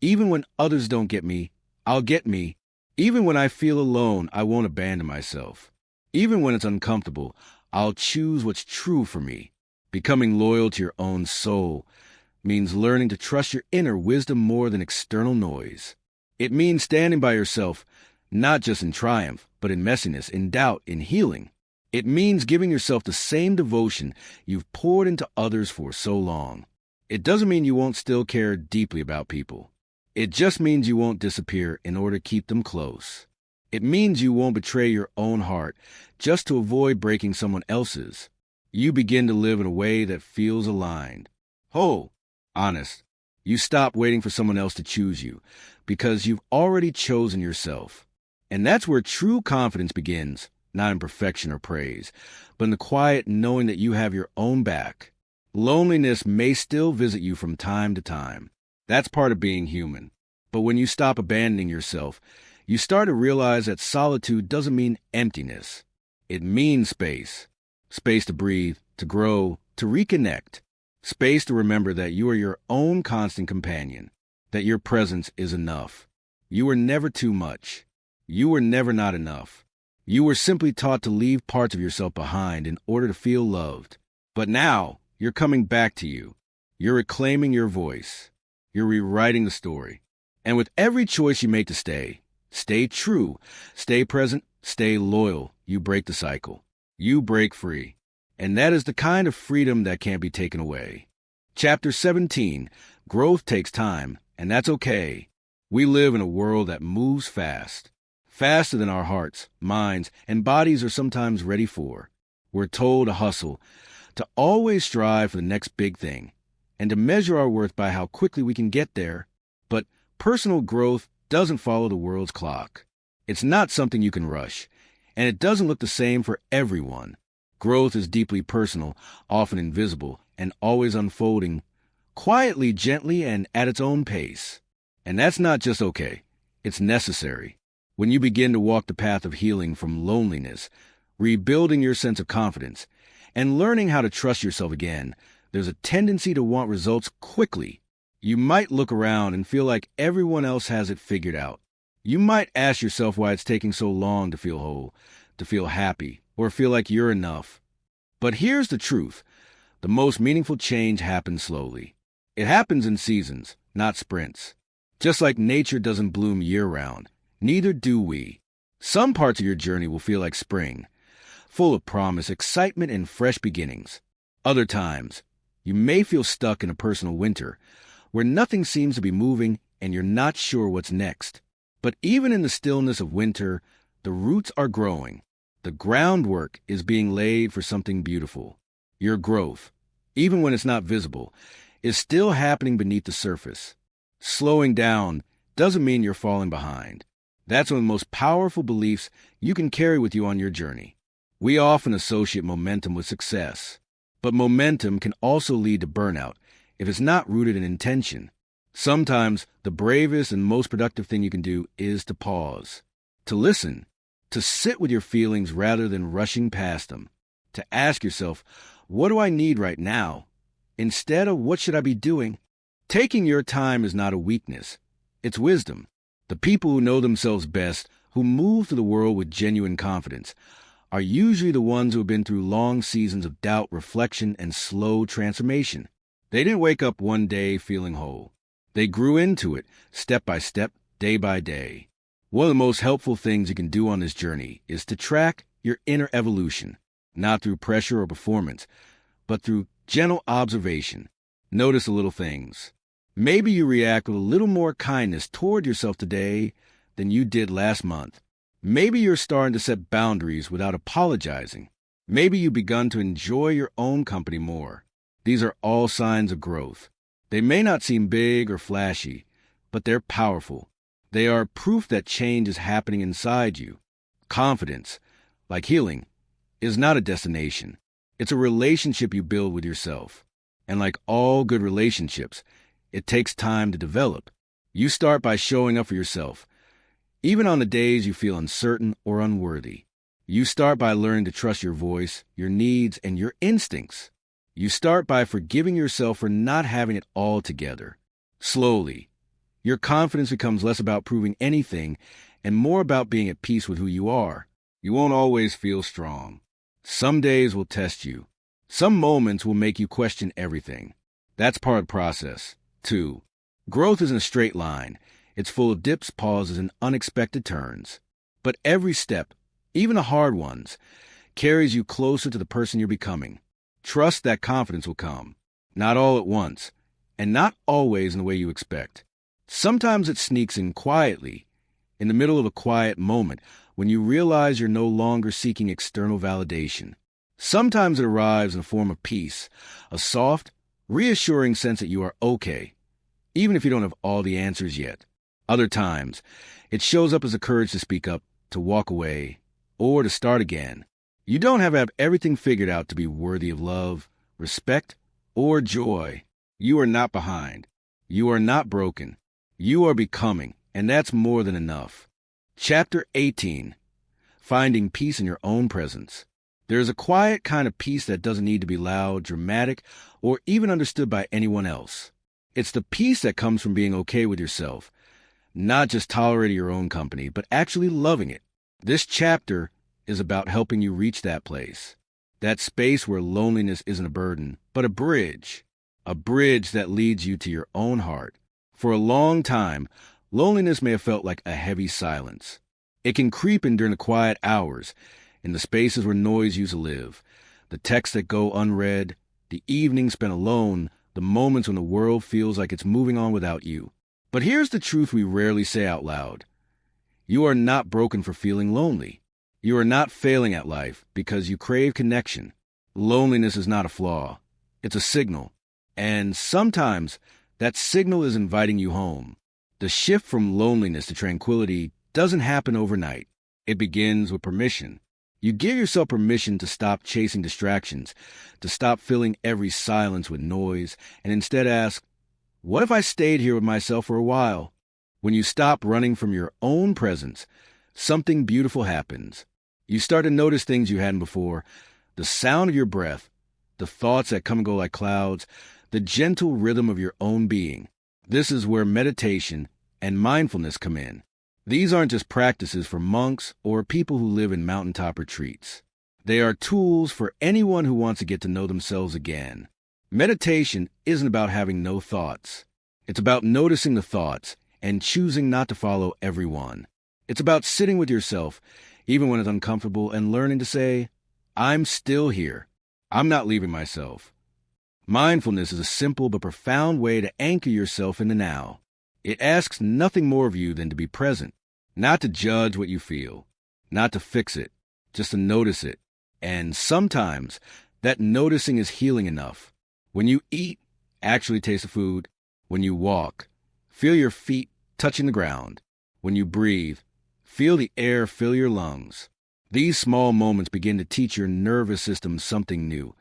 even when others don't get me, I'll get me. Even when I feel alone, I won't abandon myself. Even when it's uncomfortable, I'll choose what's true for me. Becoming loyal to your own soul means learning to trust your inner wisdom more than external noise. It means standing by yourself, not just in triumph, but in messiness, in doubt, in healing. It means giving yourself the same devotion you've poured into others for so long. It doesn't mean you won't still care deeply about people. It just means you won't disappear in order to keep them close. It means you won't betray your own heart just to avoid breaking someone else's. You begin to live in a way that feels aligned, whole, honest. You stop waiting for someone else to choose you because you've already chosen yourself. And that's where true confidence begins, not in perfection or praise, but in the quiet knowing that you have your own back. Loneliness may still visit you from time to time. That's part of being human. But when you stop abandoning yourself, you start to realize that solitude doesn't mean emptiness. It means space. Space to breathe, to grow, to reconnect. Space to remember that you are your own constant companion, that your presence is enough. You were never too much. You were never not enough. You were simply taught to leave parts of yourself behind in order to feel loved. But now, you're coming back to you. You're reclaiming your voice. You're rewriting the story. And with every choice you make to stay true, stay present, stay loyal, you break the cycle. You break free. And that is the kind of freedom that can't be taken away. Chapter 17, Growth Takes Time, and that's okay. We live in a world that moves fast. Faster than our hearts, minds, and bodies are sometimes ready for. We're told to hustle, to always strive for the next big thing, and to measure our worth by how quickly we can get there. But personal growth doesn't follow the world's clock. It's not something you can rush, and it doesn't look the same for everyone. Growth is deeply personal, often invisible, and always unfolding, quietly, gently, and at its own pace. And that's not just okay. It's necessary. When you begin to walk the path of healing from loneliness, rebuilding your sense of confidence, and learning how to trust yourself again, there's a tendency to want results quickly. You might look around and feel like everyone else has it figured out. You might ask yourself why it's taking so long to feel whole, to feel happy, or feel like you're enough. But here's the truth. The most meaningful change happens slowly. It happens in seasons, not sprints. Just like nature doesn't bloom year-round, neither do we. Some parts of your journey will feel like spring, full of promise, excitement, and fresh beginnings. Other times, You may feel stuck in a personal winter, where nothing seems to be moving and you're not sure what's next. But even in the stillness of winter, the roots are growing. The groundwork is being laid for something beautiful. Your growth, even when it's not visible, is still happening beneath the surface. Slowing down doesn't mean you're falling behind. That's one of the most powerful beliefs you can carry with you on your journey. We often associate momentum with success, but momentum can also lead to burnout if it's not rooted in intention. Sometimes the bravest and most productive thing you can do is to pause, to listen, to sit with your feelings rather than rushing past them, to ask yourself, what do I need right now? Instead of what should I be doing? Taking your time is not a weakness. It's wisdom. The people who know themselves best, who move through the world with genuine confidence, are usually the ones who have been through long seasons of doubt, reflection, and slow transformation. They didn't wake up one day feeling whole. They grew into it, step by step, day by day. One of the most helpful things you can do on this journey is to track your inner evolution, not through pressure or performance, but through gentle observation. Notice the little things. Maybe you react with a little more kindness toward yourself today than you did last month. Maybe you're starting to set boundaries without apologizing. Maybe you've begun to enjoy your own company more. These are all signs of growth. They may not seem big or flashy, but they're powerful. They are proof that change is happening inside you. Confidence, like healing, is not a destination. It's a relationship you build with yourself. And like all good relationships, it takes time to develop. You start by showing up for yourself, even on the days you feel uncertain or unworthy. You start by learning to trust your voice, your needs, and your instincts. You start by forgiving yourself for not having it all together. Slowly, your confidence becomes less about proving anything and more about being at peace with who you are. You won't always feel strong. Some days will test you. Some moments will make you question everything. That's part of the process. 2. Growth isn't a straight line. It's full of dips, pauses, and unexpected turns. But every step, even the hard ones, carries you closer to the person you're becoming. Trust that confidence will come, not all at once, and not always in the way you expect. Sometimes it sneaks in quietly, in the middle of a quiet moment, when you realize you're no longer seeking external validation. Sometimes it arrives in the form of peace, a soft, reassuring sense that you are okay, even if you don't have all the answers yet. Other times, it shows up as the courage to speak up, to walk away, or to start again. You don't have to have everything figured out to be worthy of love, respect, or joy. You are not behind. You are not broken. You are becoming, and that's more than enough. Chapter 18. Finding peace in your own presence. There is a quiet kind of peace that doesn't need to be loud, dramatic, or even understood by anyone else. It's the peace that comes from being okay with yourself, not just tolerating your own company, but actually loving it. This chapter is about helping you reach that place, that space where loneliness isn't a burden, but a bridge that leads you to your own heart. For a long time, loneliness may have felt like a heavy silence. It can creep in during the quiet hours, in the spaces where noise used to live, the texts that go unread, the evenings spent alone, the moments when the world feels like it's moving on without you. But here's the truth we rarely say out loud. You are not broken for feeling lonely. You are not failing at life because you crave connection. Loneliness is not a flaw. It's a signal. And sometimes that signal is inviting you home. The shift from loneliness to tranquility doesn't happen overnight. It begins with permission. You give yourself permission to stop chasing distractions, to stop filling every silence with noise, and instead ask, what if I stayed here with myself for a while? When you stop running from your own presence, something beautiful happens. You start to notice things you hadn't before, the sound of your breath, the thoughts that come and go like clouds, the gentle rhythm of your own being. This is where meditation and mindfulness come in. These aren't just practices for monks or people who live in mountaintop retreats. They are tools for anyone who wants to get to know themselves again. Meditation isn't about having no thoughts. It's about noticing the thoughts and choosing not to follow every one. It's about sitting with yourself, even when it's uncomfortable, and learning to say, I'm still here. I'm not leaving myself. Mindfulness is a simple but profound way to anchor yourself in the now. It asks nothing more of you than to be present, not to judge what you feel, not to fix it, just to notice it. And sometimes that noticing is healing enough. When you eat, actually taste the food. When you walk, feel your feet touching the ground. When you breathe, feel the air fill your lungs. These small moments begin to teach your nervous system something new,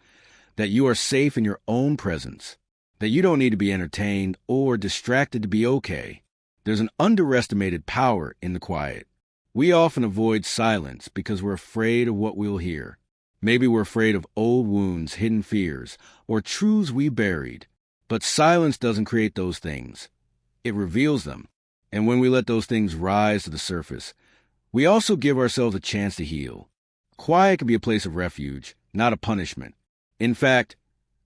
that you are safe in your own presence, that you don't need to be entertained or distracted to be okay. There's an underestimated power in the quiet. We often avoid silence because we're afraid of what we'll hear. Maybe we're afraid of old wounds, hidden fears, or truths we buried. But silence doesn't create those things. It reveals them. And when we let those things rise to the surface, we also give ourselves a chance to heal. Quiet can be a place of refuge, not a punishment. In fact,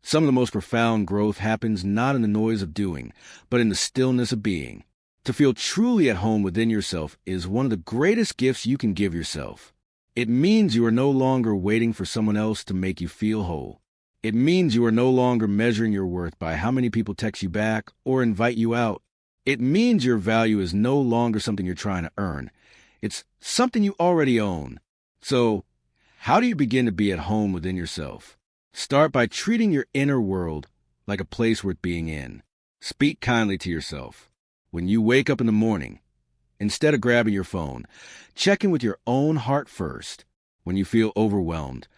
some of the most profound growth happens not in the noise of doing, but in the stillness of being. To feel truly at home within yourself is one of the greatest gifts you can give yourself. It means you are no longer waiting for someone else to make you feel whole. It means you are no longer measuring your worth by how many people text you back or invite you out. It means your value is no longer something you're trying to earn. It's something you already own. So, how do you begin to be at home within yourself? Start by treating your inner world like a place worth being in. Speak kindly to yourself. When you wake up in the morning, instead of grabbing your phone, check in with your own heart first. When you feel overwhelmed,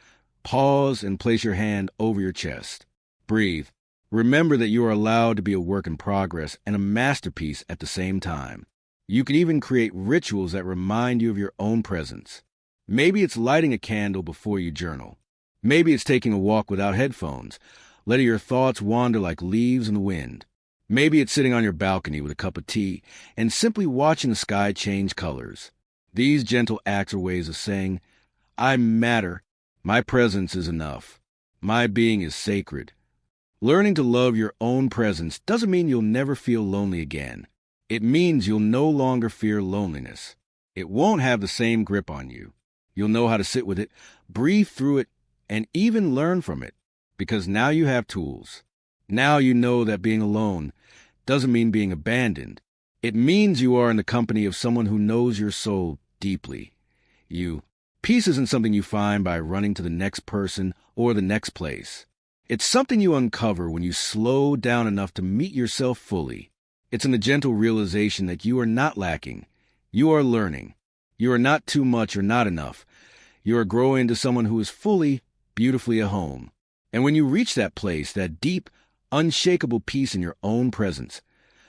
pause and place your hand over your chest. Breathe. Remember that you are allowed to be a work in progress and a masterpiece at the same time. You can even create rituals that remind you of your own presence. Maybe it's lighting a candle before you journal. Maybe it's taking a walk without headphones, letting your thoughts wander like leaves in the wind. Maybe it's sitting on your balcony with a cup of tea and simply watching the sky change colors. These gentle acts are ways of saying, I matter. My presence is enough. My being is sacred. Learning to love your own presence doesn't mean you'll never feel lonely again. It means you'll no longer fear loneliness. It won't have the same grip on you. You'll know how to sit with it, breathe through it, and even learn from it, because now you have tools. Now you know that being alone doesn't mean being abandoned. It means you are in the company of someone who knows your soul deeply. Peace isn't something you find by running to the next person or the next place. It's something you uncover when you slow down enough to meet yourself fully. It's in the gentle realization that you are not lacking. You are learning. You are not too much or not enough. You are growing into someone who is fully, beautifully at home. And when you reach that place, that deep, unshakable peace in your own presence,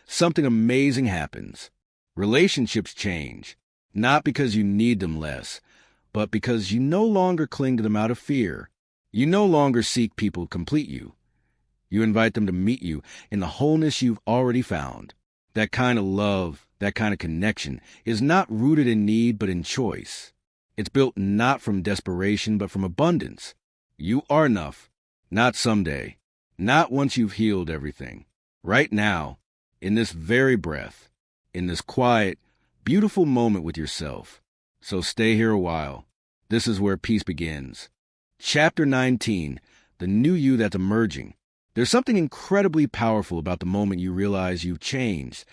something amazing happens. Relationships change, not because you need them less, but because you no longer cling to them out of fear. You no longer seek people to complete you. You invite them to meet you in the wholeness you've already found. That kind of love, that kind of connection is not rooted in need but in choice. It's built not from desperation but from abundance. You are enough, not someday, not once you've healed everything. Right now, in this very breath, in this quiet, beautiful moment with yourself. So stay here a while. This is where peace begins. Chapter 19, the new you that's emerging. There's something incredibly powerful about the moment you realize you've changed,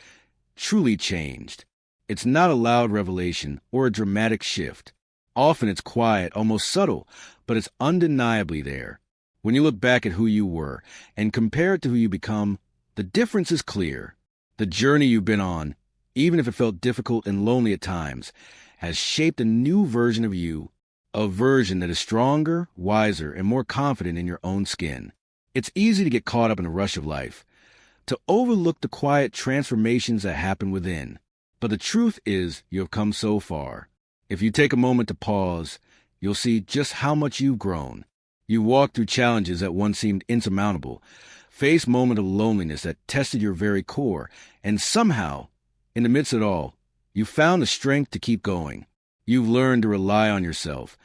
truly changed. It's not a loud revelation or a dramatic shift. Often it's quiet, almost subtle, but it's undeniably there. When you look back at who you were and compare it to who you become, the difference is clear. The journey you've been on, even if it felt difficult and lonely at times, has shaped a new version of you, a version that is stronger, wiser, and more confident in your own skin. It's easy to get caught up in the rush of life, to overlook the quiet transformations that happen within. But the truth is, you have come so far. If you take a moment to pause, you'll see just how much you've grown. You walked through challenges that once seemed insurmountable, faced moments of loneliness that tested your very core, and somehow, in the midst of it all, you found the strength to keep going. You've learned to rely on yourself,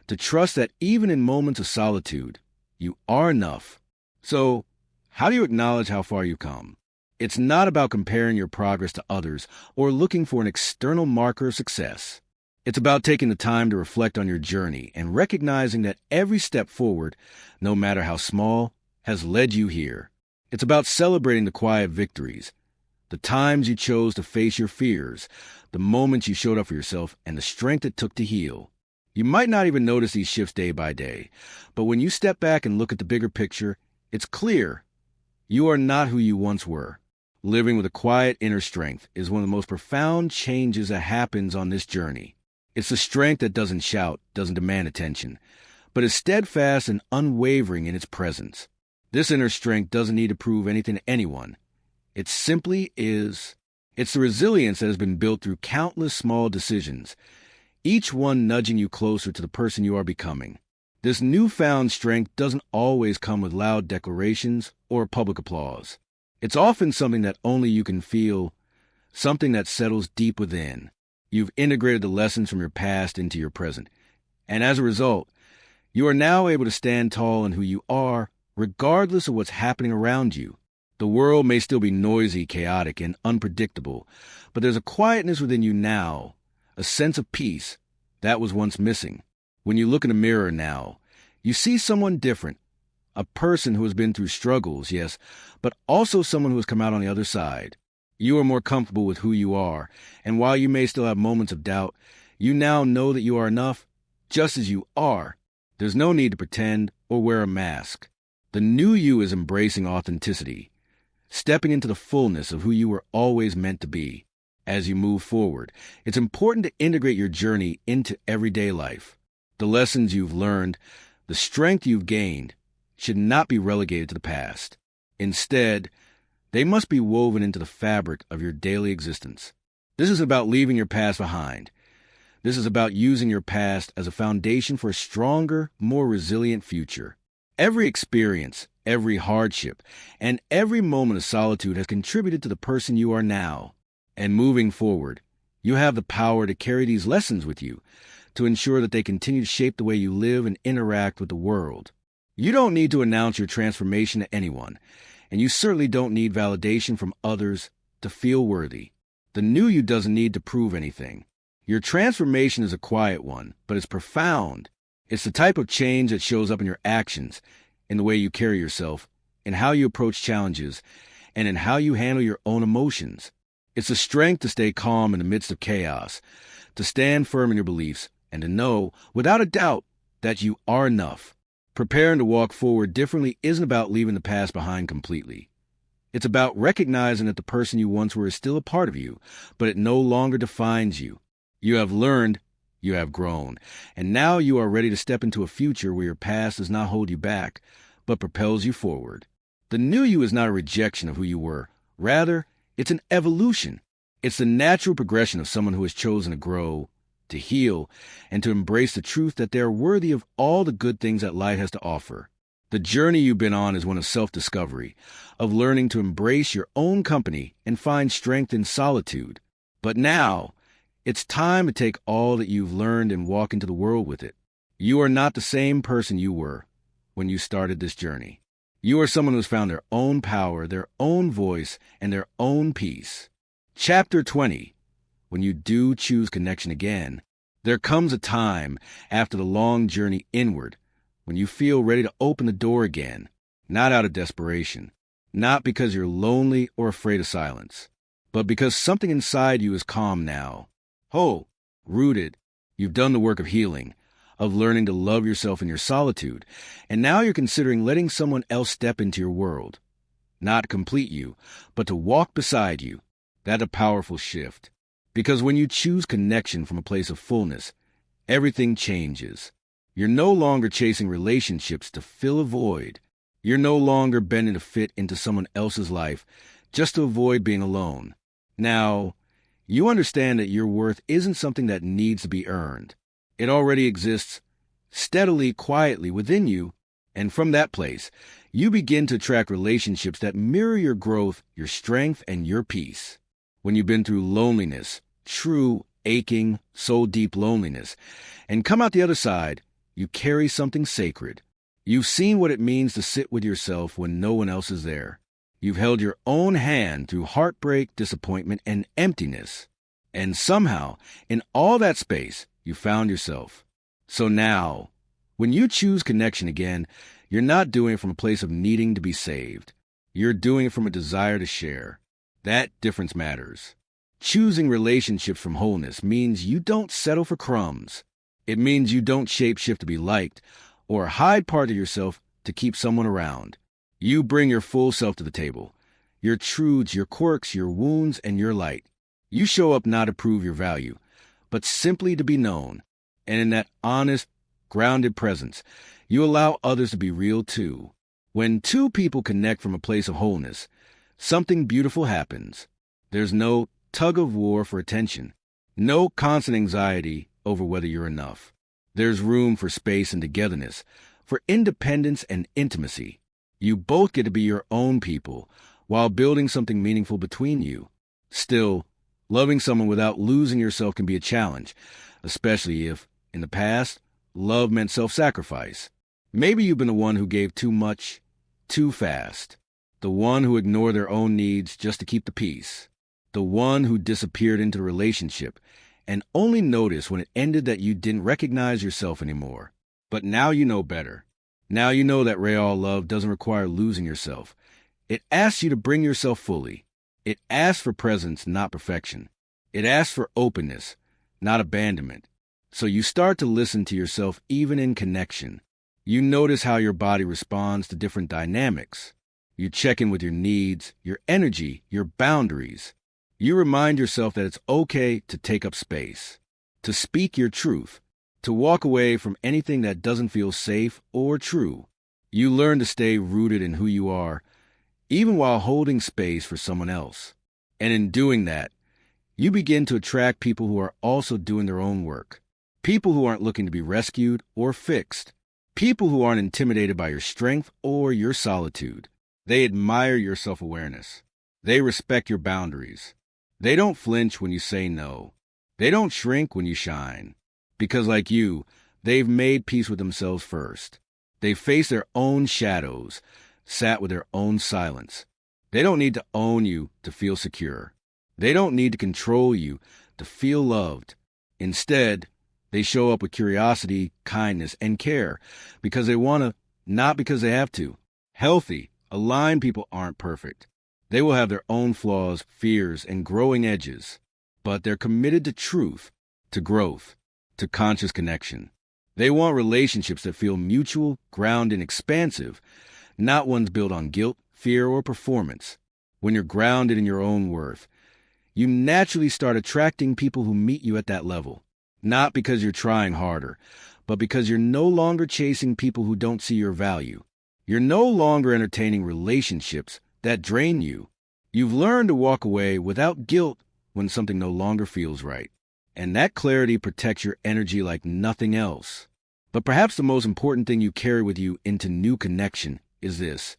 to trust that even in moments of solitude, you are enough. So, how do you acknowledge how far you've come? It's not about comparing your progress to others or looking for an external marker of success. It's about taking the time to reflect on your journey and recognizing that every step forward, no matter how small, has led you here. It's about celebrating the quiet victories, the times you chose to face your fears, the moments you showed up for yourself, and the strength it took to heal. You might not even notice these shifts day by day, but when you step back and look at the bigger picture, it's clear you are not who you once were. Living with a quiet inner strength is one of the most profound changes that happens on this journey. It's the strength that doesn't shout, doesn't demand attention, but is steadfast and unwavering in its presence. This inner strength doesn't need to prove anything to anyone. It simply is. It's the resilience that has been built through countless small decisions, each one nudging you closer to the person you are becoming. This newfound strength doesn't always come with loud declarations or public applause. It's often something that only you can feel, something that settles deep within. You've integrated the lessons from your past into your present, and as a result, you are now able to stand tall in who you are, regardless of what's happening around you. The world may still be noisy, chaotic, and unpredictable, but there's a quietness within you now, a sense of peace that was once missing. When you look in a mirror now, you see someone different, a person who has been through struggles, yes, but also someone who has come out on the other side. You are more comfortable with who you are, and while you may still have moments of doubt, you now know that you are enough, just as you are. There's no need to pretend or wear a mask. The new you is embracing authenticity, stepping into the fullness of who you were always meant to be. As you move forward, it's important to integrate your journey into everyday life. The lessons you've learned, the strength you've gained, should not be relegated to the past. Instead, they must be woven into the fabric of your daily existence. This is about leaving your past behind. This is about using your past as a foundation for a stronger, more resilient future. Every experience, every hardship, and every moment of solitude has contributed to the person you are now. And moving forward, you have the power to carry these lessons with you, to ensure that they continue to shape the way you live and interact with the world. You don't need to announce your transformation to anyone, and you certainly don't need validation from others to feel worthy. The new you doesn't need to prove anything. Your transformation is a quiet one, but it's profound. It's the type of change that shows up in your actions, in the way you carry yourself, in how you approach challenges, and in how you handle your own emotions. It's the strength to stay calm in the midst of chaos, to stand firm in your beliefs, and to know, without a doubt, that you are enough. Preparing to walk forward differently isn't about leaving the past behind completely. It's about recognizing that the person you once were is still a part of you, but it no longer defines you. You have learned, you have grown, and now you are ready to step into a future where your past does not hold you back, but propels you forward. The new you is not a rejection of who you were. Rather, it's an evolution. It's the natural progression of someone who has chosen to grow, to heal, and to embrace the truth that they are worthy of all the good things that life has to offer. The journey you've been on is one of self-discovery, of learning to embrace your own company and find strength in solitude. But now, it's time to take all that you've learned and walk into the world with it. You are not the same person you were when you started this journey. You are someone who's found their own power, their own voice, and their own peace. Chapter 20. When you do choose connection again, there comes a time after the long journey inward when you feel ready to open the door again, not out of desperation, not because you're lonely or afraid of silence, but because something inside you is calm now. Whole, rooted. You've done the work of healing, of learning to love yourself in your solitude, and now you're considering letting someone else step into your world. Not complete you, but to walk beside you. That's a powerful shift. Because when you choose connection from a place of fullness, everything changes. You're no longer chasing relationships to fill a void. You're no longer bending to fit into someone else's life just to avoid being alone. Now, you understand that your worth isn't something that needs to be earned. It already exists steadily, quietly within you, and from that place, you begin to attract relationships that mirror your growth, your strength, and your peace. When you've been through loneliness, true, aching, soul-deep loneliness, and come out the other side, you carry something sacred. You've seen what it means to sit with yourself when no one else is there. You've held your own hand through heartbreak, disappointment, and emptiness. And somehow, in all that space, you found yourself. So now, When you choose connection again, you're not doing it from a place of needing to be saved. You're doing it from a desire to share. That difference matters. Choosing relationships from wholeness means you don't settle for crumbs. It means you don't shapeshift to be liked or hide part of yourself to keep someone around. You bring your full self to the table. Your truths, your quirks, your wounds, and your light. You show up not to prove your value, but simply to be known. And in that honest, grounded presence, you allow others to be real too. When two people connect from a place of wholeness, something beautiful happens. There's no tug of war for attention, no constant anxiety over whether you're enough. There's room for space and togetherness, for independence and intimacy. You both get to be your own people while building something meaningful between you. Still, loving someone without losing yourself can be a challenge, especially if, in the past, love meant self-sacrifice. Maybe you've been the one who gave too much, too fast. The one who ignored their own needs just to keep the peace. The one who disappeared into the relationship and only noticed when it ended that you didn't recognize yourself anymore. But now you know better. Now you know that real love doesn't require losing yourself. It asks you to bring yourself fully. It asks for presence, not perfection. It asks for openness, not abandonment. So you start to listen to yourself even in connection. You notice how your body responds to different dynamics. You check in with your needs, your energy, your boundaries. You remind yourself that it's okay to take up space, to speak your truth, to walk away from anything that doesn't feel safe or true. You learn to stay rooted in who you are, even while holding space for someone else. And in doing that, you begin to attract people who are also doing their own work. People who aren't looking to be rescued or fixed. People who aren't intimidated by your strength or your solitude. They admire your self-awareness. They respect your boundaries. They don't flinch when you say no. They don't shrink when you shine. Because like you, they've made peace with themselves first. They face their own shadows, sat with their own silence. They don't need to own you to feel secure. They don't need to control you to feel loved. Instead, they show up with curiosity, kindness, and care because they want to, not because they have to. Healthy, aligned people aren't perfect. They will have their own flaws, fears, and growing edges, but they're committed to truth, to growth, to conscious connection. They want relationships that feel mutual, grounded, and expansive, not ones built on guilt, fear, or performance. When you're grounded in your own worth, you naturally start attracting people who meet you at that level. Not because you're trying harder, but because you're no longer chasing people who don't see your value. You're no longer entertaining relationships that drain you. You've learned to walk away without guilt when something no longer feels right. And that clarity protects your energy like nothing else. But perhaps the most important thing you carry with you into new connection is this.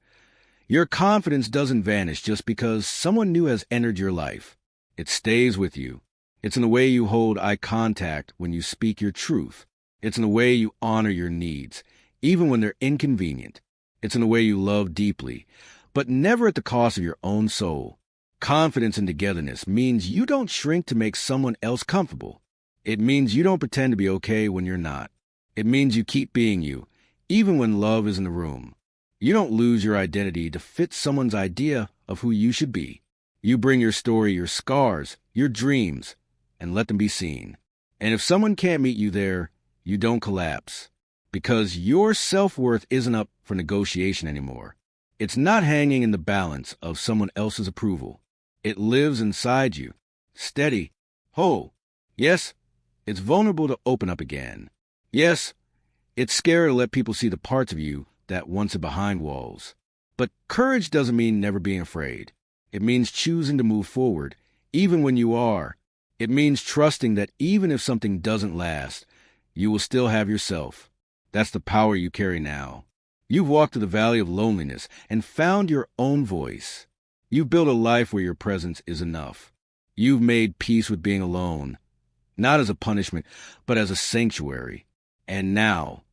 Your confidence doesn't vanish just because someone new has entered your life. It stays with you. It's in the way you hold eye contact when you speak your truth. It's in the way you honor your needs, even when they're inconvenient. It's in the way you love deeply, but never at the cost of your own soul. Confidence and togetherness means you don't shrink to make someone else comfortable. It means you don't pretend to be okay when you're not. It means you keep being you, even when love is in the room. You don't lose your identity to fit someone's idea of who you should be. You bring your story, your scars, your dreams, and let them be seen. And if someone can't meet you there, you don't collapse. Because your self-worth isn't up for negotiation anymore. It's not hanging in the balance of someone else's approval. It lives inside you, steady, whole. Yes, it's vulnerable to open up again. Yes, it's scary to let people see the parts of you that once are behind walls. But courage doesn't mean never being afraid. It means choosing to move forward, even when you are. It means trusting that even if something doesn't last, you will still have yourself. That's the power you carry now. You've walked through the valley of loneliness and found your own voice. You've built a life where your presence is enough. You've made peace with being alone, not as a punishment, but as a sanctuary. And now,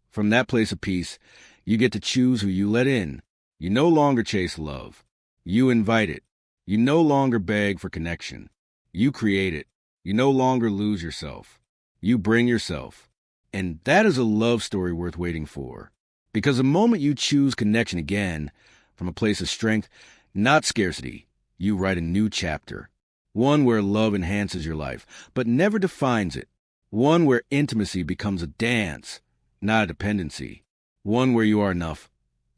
from that place of peace, you get to choose who you let in. You no longer chase love. You invite it. You no longer beg for connection. You create it. You no longer lose yourself. You bring yourself. And that is a love story worth waiting for. Because the moment you choose connection again, from a place of strength, not scarcity, you write a new chapter. One where love enhances your life, but never defines it. One where intimacy becomes a dance, not a dependency. One where you are enough,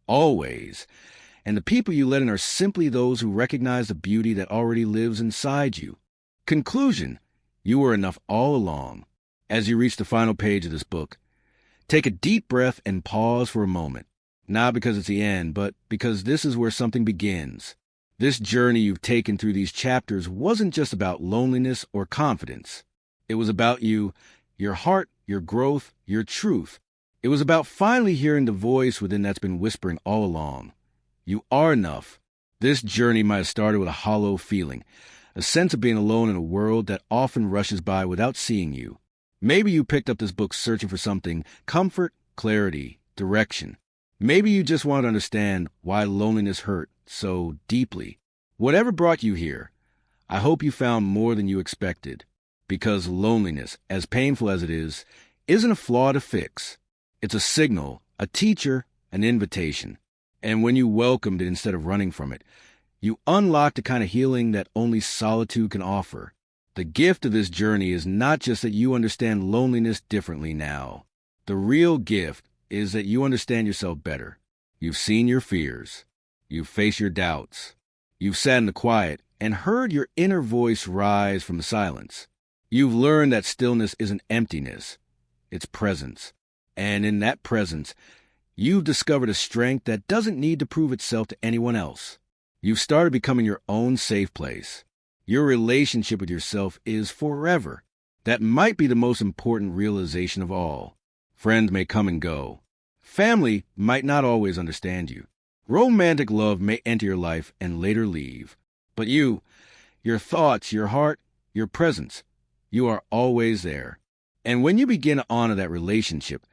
always. And the people you let in are simply those who recognize the beauty that already lives inside you. Conclusion: you were enough all along. As you reach the final page of this book, take a deep breath and pause for a moment. Not because it's the end, but because this is where something begins. This journey you've taken through these chapters wasn't just about loneliness or confidence. It was about you, your heart, your growth, your truth. It was about finally hearing the voice within that's been whispering all along. You are enough. This journey might have started with a hollow feeling, a sense of being alone in a world that often rushes by without seeing you. Maybe you picked up this book searching for something: comfort, clarity, direction. Maybe you just want to understand why loneliness hurt so deeply. Whatever brought you here, I hope you found more than you expected. Because loneliness, as painful as it is, isn't a flaw to fix. It's a signal, a teacher, an invitation. And when you welcomed it instead of running from it, you unlocked a kind of healing that only solitude can offer. The gift of this journey is not just that you understand loneliness differently now. The real gift is that you understand yourself better. You've seen your fears. You've faced your doubts. You've sat in the quiet and heard your inner voice rise from the silence. You've learned that stillness isn't emptiness. It's presence. And in that presence, you've discovered a strength that doesn't need to prove itself to anyone else. You've started becoming your own safe place. Your relationship with yourself is forever. That might be the most important realization of all. Friends may come and go. Family might not always understand you. Romantic love may enter your life and later leave. But you, your thoughts, your heart, your presence, you are always there. And when you begin to honor that relationship,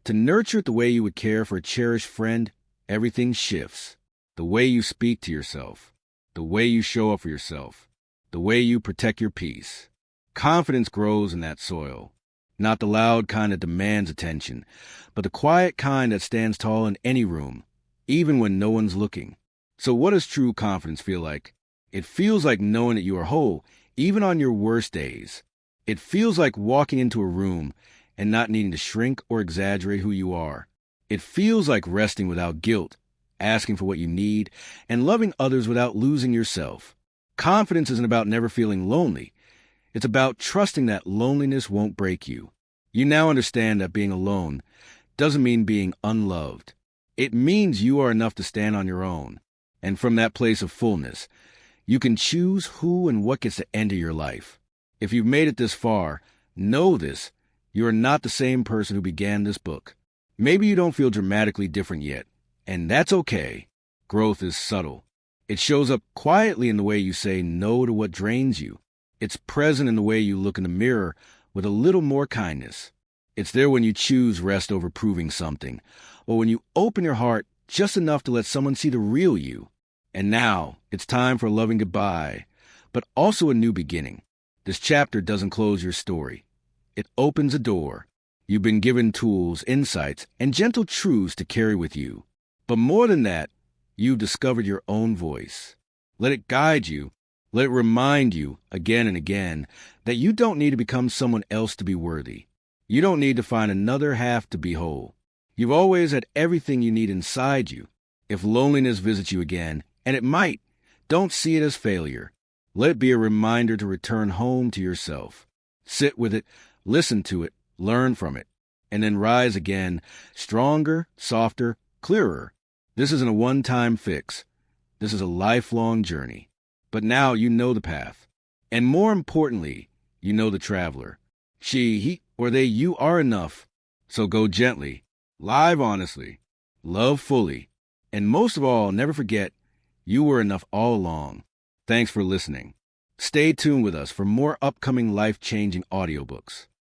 to nurture it the way you would care for a cherished friend, everything shifts. The way you speak to yourself, the way you show up for yourself, the way you protect your peace. Confidence grows in that soil. Not the loud kind that demands attention, but the quiet kind that stands tall in any room, even when no one's looking. So what does true confidence feel like? It feels like knowing that you are whole, even on your worst days. It feels like walking into a room and not needing to shrink or exaggerate who you are. It feels like resting without guilt, asking for what you need, and loving others without losing yourself. Confidence isn't about never feeling lonely. It's about trusting that loneliness won't break you. You now understand that being alone doesn't mean being unloved. It means you are enough to stand on your own. And from that place of fullness, you can choose who and what gets to enter your life. If you've made it this far, know this: you are not the same person who began this book. Maybe you don't feel dramatically different yet, and that's okay. Growth is subtle. It shows up quietly in the way you say no to what drains you. It's present in the way you look in the mirror with a little more kindness. It's there when you choose rest over proving something, or when you open your heart just enough to let someone see the real you. And now, it's time for a loving goodbye, but also a new beginning. This chapter doesn't close your story. It opens a door. You've been given tools, insights, and gentle truths to carry with you. But more than that, you've discovered your own voice. Let it guide you. Let it remind you, again and again, that you don't need to become someone else to be worthy. You don't need to find another half to be whole. You've always had everything you need inside you. If loneliness visits you again, and it might, don't see it as failure. Let it be a reminder to return home to yourself. Sit with it, listen to it, learn from it, and then rise again, stronger, softer, clearer. This isn't a one-time fix. This is a lifelong journey. But now you know the path. And more importantly, you know the traveler. She, he, or they, you are enough. So go gently, live honestly, love fully, and most of all, never forget, you were enough all along. Thanks for listening. Stay tuned with us for more upcoming life-changing audiobooks.